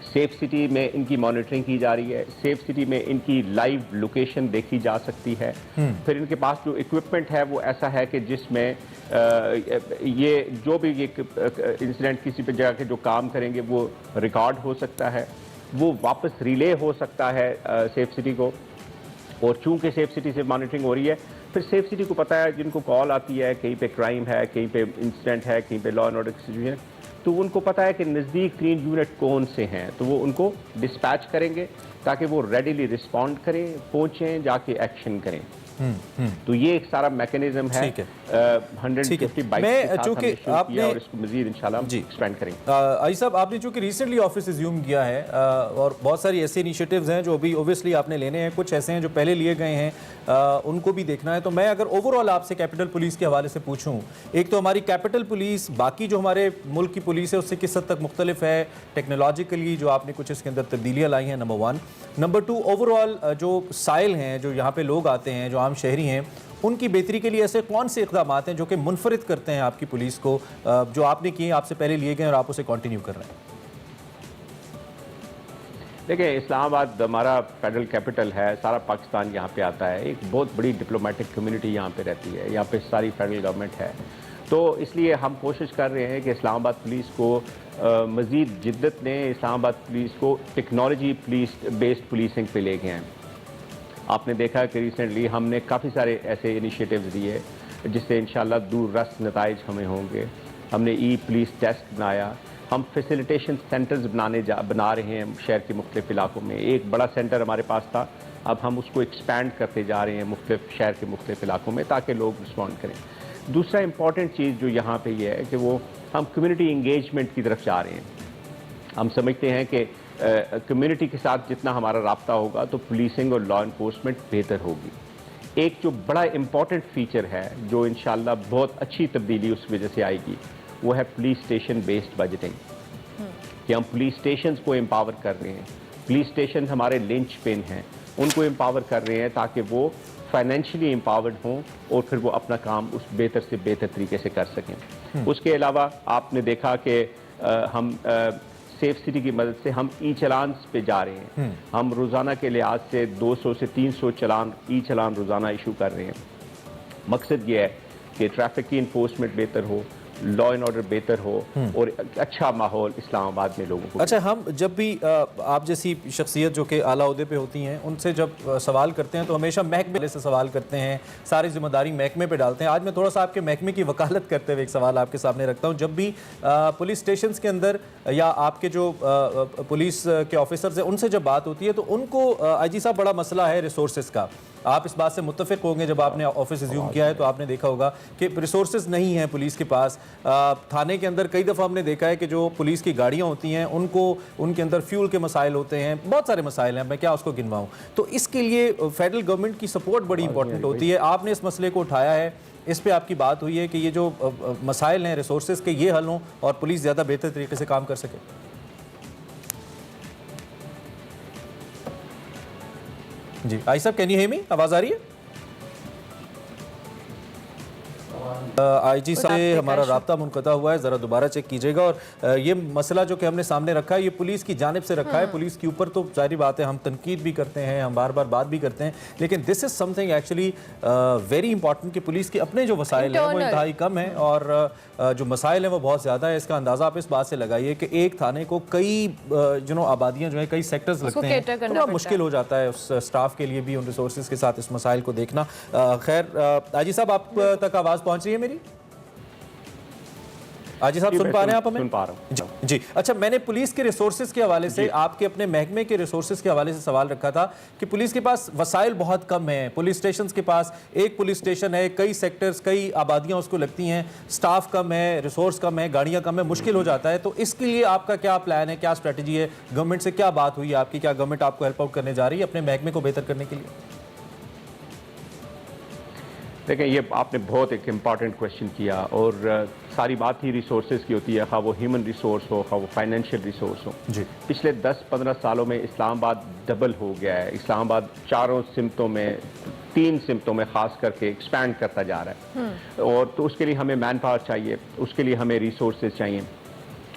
सेफ सिटी में इनकी मॉनिटरिंग की जा रही है, सेफ सिटी में इनकी लाइव लोकेशन देखी जा सकती है। फिर इनके पास जो इक्विपमेंट है वो ऐसा है कि जिसमें ये जो भी ये इंसिडेंट किसी पे जगह के जो काम करेंगे वो रिकॉर्ड हो सकता है, वो वापस रिले हो सकता है सेफ सिटी को। और चूंकि सेफ सिटी से मॉनिटरिंग हो रही है, फिर सेफ सिटी को पता है जिनको कॉल आती है कहीं पे क्राइम है, कहीं पे इंसिडेंट है, कहीं पे लॉ एंड ऑर्डर की सिचुएशन है, तो उनको पता है कि नज़दीक 3 यूनिट कौन से हैं, तो वो उनको डिस्पैच करेंगे ताकि वो रेडीली रिस्पॉन्ड करें, पहुंचें, जाके एक्शन करें। तो ये एक सारा मैकेनिज्म है। 150 बाइक मैं चूंकि आपने और इसको मजीद इंशाल्लाह एक्सपेंड करेंगे। आई साहब, आपने चूंकि रिसेंटली ऑफिस रिज्यूम किया है और बहुत सारी ऐसे इनिशिएटिव्स हैं जो अभी ओबियसली आपने लेने हैं, कुछ ऐसे हैं जो पहले लिए गए हैं, उनको भी देखना है। तो मैं अगर ओवरऑल आपसे कैपिटल पुलिस के हवाले से पूछूं, एक तो हमारी कैपिटल पुलिस बाकी जो हमारे मुल्क की पुलिस है उससे किस हद तक मुख्तलिफ है टेक्नोलॉजिकली, जो आपने कुछ इसके अंदर तब्दीलियाँ लाई हैं, नंबर 1। नंबर 2, ओवरऑल जो साइल हैं, जो यहाँ पे लोग आते हैं, जो आम शहरी हैं, उनकी बेहतरी के लिए ऐसे कौन से इक़दाम हैं जो कि मुनफरिद करते हैं आपकी पुलिस को, जो आपने किए, आपसे पहले लिए गए और आप उसे कंटिन्यू कर रहे हैं? देखिए, इस्लामाबाद हमारा फेडरल कैपिटल है, सारा पाकिस्तान यहाँ पे आता है, एक बहुत बड़ी डिप्लोमेटिक कम्युनिटी यहाँ पे रहती है, यहाँ पे सारी फेडरल गवर्नमेंट है, तो इसलिए हम कोशिश कर रहे हैं कि इस्लामाबाद पुलिस को मज़ीद जिद्दत ने इस्लामाबाद पुलिस को टेक्नोलॉजी बेस्ड पुलिसिंग पे ले गए हैं। आपने देखा कि रिसेंटली हमने काफ़ी सारे ऐसे इनिशिएटिव्स दिए जिससे इंशाल्लाह दूर रस नताइज हमें होंगे। हमने पुलिस डेस्क बनाया, हम फैसिलिटेशन सेंटर्स बना रहे हैं शहर के मुख्तलिफ इलाकों में। एक बड़ा सेंटर हमारे पास था, अब हम उसको एक्सपैंड करते जा रहे हैं मुख्तलिफ शहर के मुख्तलिफ इलाकों में ताकि लोग रिस्पॉन्ड करें। दूसरा इंपॉर्टेंट चीज़ जो यहाँ पे ये है कि वो हम कम्युनिटी इंगेजमेंट की तरफ जा रहे हैं। हम समझते हैं कि कम्युनिटी के साथ जितना हमारा राब्ता होगा तो पुलिसिंग और लॉ इन्फोर्समेंट बेहतर होगी। एक जो बड़ा इंपॉर्टेंट फीचर है जो इंशाल्लाह बहुत अच्छी तब्दीली उस वजह से आएगी, वो है पुलिस स्टेशन बेस्ड बजटिंग, कि हम पुलिस स्टेशन को एम्पावर कर रहे हैं। पुलिस स्टेशन हमारे लिंच पिन हैं, उनको एम्पावर कर रहे हैं ताकि वो फाइनेंशियली एम्पावर्ड हों और फिर वो अपना काम उस बेहतर से बेहतर तरीके से कर सकें। उसके अलावा आपने देखा कि हम सेफ सिटी की मदद से हम ई चलान पे जा रहे हैं। हम रोज़ाना के लिहाज से 200 से 300 ई चलान रोज़ाना इशू कर रहे हैं। मकसद ये है कि ट्रैफिक की इन्फोर्समेंट बेहतर हो, लॉ एंड ऑर्डर बेहतर हो और अच्छा माहौल इस्लामाबाद में लोगों को। अच्छा, हम जब भी आप जैसी शख्सियत जो कि आला ओहदे पे होती हैं उनसे जब सवाल करते हैं तो हमेशा महकमे से सवाल करते हैं, सारी जिम्मेदारी महकमे पे डालते हैं। आज मैं थोड़ा सा आपके महकमे की वकालत करते हुए एक सवाल आपके सामने रखता हूँ। जब भी पुलिस स्टेशन के अंदर या आपके जो पुलिस के ऑफिसर्स हैं उनसे जब बात होती है तो उनको आईजी साहब बड़ा मसला है रिसोर्सेज का। आप इस बात से मुत्तफिक होंगे, जब आपने ऑफिस रिज्यूम किया है तो आपने देखा होगा कि रिसोर्सेज नहीं हैं पुलिस के पास। थाने के अंदर कई दफ़ा हमने देखा है कि जो पुलिस की गाड़ियाँ होती हैं उनके अंदर फ्यूल के मसाइल होते हैं, बहुत सारे मसाइल हैं, मैं क्या उसको गिनवाऊँ। तो इसके लिए फेडरल गवर्नमेंट की सपोर्ट बड़ी इंपॉर्टेंट होती है। आपने इस मसले को उठाया है, इस पर आपकी बात हुई है कि ये जो मसाइल हैं रिसोर्सेज के, ये हल हों और पुलिस ज़्यादा बेहतर तरीके से काम कर सके। जी आई साहब, कैन यू हियर मी? आवाज़ आ रही है? आईजी से हमारा राब्ता मुनक़ता हुआ है, ज़रा दोबारा चेक कीजिएगा। और ये मसला जो कि हमने सामने रखा है ये पुलिस की जानिब से रखा है। पुलिस के ऊपर तो जाहिर बात है हम तनकीद भी करते हैं, हम बार बार बात भी करते हैं, लेकिन this is something actually very important कि पुलिस के अपने जो वसाइल हैं वो इंतहाई कम है और जो मसाइल हैं वो बहुत ज़्यादा है। इसका अंदाज़ा आप इस बात से लगाइए कि एक थाने को कई आबादियाँ जो हैं, कई सेक्टर्स लगते हैं, बड़ा मुश्किल हो जाता है उस स्टाफ के लिए भी उन रिसोर्सेज के साथ इस मसाइल को देखना। खैर आईजी साहब, आप तक आवाज़ पहुँच रही है मेरी? आजी साहब सुन पा रहे हैं आप हमें? सुन पा रहा हूं। जी। अच्छा, मैंने पुलिस के रिसोर्सेज के हवाले से, आपके अपने महकमे के रिसोर्सेज के हवाले से सवाल रखा था कि पुलिस के पास वसाइल बहुत कम है। पुलिस स्टेशन के पास एक पुलिस स्टेशन है, कई सेक्टर्स, कई आबादियां उसको लगती हैं, स्टाफ कम है, रिसोर्स कम है, गाड़ियां कम है, मुश्किल हो जाता है। तो इसके लिए आपका क्या प्लान है, क्या स्ट्रैटेजी है? गवर्नमेंट से क्या बात हुई आपकी? क्या गवर्नमेंट आपको हेल्प आउट करने जा रही है अपने महकमे को बेहतर करने के लिए? देखें, ये आपने बहुत एक इम्पॉर्टेंट क्वेश्चन किया और सारी बात ही रिसोर्सेज की होती है, खा वो ह्यूमन रिसोर्स हो, खा वो फाइनेंशियल रिसोर्स हो। जी। पिछले 10-15 सालों में इस्लामाबाद डबल हो गया है। इस्लामाबाद 4 सिमतों में, 3 सिमतों में ख़ास करके एक्सपैंड करता जा रहा है और तो उसके लिए हमें मैन पावर चाहिए, उसके लिए हमें रिसोर्सेज चाहिए।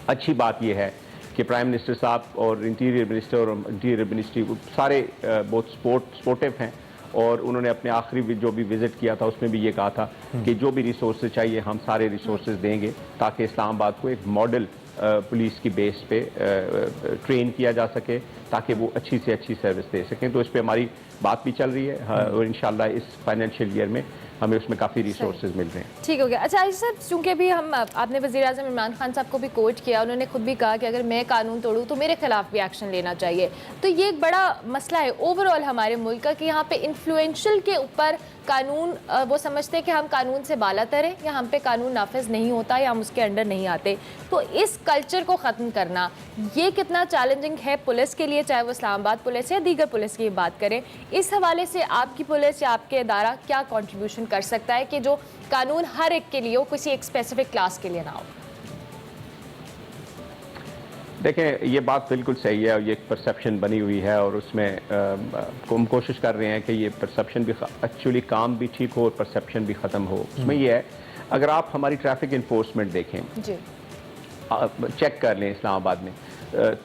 अच्छी बात यह है कि प्राइम मिनिस्टर साहब और इंटीरियर मिनिस्टर और इंटीरियर मिनिस्ट्री सारे बहुत सपोर्टिव हैं और उन्होंने अपने आखिरी जो भी विजिट किया था उसमें भी ये कहा था कि जो भी रिसोर्सेज चाहिए हम सारे रिसोर्सेज देंगे ताकि इस्लामाबाद को एक मॉडल पुलिस की बेस पे ट्रेन किया जा सके ताकि वो अच्छी से अच्छी सर्विस दे सकें। तो इस पे हमारी बात भी चल रही है और इंशाल्लाह इस फाइनेंशियल ईयर में हमें उसमें काफ़ी रिसोर्सेज मिल रहे हैं। ठीक हो गया। अच्छा आयशा साहब, चूंकि अभी हम आपने वज़ीर आज़म इमरान खान साहब को भी कोट किया, उन्होंने खुद भी कहा कि अगर मैं कानून तोड़ूं तो मेरे खिलाफ भी एक्शन लेना चाहिए। तो ये एक बड़ा मसला है ओवरऑल हमारे मुल्क का कि यहाँ पे इन्फ्लुएंशियल के ऊपर कानून वो समझते हैं कि हम कानून से बाला तरें या हम पे कानून नाफिज नहीं होता या हम उसके अंडर नहीं आते। तो इस कल्चर को ख़त्म करना ये कितना चैलेंजिंग है पुलिस के लिए, चाहे वो इस्लामाबाद पुलिस या दीगर पुलिस की बात करें। इस हवाले से आपकी पुलिस या आपके इदारा क्या कॉन्ट्रीब्यूशन कर सकता है कि जो कानून हर एक के लिए हो, किसी एक स्पेसिफिक क्लास के लिए ना हो? देखें, ये बात बिल्कुल सही है और ये एक परसेप्शन बनी हुई है और उसमें हम कोशिश कर रहे हैं कि ये परसेप्शन भी एक्चुअली काम भी ठीक हो और परसेप्शन भी ख़त्म हो। उसमें ये है, अगर आप हमारी ट्रैफिक इन्फोर्समेंट देखें जी, चेक कर लें इस्लामाबाद में,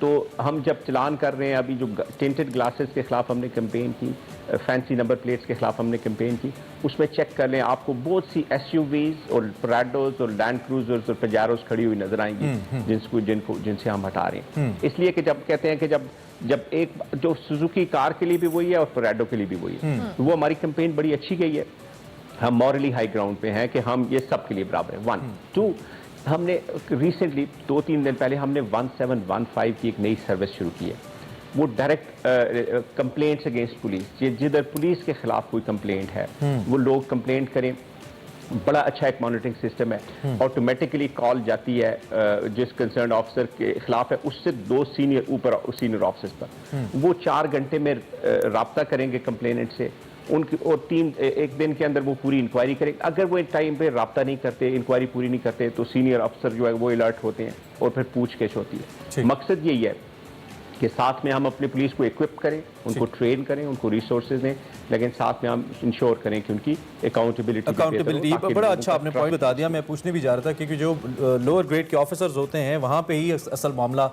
तो हम जब चलान कर रहे हैं, अभी जो टिंटेड ग्लासेस के खिलाफ हमने कैंपेन की, फैंसी नंबर प्लेट्स के खिलाफ हमने कैंपेन की, उसमें चेक कर लें आपको बहुत सी एसयूवीज और प्राडोज और लैंड क्रूजर्स और पजारोस खड़ी हुई नजर आएंगी जिनसे हम हटा रहे हैं। इसलिए कि जब कहते हैं कि जब एक जो सुजुकी कार के लिए भी वही है और प्राडो के लिए भी वही है, तो वो हमारी कैंपेन बड़ी अच्छी गई है। हम मॉरली हाई ग्राउंड पे हैं कि हम ये सब के लिए बराबर है। 1 2 हमने रिसेंटली 2-3 दिन पहले हमने 1715 की एक नई सर्विस शुरू की है। वो डायरेक्ट कंप्लेंट्स अगेंस्ट पुलिस, जिधर पुलिस के खिलाफ कोई कंप्लेंट है वो लोग कंप्लेंट करें। बड़ा अच्छा एक मॉनिटरिंग सिस्टम है, ऑटोमेटिकली कॉल जाती है जिस कंसर्न ऑफिसर के खिलाफ है उससे 2 सीनियर ऑफिसर्स पर, वो 4 घंटे में राब्ता करेंगे कंप्लेनेंट से उनकी और 1 दिन के अंदर वो पूरी इंक्वायरी करेंगे। अगर वो टाइम पे राब्ता नहीं करते, इंक्वायरी पूरी नहीं करते, तो सीनियर अफसर जो है वो अलर्ट होते हैं और फिर पूछताछ होती है। मकसद यही है कि साथ में हम अपनी पुलिस को इक्विप करें, उनको ट्रेन करें, उनको रिसोर्सेज दें, लेकिन साथ में हम इंश्योर करें कि उनकी अकाउंटेबिलिटी। बड़ा अच्छा आपने पॉइंट बता दिया। मैं पूछने भी जा रहा था क्योंकि जो लोअर ग्रेड के ऑफिसर्स होते हैं वहाँ पे ही असल मामला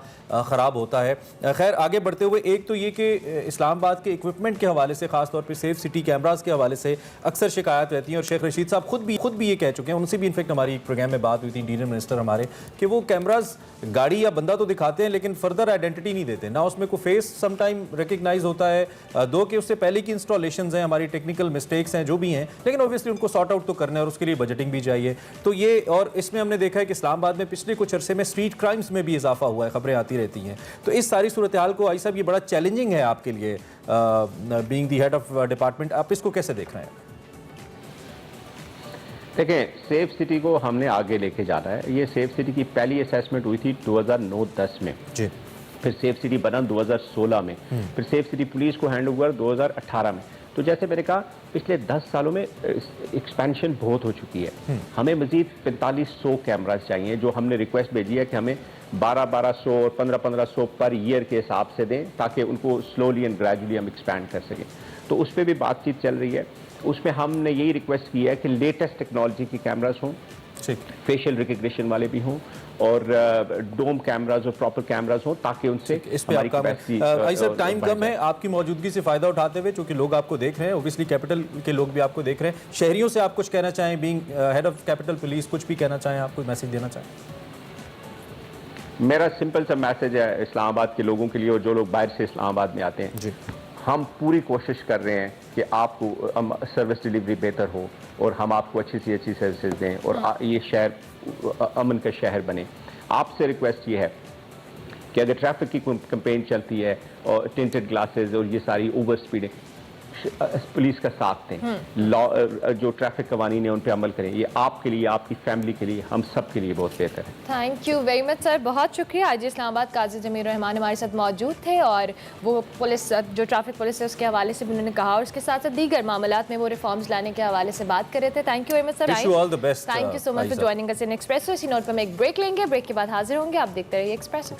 ख़राब होता है। खैर आगे बढ़ते हुए, एक तो ये कि इस्लामाबाद के इक्विपमेंट के हवाले से, खासतौर पर सेफ सिटी कैमरास के हवाले से अक्सर शिकायत रहती हैं और शेख रशीद साहब खुद भी ये कह चुके हैं, उनसे भी इनफेक्ट हमारी प्रोग्राम में बात हुई थी, इंटीरियर मिनिस्टर हमारे, कि वो कैमरास गाड़ी या बंदा तो दिखाते हैं लेकिन फर्दर आइडेंटिटी नहीं देते ना, उसमें कोई फेस समटाइम रिकग्नाइज होता है, दो कि उससे पहले की इंस्टॉलेशंस हैं, हमारी टेक्निकल मिस्टेक्स हैं जो भी हैं, लेकिन ऑब्वियसली उनको सॉर्ट आउट तो करना है और उसके लिए बजटिंग भी चाहिए। तो ये, और इसमें हमने देखा है कि इस्लामाबाद में पिछले कुछ अरसे में स्ट्रीट क्राइम्स में भी इजाफा हुआ है, खबरें आती रहती हैं। तो इस सारी सूरत हाल को आई साहब ये बड़ा चैलेंजिंग है आपके लिए, being the head of department, आप इसको कैसे देख रहे हैं? देखें, सेफ सिटी को हमने आगे लेके जाना है। ये सेफ सिटी की पहली असेसमेंट हुई थी 2009-10 में जी, फिर सेफ सिटी बना 2016 में, फिर सेफ सिटी पुलिस को हैंड ओवर 2018 में। तो जैसे मैंने कहा, पिछले 10 सालों में एक्सपेंशन बहुत हो चुकी है। हमें मजीद 4500 कैमरास चाहिए, जो हमने रिक्वेस्ट भेजी है कि हमें 1200 और 1500 पर ईयर के हिसाब से दें ताकि उनको स्लोली एंड ग्रेजुअली हम एक्सपैंड कर सकें। तो उस पर भी बातचीत चल रही है। उसमें हमने यही रिक्वेस्ट की है कि लेटेस्ट टेक्नोलॉजी की कैमरास हों, फेशियल रिकग्निशन वाले भी हों और डोम कैमरास और प्रॉपर कैमरास हों, ताकि उनसे इस पे आपका सर टाइम कम है, आपकी मौजूदगी से फ़ायदा उठाते हुए, चूंकि लोग आपको देख रहे हैं, ओबियसली कैपिटल के लोग भी आपको देख रहे हैं, शहरियों से आप कुछ कहना चाहें, being head of capital police, कुछ भी कहना चाहें, आप कोई मैसेज देना चाहें? मेरा सिंपल सा मैसेज है इस्लामाबाद के लोगों के लिए और जो लोग बाहर से इस्लामाबाद में आते हैं जी, हम पूरी कोशिश कर रहे हैं कि आपको सर्विस डिलीवरी बेहतर हो और हम आपको अच्छी से अच्छी सर्विसेज दें और ये शहर अमन का शहर बने। आपसे रिक्वेस्ट ये है कि अगर ट्रैफिक की कैंपेन चलती है और टिंटेड ग्लासेस और ये सारी ओवर स्पीडिंग, पुलिस का साथ दें, लॉ जो ट्रैफिक कवानीन है उन पे अमल करें। ये आपके लिए, आपकी फैमिली के लिए, हम सब के लिए बहुत बेहतर है। Thank you very much sir, बहुत शुक्रिया। आज इस्लामाबाद काजी जमीर रहमान हमारे साथ मौजूद थे और वो पुलिस जो ट्रैफिक पुलिस है उसके हवाले से भी उन्होंने कहा और उसके साथ साथ दीगर मामलात में वो रिफॉर्म्स लाने के हवाले से बात कर रहे थे। Thank you very much sir. Wish you all the best, thank you so much for joining us in espresso. इसी नोट पर हम एक ब्रेक लेंगे, ब्रेक के बाद हाजिर होंगे। आप देखते रहिए Expresso.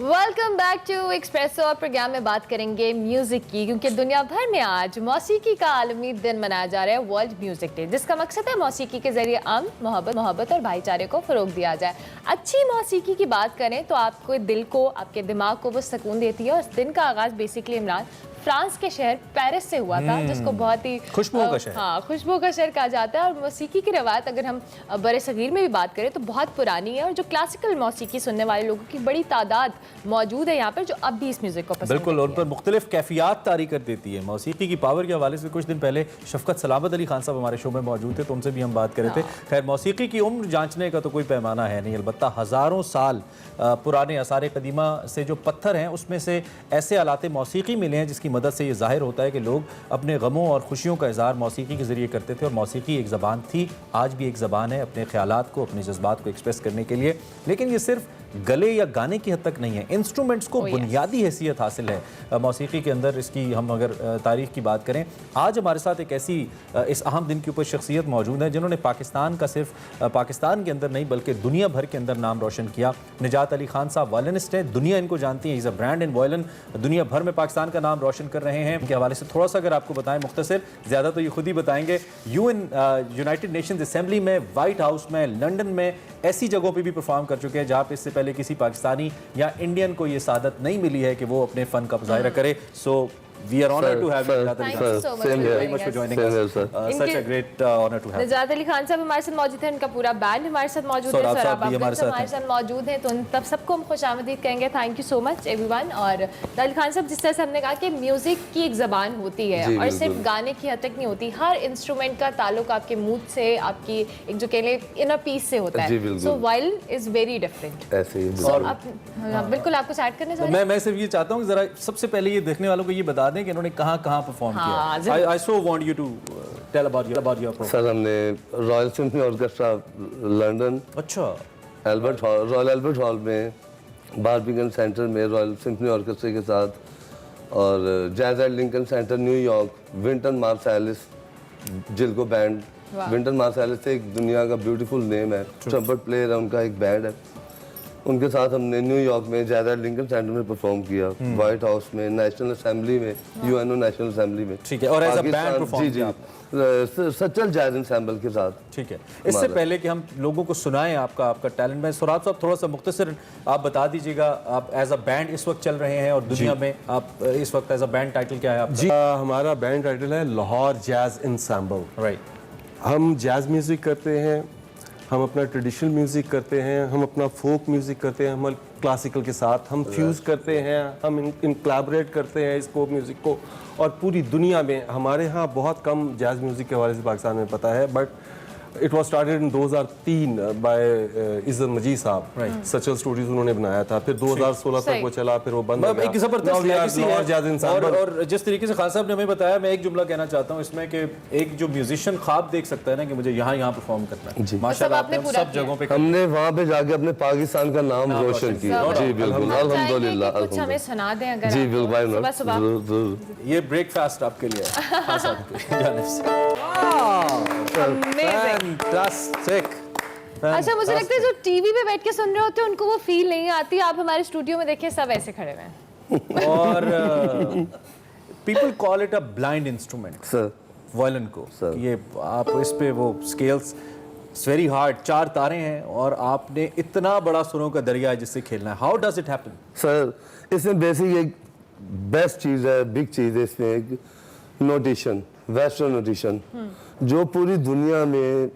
Welcome back to Expresso. और प्रोग्राम में बात करेंगे म्यूजिक की, क्योंकि दुनिया भर में आज मौसीकी का आलमी दिन मनाया जा रहा है, वर्ल्ड म्यूजिक डे, जिसका मकसद है मौसीकी के जरिए मोहब्बत और भाईचारे को फरोग दिया जाए। अच्छी मौसीकी की बात करें तो आपको दिल को, आपके दिमाग को वो सुकून देती है। और इस दिन का आगाज बेसिकली इमरान फ्रांस के शहर पेरिस से हुआ था, जिसको बहुत ही खुशबुओं का शहर, हाँ खुशबू का शहर कहा जाता है। और मौसीकी की रवायत अगर हम बड़े सगीर में भी बात करें तो बहुत पुरानी है और जो क्लासिकल मौसीकी सुनने वाले लोगों की बड़ी तादाद मौजूद है यहाँ पर, जो अब भी इस म्यूजिक को पसंद बिल्कुल, और उन पर मुख्तलिफ कैफियत तारी कर देती है। मौसीकी की पावर के हवाले से कुछ दिन पहले शफकत सलामत अली खान साहब हमारे शो में मौजूद थे, तो उनसे भी हम बात कर रहे थे। खैर, मौसीकी की उम्र जांचने का तो कोई पैमाना है नहीं, अलबत्ता हज़ारों साल पुराने आसार कदीमा से जो पत्थर हैं उसमें से ऐसे आलात मौसीकी मिले हैं जिसकी मदद से ये ज़ाहिर होता है कि लोग अपने गमों और खुशियों का इज़हार मौसीकी के ज़रिए करते थे। और मौसीकी एक ज़बान थी, आज भी एक ज़बान है अपने ख्यालात को, अपने जज्बात को एक्सप्रेस करने के लिए। लेकिन ये सिर्फ गले या गाने की हद तक नहीं है, इंस्ट्रूमेंट्स को बुनियादी हैसियत हासिल है मौसीकी के अंदर। इसकी हम अगर तारीख़ की बात करें, आज हमारे साथ एक ऐसी इस अहम दिन के ऊपर शख्सियत मौजूद है जिन्होंने पाकिस्तान का सिर्फ पाकिस्तान के अंदर नहीं बल्कि दुनिया भर के अंदर नाम रोशन किया। निजात अली खान साहब वायलिनिस्ट है, दुनिया इनको जानती है, is a brand in violin, दुनिया भर में पाकिस्तान का नाम रोशन कर रहे हैं। इनके हवाले से थोड़ा सा अगर आपको बताएं, मुख्तसर, ज़्यादा तो ये खुद ही बताएंगे। यूनाइटेड नेशंस असेंबली में, वाइट हाउस में, लंदन में, ऐसी जगहों पे भी परफॉर्म कर चुके हैं जहाँ पे इससे पहले किसी पाकिस्तानी या इंडियन को ये सादत नहीं मिली है कि वो अपने फ़न का मुजाहिरा करे। सो we are honored to have you, Najat Ali Khan. so Thank you very much for joining us. Such a great honor to have. निजात अली खान साहब हमारे साथ मौजूद हैं, उनका पूरा बैंड हमारे साथ मौजूद है, सौराब साहब भी हमारे साथ मौजूद हैं, तो उन तब सबको हम खुशामदीद कहेंगे। Thank you so much everyone. और अली खान साहब, जिस तरह से हमने कहा कि म्यूजिक की एक ज़बान होती है और सिर्फ गाने की हद तक नहीं होती, हर इंस्ट्रूमेंट का ताल्लुक आपके मूड से, आपकी एक जो कह लें इनर पीस से होता है। So while is very different ऐसे ही। बिल्कुल आपको ऐड करने चाहिए। मैं सिर्फ ये चाहता हूँ कि जरा सबसे पहले ये देखने वालों को ये बता दें कि इन्होंने कहाँ परफॉर्म किया। I so want you to tell about your performance. Sir, हमने रॉयल सिम्फनी ऑर्केस्ट्रा लंदन, अच्छा, रॉयल एल्बर्ट हॉल में, बार्बिंगम सेंटर में रॉयल सिम्फनी ऑर्केस्ट्रा के साथ, और jazz eight Lincoln centre New York, Vinton मार्सैलिस जिल्को band. Vinton मार्सैलिस एक दुनिया का ब्यूटीफुल नेम है, ट्रम्पेट प्लेयर है, उनका एक बैंड है, उनके साथ हमने न्यूयॉर्क में ज़्यादा लिंकन सेंटर में परफॉर्म किया, व्हाइट हाउस में, नेशनल असेंबली में, यूएनओ नेशनल असेंबली में। ठीक है, और एज अ बैंड परफॉर्म किया सचल जैज एंसेम्बल के साथ। ठीक है, इससे पहले कि हम लोगों को सुनाएं आपका टैलेंट, में सौराब साहब थोड़ा सा मुख्तसर आप बता दीजिएगा, आप एज अ बैंड इस वक्त चल रहे हैं और दुनिया में आप इस वक्त एज अ बैंड टाइटल क्या है आपका? जी, हमारा बैंड टाइटल है लाहौर जैज एंसेम्बल। राइट, हम जैज म्यूज़िक करते हैं, हम अपना ट्रेडिशनल म्यूज़िक करते हैं, हम अपना फोक म्यूज़िक करते हैं, हम क्लासिकल के साथ हम फ्यूज़ करते हैं, हम इन कोलैबोरेट करते हैं इस फोक म्यूज़िक को। और पूरी दुनिया में हमारे यहाँ बहुत कम जैज़ म्यूज़िक के हवाले से पाकिस्तान में पता है, but it was started in 2003 by Izzat Majeed साहब, सचल स्टूडियोज उन्होंने बनाया था, फिर 2016 तक वो चला, फिर वो बंद हो गया। एक जबरदस्त लेगेसी है। और जिस तरीके से खान साहब ने हमें बताया, मैं एक जुमला कहना चाहता हूँ इसमें कि एक जो म्यूजिशियन ख्वाब देख सकता है ना कि मुझे यहाँ परफॉर्म करना है, माशाल्लाह आपने सब जगहों पे, हमने वहाँ पे जाके अपने पाकिस्तान का नाम रोशन किया। जी बिल्कुल, अल्हम्दुलिल्लाह। कुछ हमें सुना दें अगर जी बिल्कुल, ये ब्रेकफास्ट आपके लिए खान साहब की जानिब से। फैंटास्टिक। अच्छा, मुझे लगता है जो टीवी पे बैठ के सुन रहे होते हैं उनको वो फील नहीं आती। आप हमारे स्टूडियो में देखिए, सब ऐसे खड़े हुए हैं। और people call it a blind instrument sir, violin को। ये आप इस पे वो स्केल्स, इट्स वेरी हार्ड, 4 तारे हैं और आपने इतना बड़ा सुरों का दरिया है जिससे खेलना है। How does it happen? Sir, इसमें बेसिक एक बेस्ट चीज़ है, बिग चीज़ है इसमें, एक नोटेशन, वेस्टर्न नोटेशन, जो पूरी दुनिया में,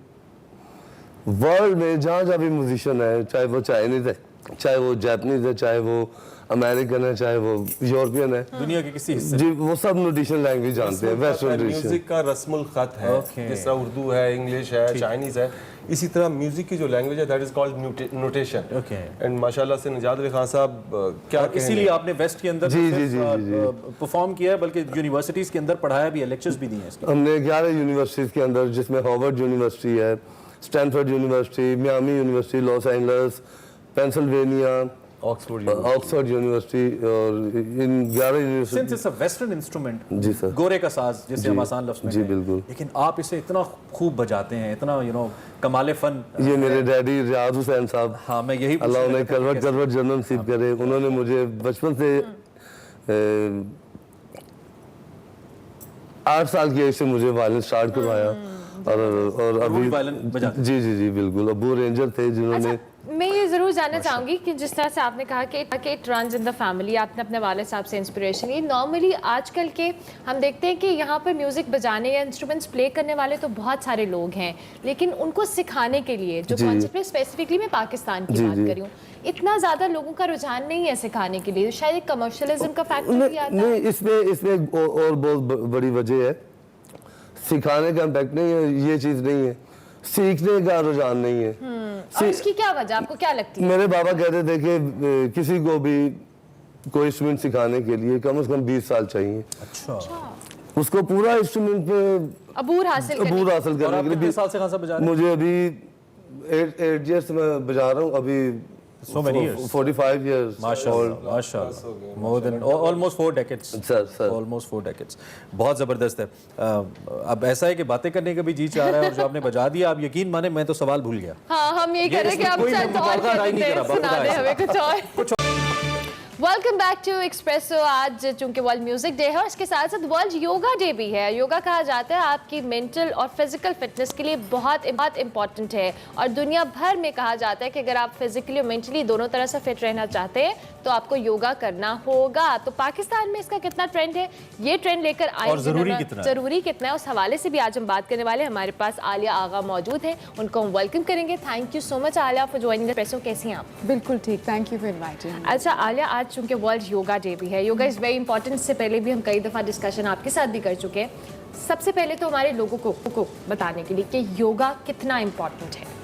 वर्ल्ड में जहाँ जहाँ भी म्यूजिशियन है, चाहे वो चाइनीज है, चाहे वो जापानीज है, चाहे वो अमेरिकन है, चाहे वो यूरोपियन है, दुनिया के किसी हिस्से जी वो सब न्यूट्रिशन लैंग्वेज जानते हैं, वेस्टर्न ट्रेडिशन। म्यूजिक का रस्मुल खत है, जिस तरह उर्दू है, इंग्लिश है, चाइनीज है, इसी तरह म्यूजिक की जो लैंग्वेज है that is called notation. And माशाल्लाह से नजात अली खान साहब क्या इसीलिए आपने वेस्ट के अंदर जी परफॉर्म किया है, बल्कि यूनिवर्सिटीज के अंदर पढ़ाया भी है, लेक्चर्स भी दिए हैं इसके। हमने 11 यूनिवर्सिटीज के अंदर, जिसमें हार्वर्ड यूनिवर्सिटी है, Stanford university, Miami university, Los Angeles, Pennsylvania, Oxford university और इन 11 university. Since it's a western instrument, जी सर, गोरे का साज जिसे हम आसान लफ्ज में जी बिल्कुल, लेकिन आप इसे इतना खूब बजाते हैं, इतना कमाले फन। ये मेरे डैडी रियाज हुसैन साहब, हाँ मैं यही अल्लाह उन्हें करवट जन्नत नसीब करे, उन्होंने मुझे बचपन से 8 साल की एज से मुझे वायलिन स्टार्ट करवाया और अभी जी बिल्कुल, अबू रेंजर थे जिन्होंने। मैं ये ज़रूर जानना चाहूँगी कि जिस तरह से आपने कहा कि it runs in the family, आपने अपने वाले साहब से इंस्पिरेशन ली। नॉर्मली आजकल के हम देखते हैं कि यहाँ पर म्यूज़िक बजाने या इंस्ट्रूमेंट्स प्ले करने वाले तो बहुत सारे लोग हैं, लेकिन उनको सिखाने के लिए जो कॉन्सेप्ट है, स्पेसिफिकली मैं पाकिस्तान की बात कर रही हूँ, इतना ज़्यादा लोगों का रुझान नहीं है सिखाने के लिए। शायद कमर्शियलिज्म का फैक्टर भी आता है। इसमें और बहुत बड़ी वजह है, सिखाने का इम्पैक्ट नहीं है, ये चीज़ नहीं है, सीखने का रुझान नहीं है। और इसकी क्या वजह आपको क्या लगती है? मेरे बाबा कहते थे कि किसी को भी कोई इंस्ट्रूमेंट सिखाने के लिए कम से कम 20 साल चाहिए। अच्छा। उसको पूरा इंस्ट्रूमेंट पे अबूर हासिल करने के लिए 20 साल से कहाँ से बजा रहे हैं? मुझे अभी 8 years में बजा रहा हूँ, अभी so many years, 45 years, माशाल्लाह, more than almost 4 decades, sir, almost 4 decades, बहुत ज़बरदस्त है। अब ऐसा है कि बातें करने का भी जी चाह रहा है, और जो आपने बजा दिया, आप यकीन माने मैं तो सवाल भूल गया। हाँ, हम यही कह रहे हैं कि आप सुना दे हमें कुछ और। Welcome back to Expresso. आज चूंकि वर्ल्ड म्यूजिक डे है और इसके साथ साथ वर्ल्ड योगा डे भी है। योगा कहा जाता है आपकी मेंटल और फिजिकल फिटनेस के लिए बहुत इंपॉर्टेंट है, और दुनिया भर में कहा जाता है कि अगर आप फिजिकली और मेंटली दोनों तरह से फिट रहना चाहते हैं तो आपको योगा करना होगा। तो पाकिस्तान में इसका कितना ट्रेंड है, ये ट्रेंड लेकर आए, और ज़रूरी कितना है, उस हवाले से भी आज हम बात करने वाले हैं। हमारे पास आलिया आगा मौजूद हैं, उनको हम वेलकम करेंगे। Thank you so much Alia for joining espresso. कैसी हैं आप? बिल्कुल ठीक, थैंक यू फॉर इनवाइटिंग। अच्छा आलिया, आज चूंकि वर्ल्ड योगा डे भी है, योगा इज़ वेरी इंपॉर्टेंट। इससे पहले भी हम कई दफ़ा डिस्कशन आपके साथ भी कर चुके हैं। सबसे पहले तो हमारे लोगों को बताने के लिए कि योगा कितना इम्पॉर्टेंट है।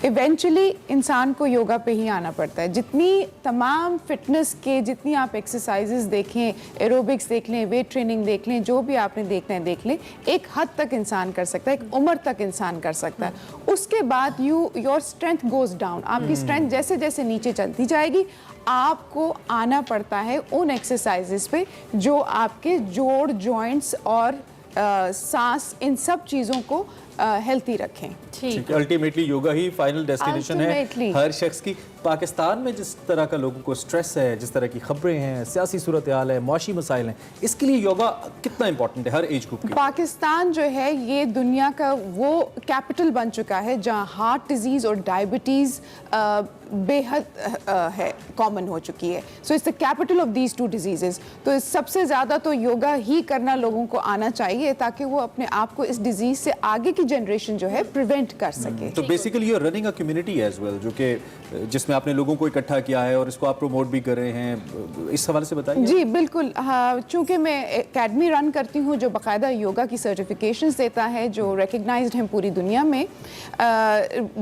इवेंचुअली इंसान को योगा पे ही आना पड़ता है। जितनी तमाम फिटनेस के जितनी आप एक्सरसाइजेस देखें, एरोबिक्स देख लें, वेट ट्रेनिंग देख लें, जो भी आपने देखना है देख लें, एक हद तक इंसान कर सकता है, एक उम्र तक इंसान कर सकता है। उसके बाद योर स्ट्रेंथ गोज डाउन। आपकी स्ट्रेंथ जैसे जैसे नीचे चलती जाएगी, आपको आना पड़ता है उन एक्सरसाइजेस पे जो आपके जोड़, जॉइंट्स और सांस, इन सब चीज़ों को हेल्थी रखें। ठीक, अल्टीमेटली योगा ही फाइनल डेस्टिनेशन है हर शख्स की। पाकिस्तान में जिस तरह का लोगों को स्ट्रेस है, जिस तरह की खबरें हैं, सियासी सूरत हाल है, मुआशी मसाइल हैं, इसके लिए योगा कितना इंपॉर्टेंट है हर एज ग्रुप के? पाकिस्तान जो है ये दुनिया का वो कैपिटल बन चुका है जहाँ हार्ट डिजीज़ और डायबिटीज़ बेहद है, कॉमन हो चुकी है। So it's the capital of these two diseases. तो सबसे ज़्यादा तो योगा ही करना लोगों को आना चाहिए, ताकि वो अपने आप को इस डिजीज़ से आगे की जनरेशन जो है प्रिवेंट कर सके। तो basically you are running a community as well, जो कि जिसमें आपने लोगों को इकट्ठा किया है और इसको आप प्रमोट भी कर रहे हैं, इस हवाले से बताइए। जी बिल्कुल, हाँ, चूँकि मैं एकेडमी रन करती हूँ जो बाकायदा योगा की सर्टिफिकेशंस देता है, जो रिकग्नाइज्ड हैं पूरी दुनिया में,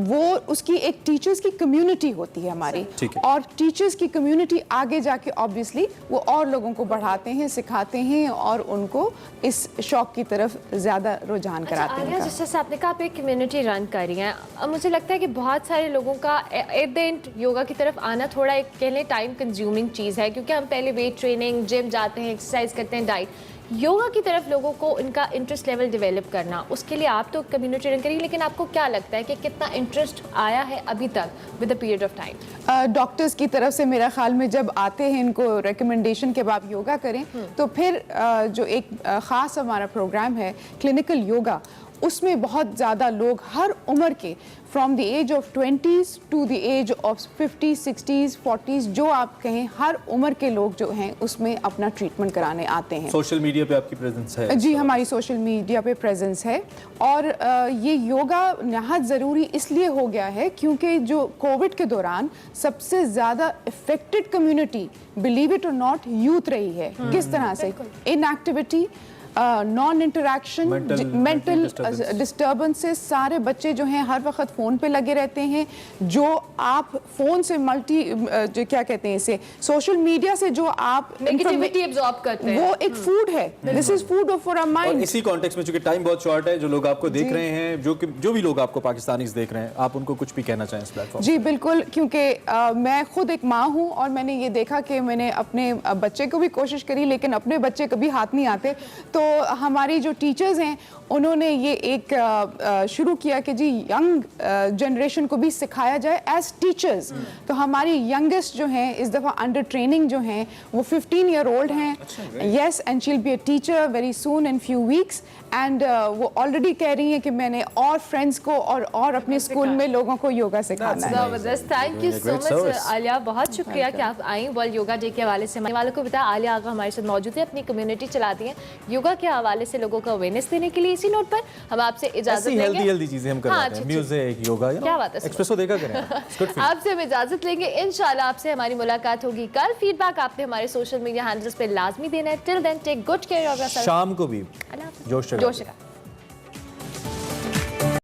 वो उसकी एक टीचर्स की कम्युनिटी होती है हमारी, और टीचर्स की कम्युनिटी आगे जाके ऑब्वियसली वो और लोगों को बढ़ाते हैं, सिखाते हैं और उनको इस शौक की तरफ ज़्यादा रुझान कराते हैं। जैसे आपने कहा आप एक कम्युनिटी रन कर रही हैं, अब मुझे लगता है कि बहुत सारे लोगों का एट द एंड योगा की तरफ आना थोड़ा एक कह लें टाइम कंज्यूमिंग चीज़ है, क्योंकि हम पहले वेट ट्रेनिंग, जिम जाते हैं, एक्सरसाइज करते हैं, डाइट। योगा की तरफ लोगों को इनका इंटरेस्ट लेवल डेवलप करना, उसके लिए आप तो कम्युनिटी रन करिए, लेकिन आपको क्या लगता है कि कितना इंटरेस्ट आया है अभी तक with the period of time? Doctors की तरफ से मेरा ख्याल में जब आते हैं इनको रिकमेंडेशन के बाद योगा करें, तो फिर जो एक ख़ास हमारा प्रोग्राम है क्लिनिकल योगा, उसमें बहुत ज़्यादा लोग हर उम्र के from the age of 20s to the age of 50s 60s 40s जो आप कहें, हर उम्र के लोग जो हैं उसमें अपना ट्रीटमेंट कराने आते हैं। सोशल मीडिया पे आपकी प्रेजेंस है? जी, हमारी सोशल मीडिया पे प्रेजेंस है और ये योगा नहायत ज़रूरी इसलिए हो गया है क्योंकि जो कोविड के दौरान सबसे ज़्यादा इफेक्टेड कम्युनिटी, बिलीव इट और नॉट, यूथ रही है। किस तरह से? Inactivity, non interaction, mental disturbances. सारे बच्चे जो हैं हर वक्त फ़ोन पे लगे रहते हैं। जो आप फ़ोन से जो क्या कहते हैं इसे, सोशल मीडिया से जो आप नेगेटिविटी एब्जॉर्ब करते हैं, वो एक फूड है। This is food for our mind. इसी कॉन्टेक्स्ट में, चूंकि टाइम बहुत शॉर्ट है, जो लोग आपको देख रहे हैं, जो भी लोग आपको पाकिस्तानीज़ देख रहे हैं, आप उनको कुछ भी कहना चाहें इस प्लेटफॉर्म? जी बिल्कुल, क्योंकि मैं खुद एक माँ हूँ और मैंने ये देखा कि मैंने अपने बच्चे को भी कोशिश करी लेकिन अपने बच्चे कभी हाथ नहीं आते। तो हमारी जो टीचर्स हैं उन्होंने ये एक शुरू किया कि जी यंग जनरेशन को भी सिखाया जाए एज टीचर्स। तो हमारी यंगेस्ट जो हैं इस दफ़ा अंडर ट्रेनिंग जो हैं वो 15 ईयर ओल्ड हैं। Yes, and she will be a teacher very soon in few weeks. And वो ऑलरेडी कह रही हैं कि मैंने और फ्रेंड्स को और अपने स्कूल में लोगों को योगा सिखाना है। जबरदस्त, thank you so much Alia, बहुत शुक्रिया कि आप आई वर्ल्ड योगा डे के हवाले से। वालों को बताया, आलिया आगा हमारे साथ मौजूद है, अपनी कम्युनिटी चलाती हैं योगा के हवाले से लोगों को अवेयरनेस देने के लिए। इसी नोट पर हम आपसे इजाजत लेंगे। हेल्दी चीजें हम करवाते हैं, म्यूजिक, योगा, क्या बात है, एक्सप्रेसो देखा करें। आपसे हम इजाजत लेंगे, इंशाल्लाह आपसे हमारी मुलाकात होगी कल। फीडबैक आपने हमारे सोशल मीडिया हैंडल्स पे लाजमी देना है। Till then take good care of yourself. शाम को भी जोश जगा।